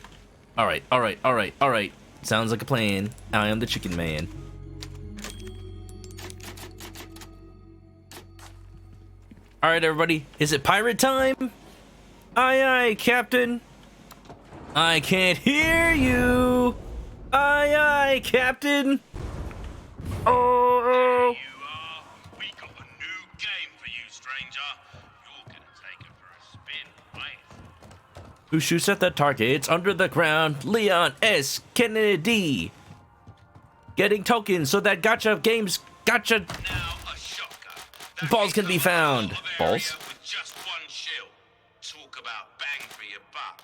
Alright, alright, alright, alright. Sounds like a plan. I am the chicken man. Alright, everybody. Is it pirate time? Aye, aye, Captain. I can't hear you. Aye, aye, Captain. Oh. You are. We got a new game for you, stranger. You're gonna take it for a spin, right? Who shoots at the targets under the ground? Leon S. Kennedy. Getting tokens so that gotcha games gotcha Now a shocker. That balls can be means a found. lot of area Balls? with just one shield. Talk about bang for your buck.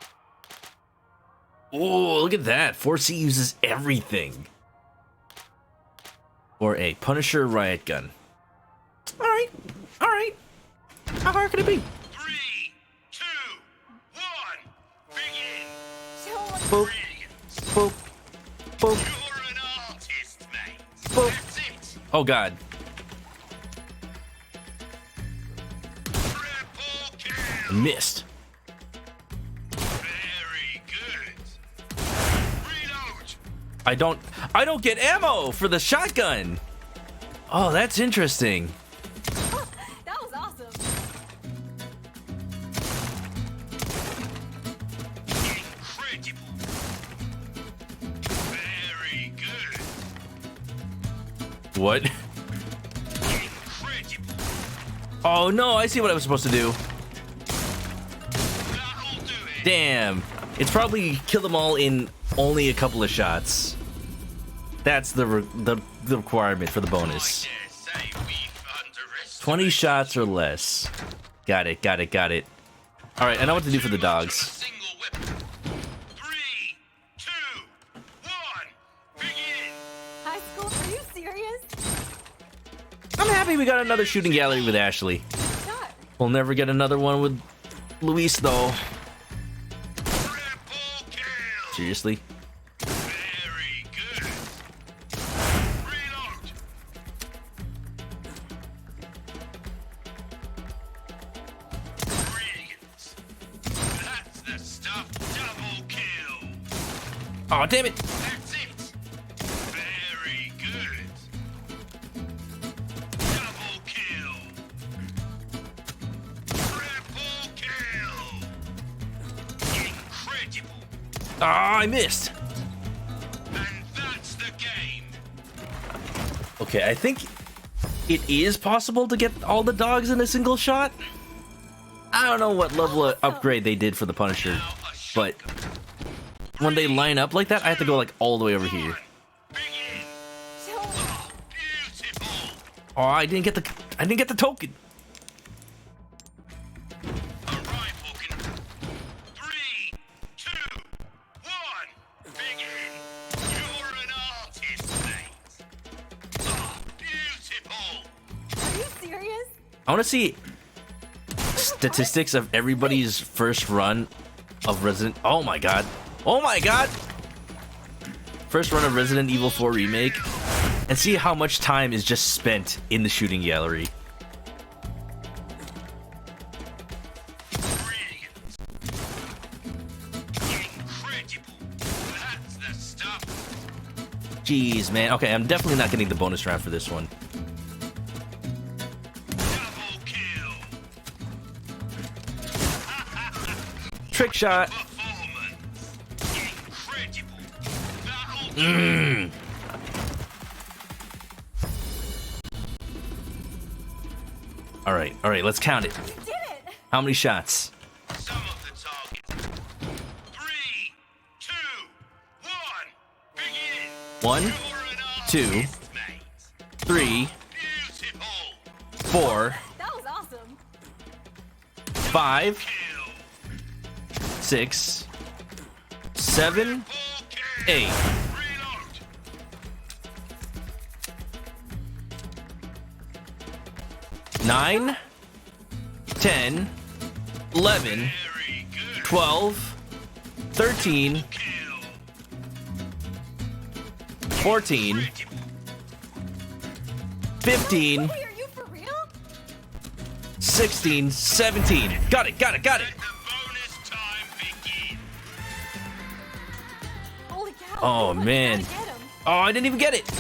Oh, look at that. 4C uses everything. Or a Punisher riot gun. Alright. Alright. How hard can it be? 3, 2, 1, begin. Boop. Boop. Boop. You're an artist, mate. Boop. That's it. Oh god. Triple kill. Missed. Very good. Reload. I don't get ammo for the shotgun. Oh, that's interesting. That was awesome. Incredible. Very good. What? Incredible. Oh no, I see what I was supposed to do. That'll do it. Damn. It's probably kill them all in only a couple of shots. That's the requirement for the bonus. I dare say we've underestimated 20 shots or less. Got it, got it, got it. Alright, I know what to do for the a dogs. single weapon. 3, 2, 1, begin. High school? Are you serious? I'm happy we got another shooting gallery with Ashley. Shot. We'll never get another one with Luis, though. Triple kill. Seriously? Very good. Reload. Brilliant. That's the stuff. Double kill. Oh, damn it! That's it. Very good. Double kill. Triple kill. Incredible. Ah, I missed! And that's the game. Okay, I think it is possible to get all the dogs in a single shot. I don't know what level of upgrade they did for the Punisher, Now a but shotgun. when they line up like that, I have to go like all the way over here. Begin. Show me. Oh, beautiful. Oh, I didn't get the token. A rifle can. 3, 2, 1, begin. I want to see statistics of everybody's first run of Resident. Oh my god! Oh my god! First run of Resident Evil 4 Remake, and see how much time is just spent in the shooting gallery. Jeez, man. Okay, I'm definitely not getting the bonus round for this one. Trick shot. All right, let's count it. You did it! How many shots? Some of the targets. 3, 2, 1, begin. 1, 2, 3, 4, That was awesome. 5, 6, 7, 8. 9, 10, 11, 12, 13, 14, 15, Wait, are you for real? 16, 17. Got it. Holy cow. Oh, Come on, man. you gotta get him. Oh, I didn't even get it.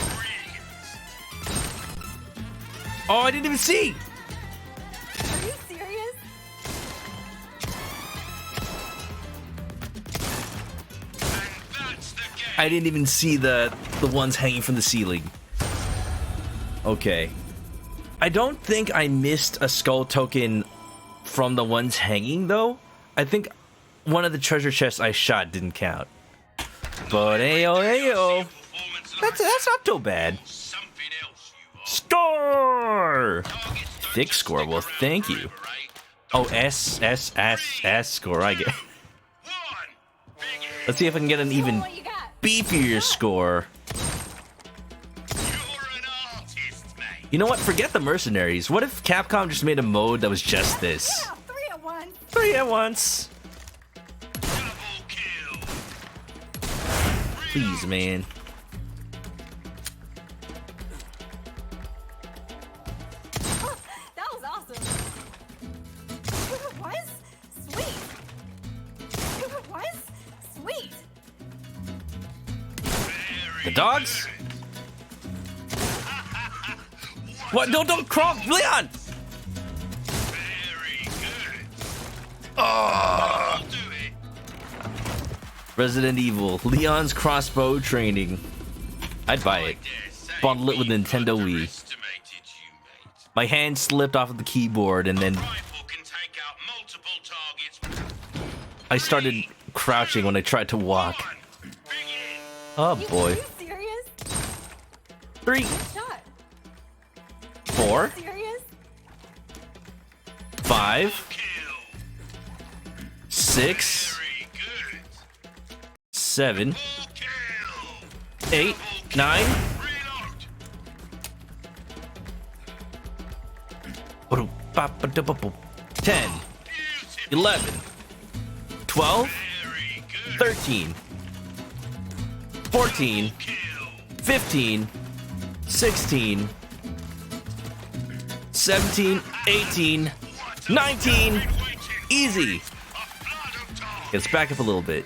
Oh, I didn't even see. Are you serious? I didn't even see the ones hanging from the ceiling. Okay. I don't think I missed a skull token from the ones hanging, though. I think one of the treasure chests I shot didn't count. But ayo. That's not too bad. Score! Thick score. Well, thank you. Oh, S score. I get. Let's see if I can get an even What you got? beefier score. You know what? Forget the mercenaries. What if Capcom just made a mode that was just this? Yeah, 3 at once. 3 at once. Please, man. That was awesome. 2 at once? Sweet. 2 at once? Sweet. The dogs? What? No, don't crawl, Leon! Oh. Resident Evil, Leon's crossbow training. I'd buy it. Bundle it with Nintendo Wii. My hand slipped off of the keyboard and then I started crouching when I tried to walk. Oh boy. Are you serious? 3, Shot. 4, Serious? 5, 6, 7, 8, 9. 10, 11, 12, 13, 14, 15, 16, 17, 18, 19. Easy. Let's back up a little bit.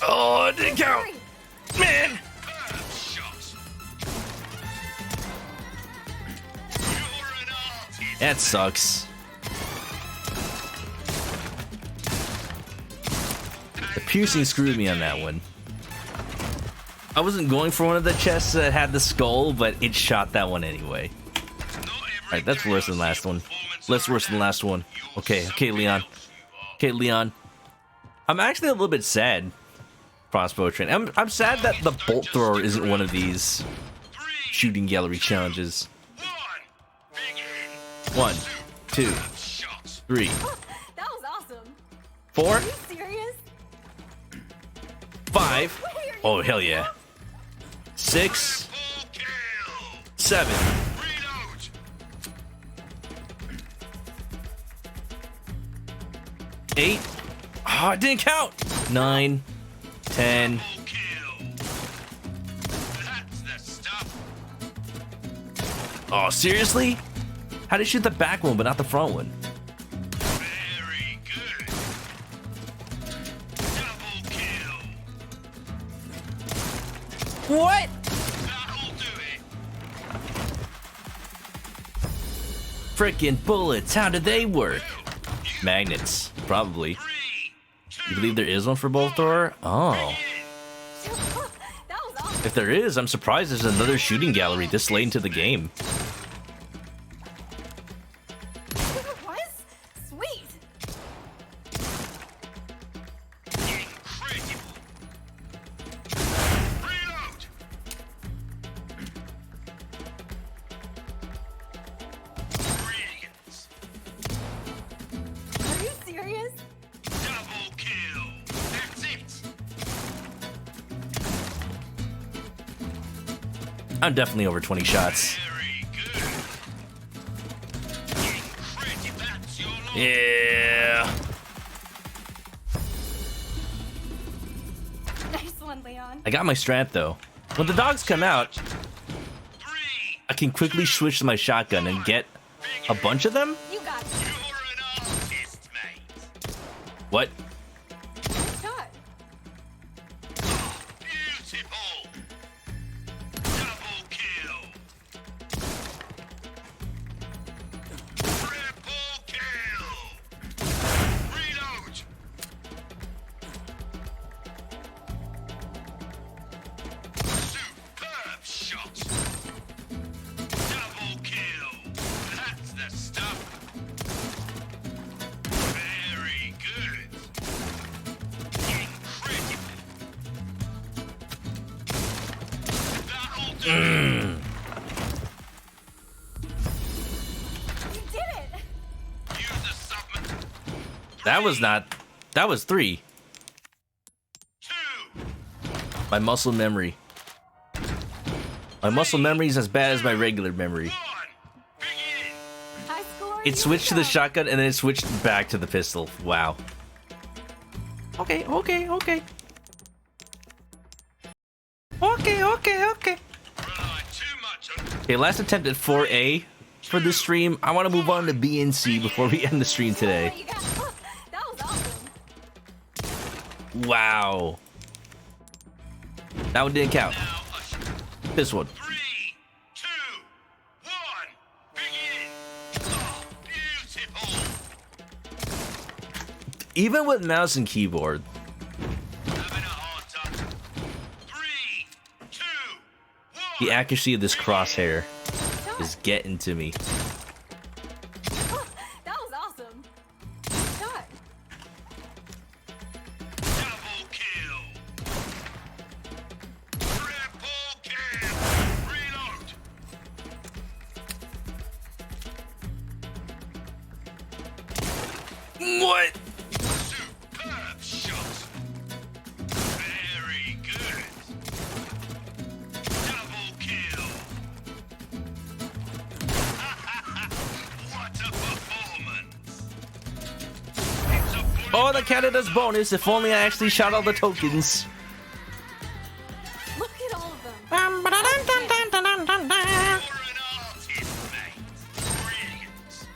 Oh, it didn't count. Man. That sucks. The piercing screwed me on that one. I wasn't going for one of the chests that had the skull, but it shot that one anyway. Alright, that's worse than last one. Less worse than last one. Okay, Leon. Okay, Leon. I'm actually a little bit sad. Crossbow train. I'm sad that the bolt thrower isn't one of these shooting gallery challenges. 1, 2, 3, That was awesome. 4, Are you serious? 5. Oh, hell yeah. 6, 7, 8. Oh, it didn't count. 9, 10. Oh, seriously? How did you shoot the back one but not the front one? Very good. Double kill. What? That'll do it. Frickin' bullets, how do they work? Magnets, probably. You believe there is one for bolt thrower? Oh. If there is, I'm surprised there's another shooting gallery this late into the game. What? Sweet. Incredible. Reload. Brilliant. Are you serious? Double kill. That's it. I'm definitely over 20 shots. Very good. Incredible. That's your lot. Yeah. Nice one, Leon. I got my strat though. When the dogs come out, I can quickly switch to my shotgun and get a bunch of them? You got it. You're an artist, mate. What? Shot. Beautiful. Double kill. Triple kill. Reload. Superb shot. Double kill. That's the stuff. Very good. Incredible. That'll do. You did it. Use the submit. That was not. That was 3. 2. My muscle memory. My muscle memory is as bad as my regular memory. 1. Begin. High score. It switched to the shotgun and then it switched back to the pistol. Wow. Okay. Rely too much on Okay, last attempt at 4A for this stream. I want to move on to B and C before we end the stream today. You got. That was awesome. Wow. That one didn't count. now. Usher. This one. 3, 2, 1. Begin. Oh, beautiful. Even with mouse and keyboard, Having a hard time. 3, 2, 1. the accuracy of this crosshair is getting to me. That was awesome. Shot. Double kill. Triple kill. Reload. What? Superb shot. Very good. Double kill. What a performance. It's a bullet. Oh, that counted as bonus. If only I actually shot all the tokens. Look at all of them. You're an artist, mate. Brilliant.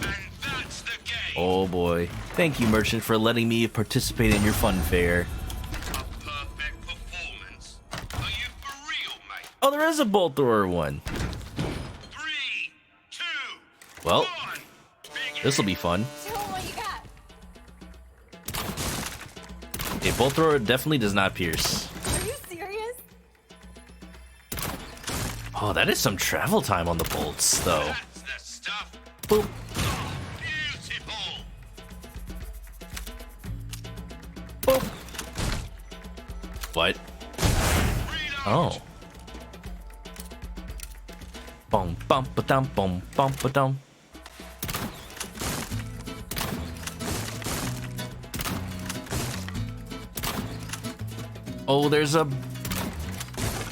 And that's the game. Oh boy. Thank you, Merchant, for letting me participate in your fun fair. A perfect performance. Are you for real, mate? Oh, there is a bolt thrower one. 3, 2, Well, 1. Begin. this will be fun. Show 'em what you got. A bolt thrower definitely does not pierce. Are you serious? Oh, that is some travel time on the bolts, though. That's the stuff. Boop. Oh, beautiful. Boop. What? Reload. Oh. Boom, bum, ba dum, boom, bum, ba dum. Oh, there's a.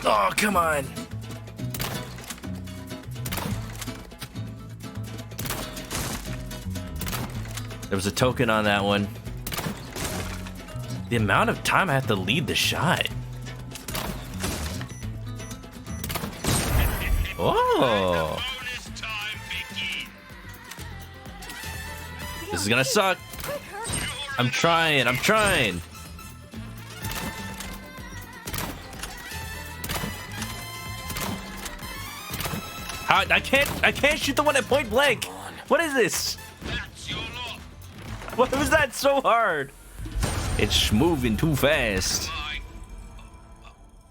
Oh, come on. There was a token on that one. The amount of time I have to lead the shot. Oh. This is gonna suck. I'm trying. I can't shoot the one at point blank. What is this? What was that so hard? It's moving too fast.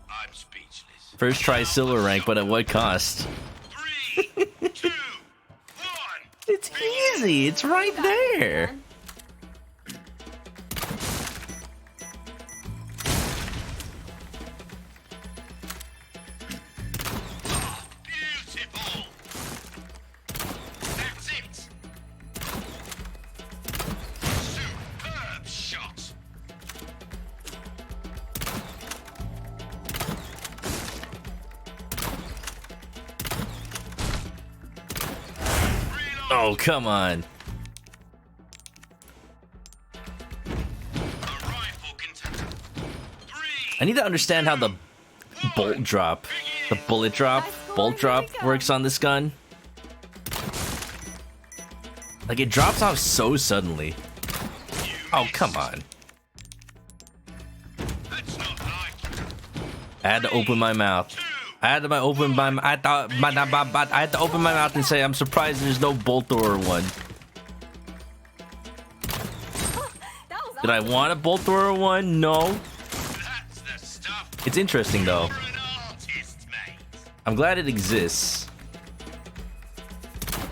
I'm speechless. First try silver rank, but at what cost? 3, 2, 1. It's easy. It's right there. Beautiful. That's it. Superb shot. Oh, come on. I need to understand how the bolt drop, the bullet drop, bolt drop works on this gun. Like, it drops off so suddenly. Oh, come on. I had to open my mouth. I had to open my mouth and say I'm surprised there's no bolt thrower one. Did I want a bolt thrower one? No. It's interesting though. I'm glad it exists. Oh,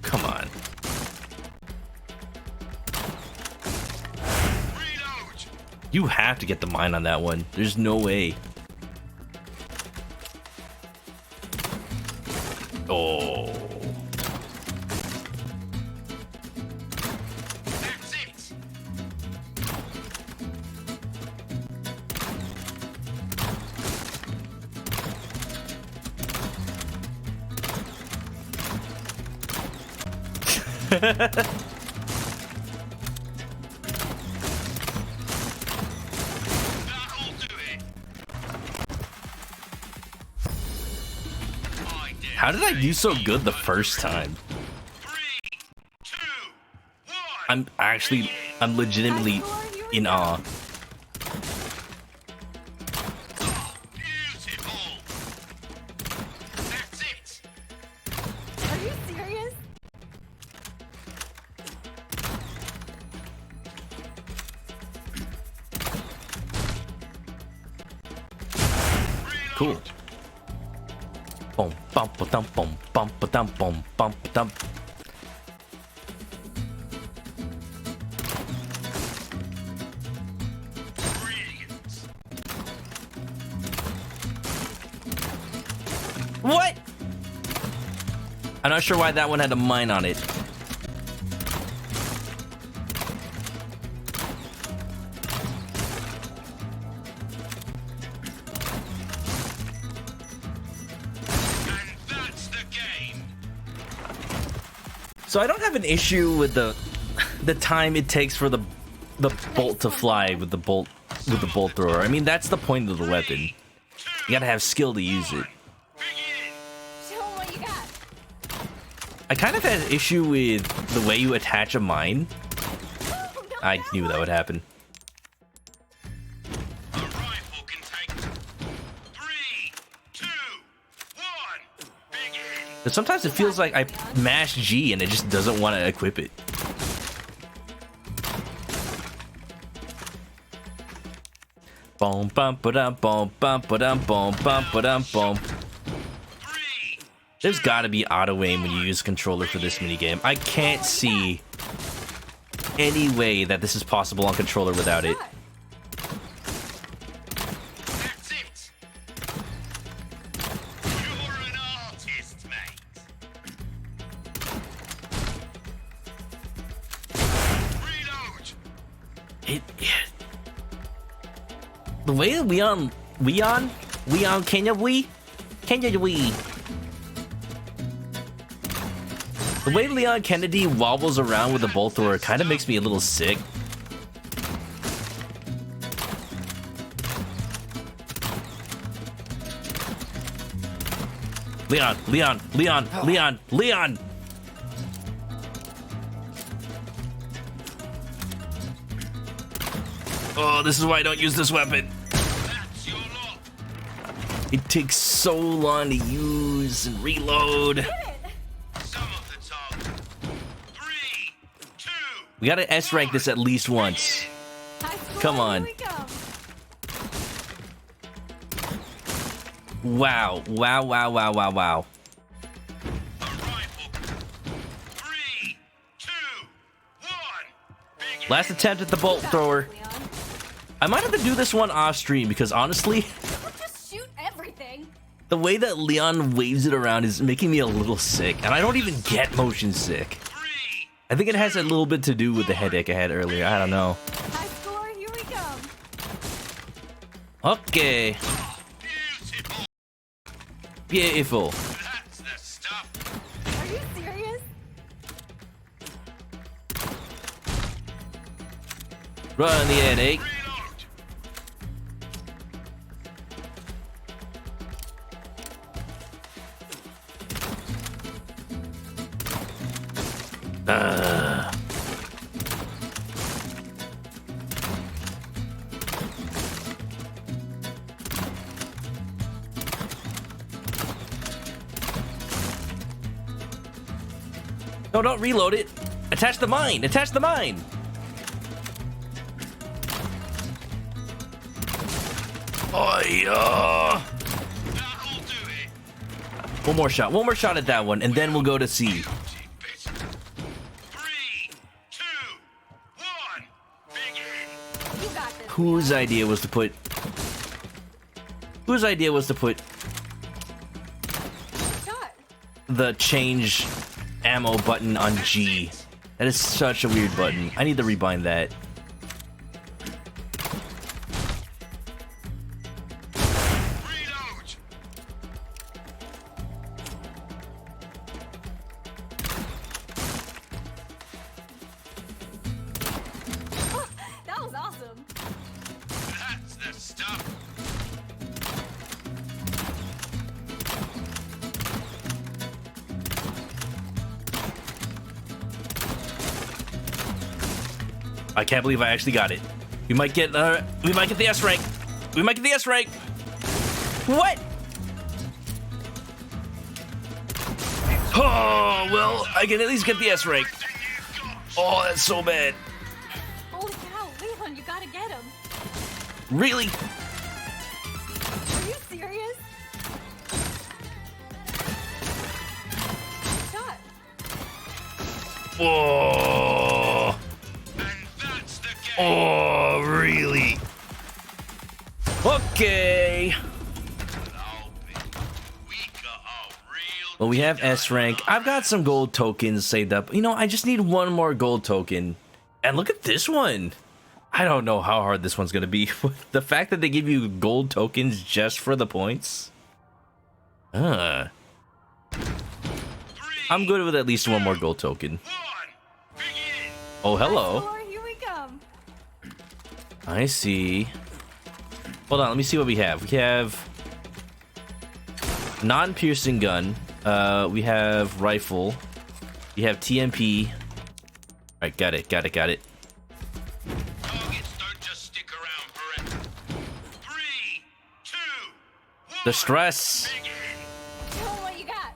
come on. You have to get the mine on that one. There's no way. Oh. That's it. That'll do it. How did I do so good the first time? 3, 2, 1. I'm legitimately in awe. Beautiful. That's it. Are you serious? Cool. Boom, bum, ba-dum, boom, bum, ba-dum, boom, bum, ba-dum. What? I'm not sure why that one had a mine on it. So I don't have an issue with the time it takes for the bolt to fly with the bolt thrower. I mean, that's the point of the weapon. You gotta have skill to use it. Show 'em what you got. I kind of had an issue with the way you attach a mine. I knew that would happen. A rifle can take 3, 2, 1. Begin. But sometimes it feels like I mash G and it just doesn't want to equip it. Boom, bum, ba-dum, boom, bum, ba-dum, boom, bum, ba-dum, boom. There's gotta be auto aim when you use a controller for this minigame. I can't see any way that this is possible on controller without it. That's it. You're an artist, mate. Reload. The way that we Kenya we. The way Leon Kennedy wobbles around with a bolt thrower kind of makes me a little sick. Leon, Leon, Leon, Leon, Leon! Oh, this is why I don't use this weapon. It takes so long to use and reload. We gotta S rank this at least once. Come on. Wow, wow, wow, wow, wow, wow. Last attempt at the bolt thrower. I might have to do this one off stream because honestly, Just shoot everything. the way that Leon waves it around is making me a little sick, and I don't even get motion sick. I think it has a little bit to do with the headache I had earlier. I don't know. High score, here we come. Okay. Beautiful. Are you serious? Run the headache. No, don't reload it. Attach the mine. Attach the mine. Oh, yeah. One more shot. One more shot at that one, and then we'll go to C. Whose idea was to put the change ammo button on G? That is such a weird button. I need to rebind that. That was awesome. That's the stuff. I can't believe I actually got it. We might get the S rank. We might get the S rank. What? Oh, well, I can at least get the S rank. Oh, that's so bad. Holy cow, Leon, you gotta get him. Really? Are you serious? Shot. Oh. Oh, really? Okay. Well, we have S rank. I've got some gold tokens saved up. You know, I just need one more gold token. And look at this one. I don't know how hard this one's gonna be. The fact that they give you gold tokens just for the points. I'm good with at least one more gold token. Oh, hello. High score, here we come. I see. Hold on, let me see what we have. We have non-piercing gun. We have rifle. We have TMP. All right, got it. Targets don't just stick around forever. 3, 2, 1. The stress. Show 'em what you got.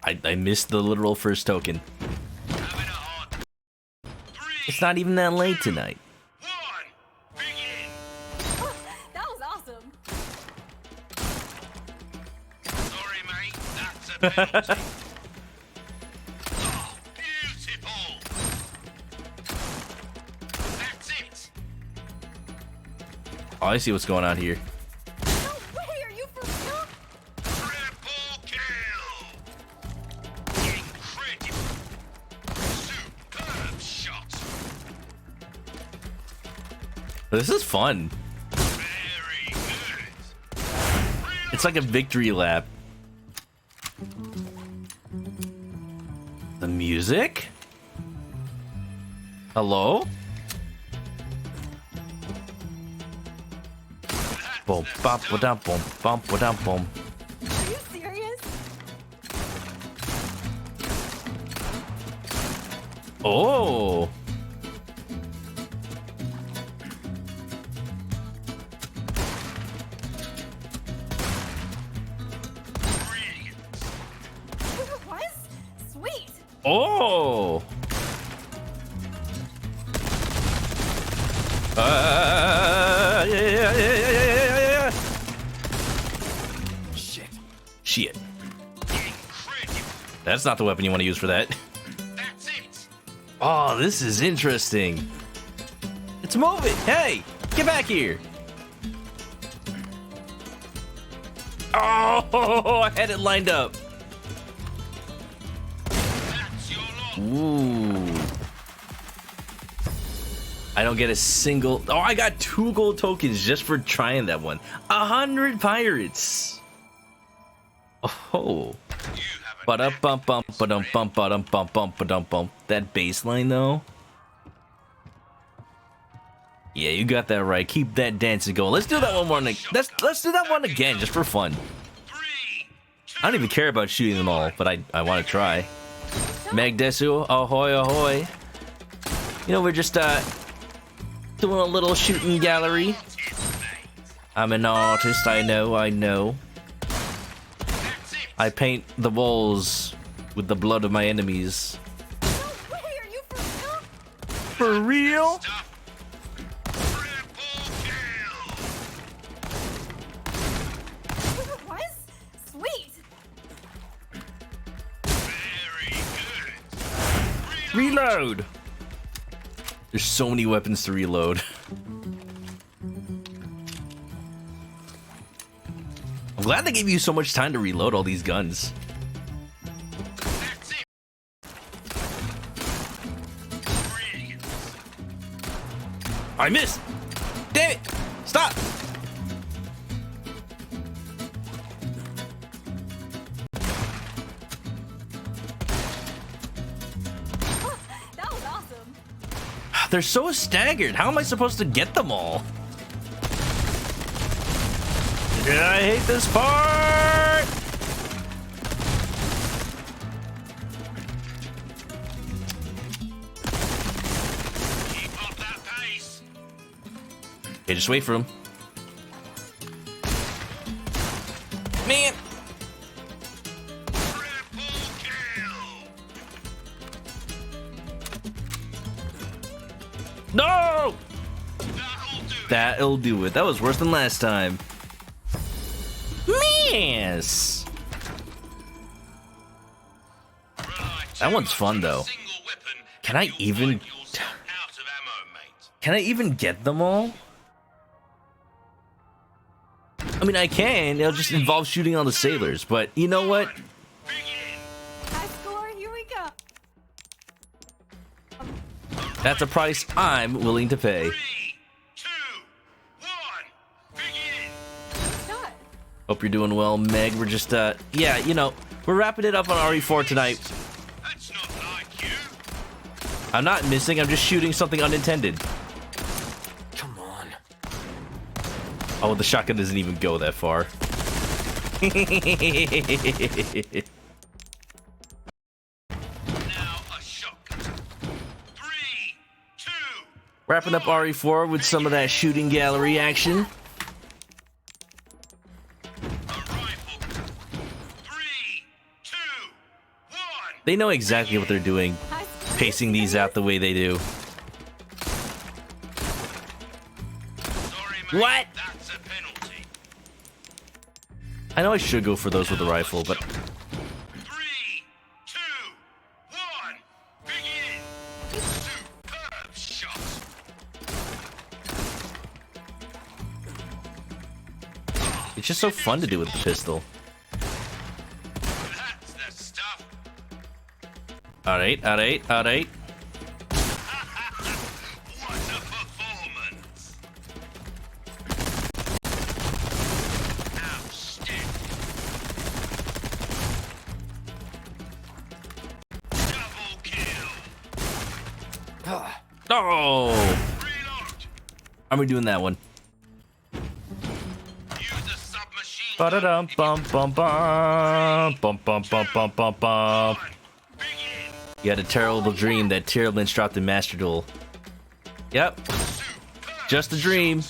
I missed the literal first token. It's not even that late tonight. That was awesome. Sorry, mate. That's a penalty. Oh, beautiful. That's it. Oh, I see what's going on here. No way, are you for real? Triple kill. Incredible. Superb shot. This is fun. Very good. It's like a victory lap. The music? Hello? Boom, bop, ba-dum, boom, bump, ba-dum, boom. Are you serious? Oh. What? Sweet. Oh. Yeah. Shit. That's not the weapon you want to use for that. That's it. Oh, this is interesting. It's moving. Hey, get back here. Oh, I had it lined up. That's your lot. Ooh. I don't get a single. Oh, I got 2 gold tokens just for trying that one. 100 pirates. Oh. Ba-da-bum-bum-ba-dum-bum-ba-dum-bum-ba-dum-bum. That bass line though. Yeah, you got that right. Keep that dancing going. Let's do that one more. Let's do that one again just for fun. I don't even care about shooting them all, but I want to try. Magdesu, ahoy ahoy. You know, we're just doing a little shooting gallery. I'm an artist, I know. I paint the walls with the blood of my enemies. No way, are you for real? For real? What? Sweet. Reload! There's so many weapons to reload. I'm glad they gave you so much time to reload all these guns. I missed! Damn it! Stop! That was awesome. They're so staggered. How am I supposed to get them all? I hate this part! Keep up that pace. Okay, just wait for him. Man! Triple kill. No! That'll do. That'll do it. That was worse than last time. Yes! Right, That one's fun though. single weapon, Can I you'll even... find yourself out of ammo, mate. Can I even get them all? I mean, I can. It'll just involve shooting on the sailors. But you know what? Begin. High score, here we go. That's a price I'm willing to pay. 3, 2, 1, begin. Shot. Hope you're doing well, Meg. We're just, yeah, you know, we're wrapping it up on RE4 tonight. That's not like you. I'm not missing. I'm just shooting something unintended. Come on. Oh, the shotgun doesn't even go that far. Now a shotgun. 3, 2, Wrapping up RE4 with some of that shooting gallery action. a rifle. 3, 2, 1. They know exactly what they're doing, High score. pacing these out the way they do. Sorry, mate. What? That's a penalty. I know I should go for those with the rifle, but 3, 2, 1, begin. Superb shot. it's just so fun to do with the pistol. That's the stuff. Alright. What a performance. Outstanding. Double Oh! I'm redoing that one. Ba-da-dum, bum, bum, bum, bum, bum, bum, bum, bum, bum. You had a terrible dream that Tyrell dropped the Master Duel. Yep. Just a dream.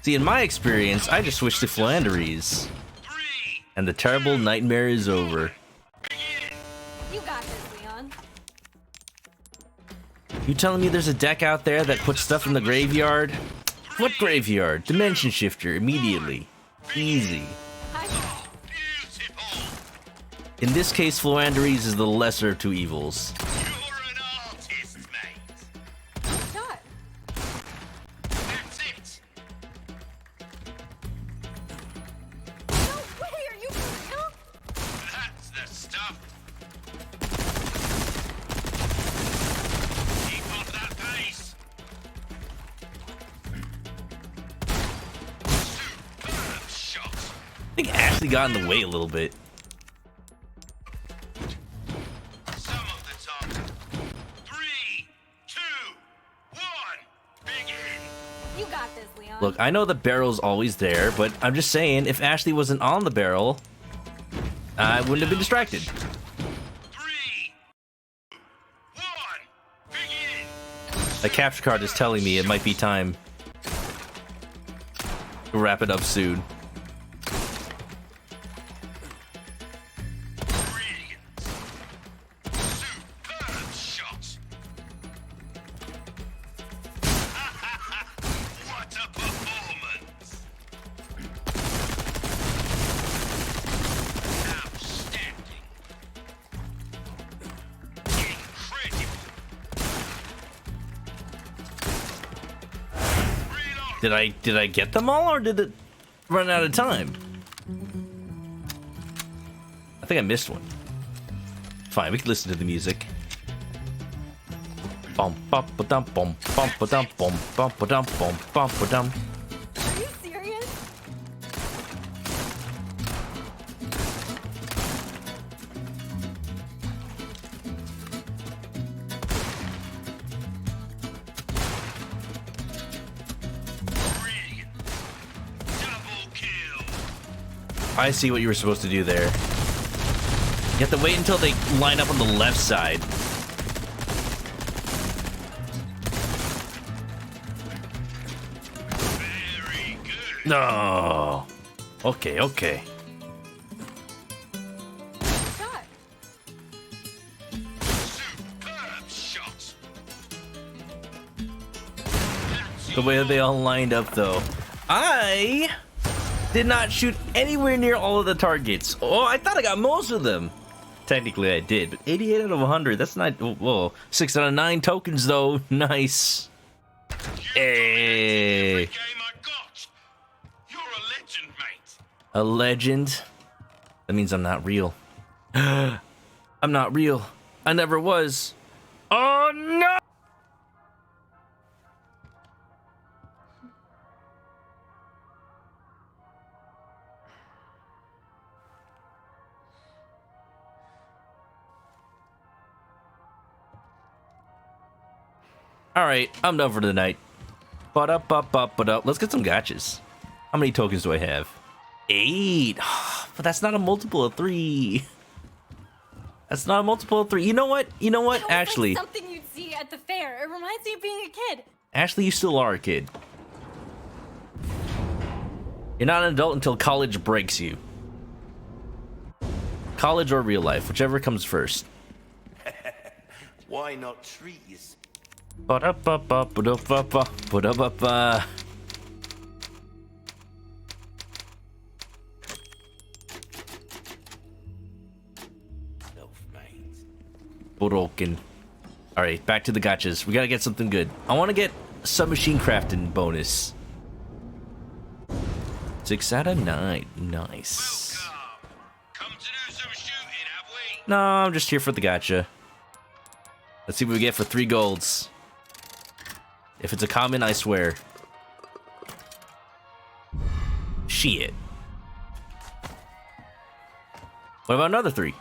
See, in my experience, I just switched to Flanderies. And the terrible nightmare is over. You got this, Leon. You telling me there's a deck out there that puts stuff in the graveyard? What graveyard? Dimension Shifter, immediately. Easy. In this case, Flanderies is the lesser of two evils. Shot. No way, are you for real? That's the stuff. Keep up that pace. Superb shot. I think Ashley got in the way a little bit. Some of the time. 3, 2, 1. Begin. You got this, Leon. Look, I know the barrel's always there, but I'm just saying, if Ashley wasn't on the barrel, I wouldn't have been distracted. 3, 2, 1. Begin. The capture card is telling me it might be time to wrap it up soon. Brilliant. Superb shot. What a performance. Outstanding. Incredible. Reload. Did I get them all, or did it run out of time? I think I missed one. Fine, we can listen to the music. Bum bum ba dum bum bum ba dum bum bum ba dum bum bum ba dum. Are you serious? Brilliant. Double kill. I see what you were supposed to do there. You have to wait until they line up on the left side. Very good. No. Okay, okay. Shot. Superb shot. The way that they all lined up, though. I did not shoot anywhere near all of the targets. Oh, I thought I got most of them. Technically, I did, but 88 out of 100. That's not. Whoa, 6 out of 9 tokens, though. Nice. Hey. Game I got. You're a legend, mate. A legend? That means I'm not real. I'm not real. I never was. Oh, no! Alright, I'm done for the night. But let's get some gotchas. How many tokens do I have? 8. But that's not a multiple of 3. That's not a multiple of 3. You know what? You know what? That was Ashley. like something you'd see at the fair. It reminds me of being a kid. Ashley, you still are a kid. You're not an adult until college breaks you. College or real life, whichever comes first. Why not treat yourself? Ba-da-ba-ba-ba-da-ba-ba-ba-da-ba-ba. Broken. Alright, back to the gotchas. We gotta get something good. I want to get submachine crafting bonus. 6 out of 9. Nice. Come to do some shooting, have we? No, I'm just here for the gotcha. Let's see what we get for 3 golds. If it's a common, I swear. Shit. What about another 3?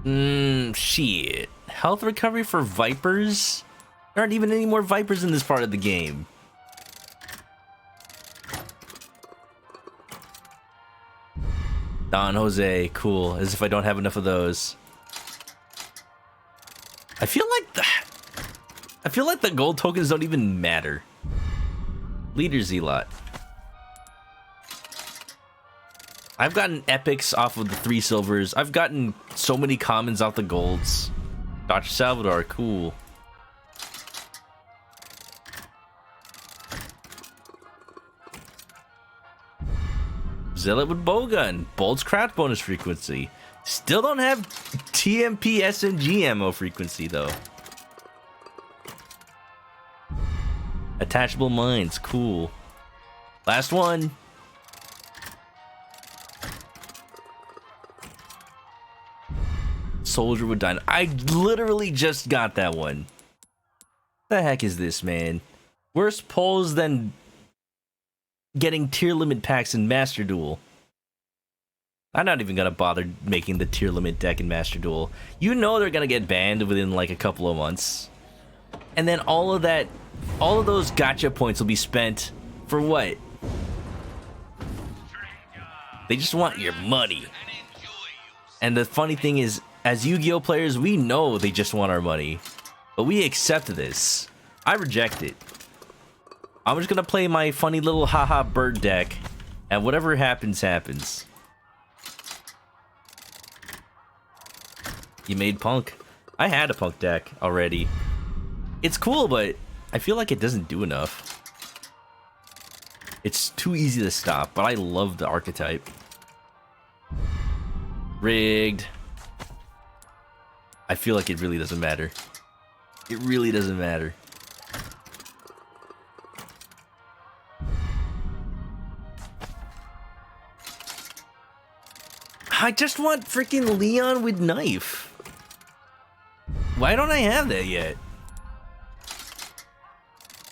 Shit. Health recovery for Vipers? There aren't even any more Vipers in this part of the game. Don Jose, cool. As if I don't have enough of those. I feel like the gold tokens don't even matter. Leader Zealot. I've gotten epics off of the 3 silvers. I've gotten so many commons off the golds. Dr. Salvador, cool. Zealot with bowgun. Bolt's craft bonus frequency. Still don't have TMP SMG ammo frequency though. Attachable mines, cool. Last one. Soldier with dynamite. I literally just got that one. The heck is this, man? Worse pulls than getting tier limit packs in Master Duel. I'm not even gonna bother making the tier limit deck in Master Duel. You know they're gonna get banned within like a couple of months. And then all of those gacha points will be spent for what? They just want your money. And the funny thing is, as Yu-Gi-Oh players, we know they just want our money. But we accept this. I reject it. I'm just gonna play my funny little haha bird deck, and whatever happens, happens. You made Punk. I had a Punk deck already. It's cool, but I feel like it doesn't do enough. It's too easy to stop, but I love the archetype. Rigged. I feel like it really doesn't matter. It really doesn't matter. I just want freaking Leon with knife. Why don't I have that yet?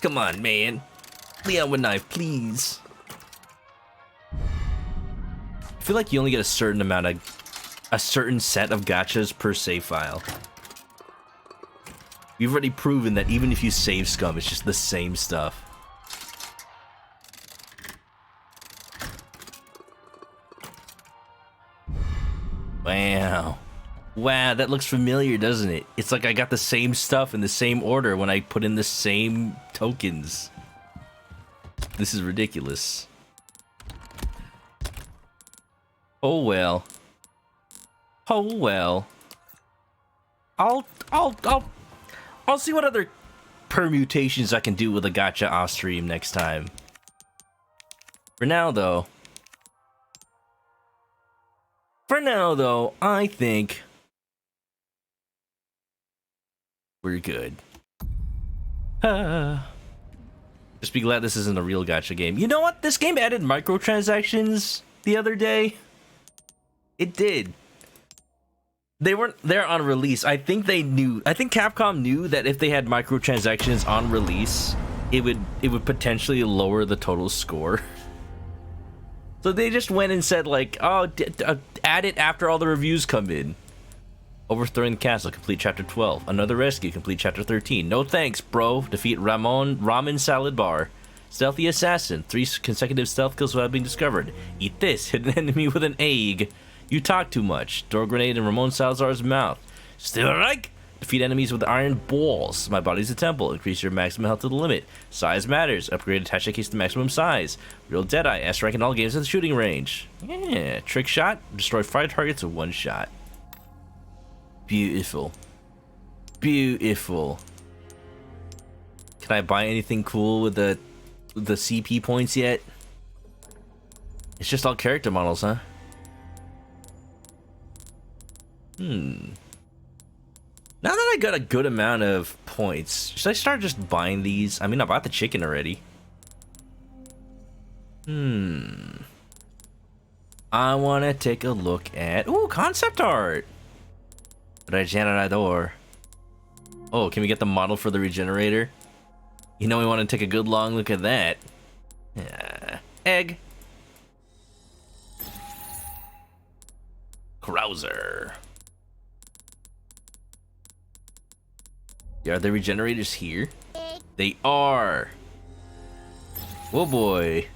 Come on, man. Leon with knife, please. I feel like you only get a certain set of gachas per save file. We've already proven that even if you save scum, it's just the same stuff. Wow. Wow, that looks familiar, doesn't it? It's like I got the same stuff in the same order when I put in the same tokens. This is ridiculous. Oh well. Oh well. I'll see what other permutations I can do with a gacha off stream next time. For now though, I think we're good. Just be glad this isn't a real gacha game. You know what? This game added microtransactions the other day. It did. They weren't there on release. I think Capcom knew that if they had microtransactions on release, it would potentially lower the total score. So they just went and said like, oh, add it after all the reviews come in. Overthrowing the castle, complete chapter 12. Another rescue, complete chapter 13. No thanks, bro. Defeat Ramen Salad Bar. Stealthy assassin, 3 consecutive stealth kills without being discovered. Eat this, hit an enemy with an egg. You talk too much. Throw a grenade in Ramon Salazar's mouth. Still Reich. Defeat enemies with iron balls. My body's a temple. Increase your maximum health to the limit. Size matters. Upgrade attaché case to maximum size. Real Deadeye. S rank in all games at the shooting range. Yeah. Trick shot. Destroy 5 targets with 1 shot. Beautiful. Beautiful. Can I buy anything cool with the CP points yet? It's just all character models, huh? Now that I got a good amount of points, should I start just buying these? I mean, I bought the chicken already. I want to take a look at... Ooh, concept art! Regenerador. Oh, can we get the model for the regenerator? You know we want to take a good long look at that. Egg. Krauser. Are the regenerators here? They are. Oh boy.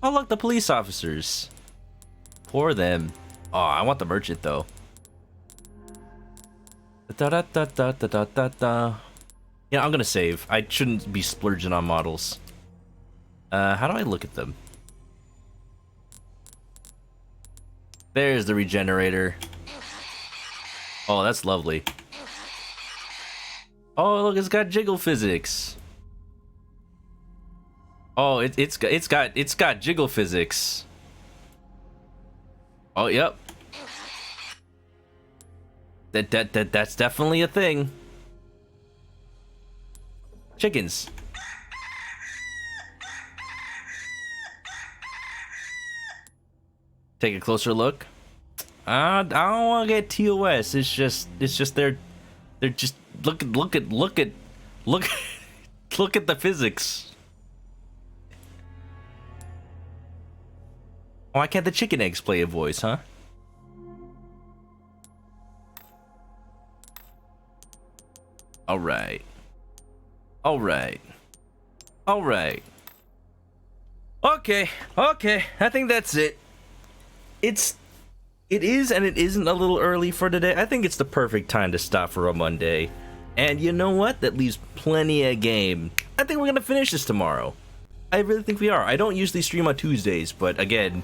Oh look, the police officers. Poor them. Oh, I want the merchant though. Da da da da da da da da. Yeah, I'm gonna save. I shouldn't be splurging on models. How do I look at them? There's the regenerator. Oh, that's lovely. Oh, look, it's got jiggle physics. Oh, it's got jiggle physics. Oh, yep. That's definitely a thing. Chickens. Take a closer look. I don't want to get TOS. It's just they're just look at the physics. Why can't the chicken eggs play a voice, huh? All right. Okay. I think that's it. It is and it isn't a little early for today. I think it's the perfect time to stop for a Monday. And you know what? That leaves plenty of game. I think we're gonna finish this tomorrow. I really think we are. I don't usually stream on Tuesdays, but again,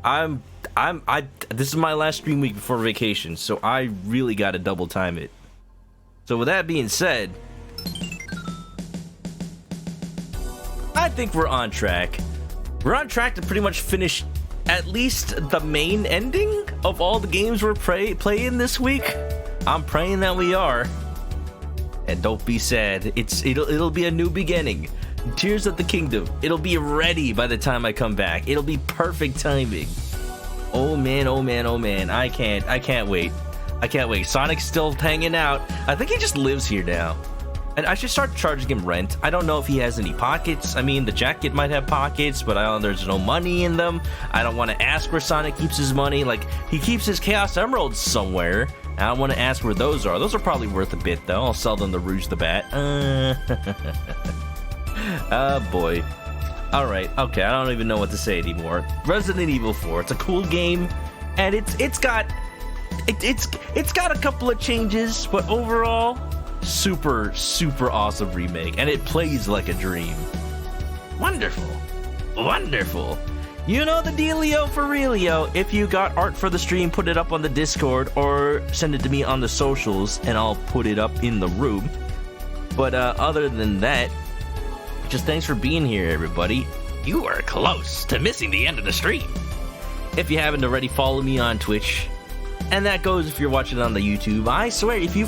this is my last stream week before vacation, so I really gotta double time it. So with that being said, I think we're on track. We're on track to pretty much finish at least the main ending of all the games we're playing this week. I'm praying that we are. And don't be sad. It'll be a new beginning. Tears of the Kingdom. It'll be ready by the time I come back. It'll be perfect timing. Oh man. I can't wait. Sonic's still hanging out. I think he just lives here now. And I should start charging him rent. I don't know if he has any pockets. I mean, the jacket might have pockets, but there's no money in them. I don't want to ask where Sonic keeps his money. Like, he keeps his Chaos Emeralds somewhere. I don't want to ask where those are. Those are probably worth a bit, though. I'll sell them to Rouge the Bat. Oh, boy. Alright, okay, I don't even know what to say anymore. Resident Evil 4, it's a cool game. And it's got a couple of changes, but overall, super awesome remake, and it plays like a dream. Wonderful. You know the dealio for realio. If you got art for the stream, put it up on the Discord or send it to me on the socials and I'll put it up in the room. But other than that, just thanks for being here, everybody. You are close to missing the end of the stream. If you haven't already, follow me on Twitch. And that goes if you're watching on the YouTube. I swear, if you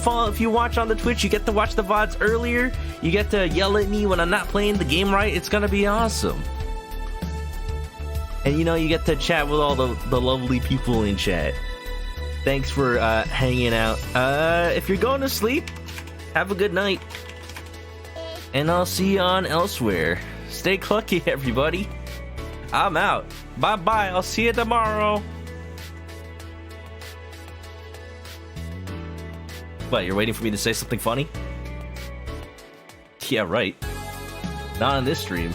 watch on the Twitch, you get to watch the VODs earlier. You get to yell at me when I'm not playing the game right. It's gonna be awesome. And you get to chat with all the lovely people in chat. Thanks for hanging out. If you're going to sleep, have a good night. And I'll see you on elsewhere. Stay clucky, everybody. I'm out. Bye-bye. I'll see you tomorrow. What, you're waiting for me to say something funny? Yeah, right. Not on this stream.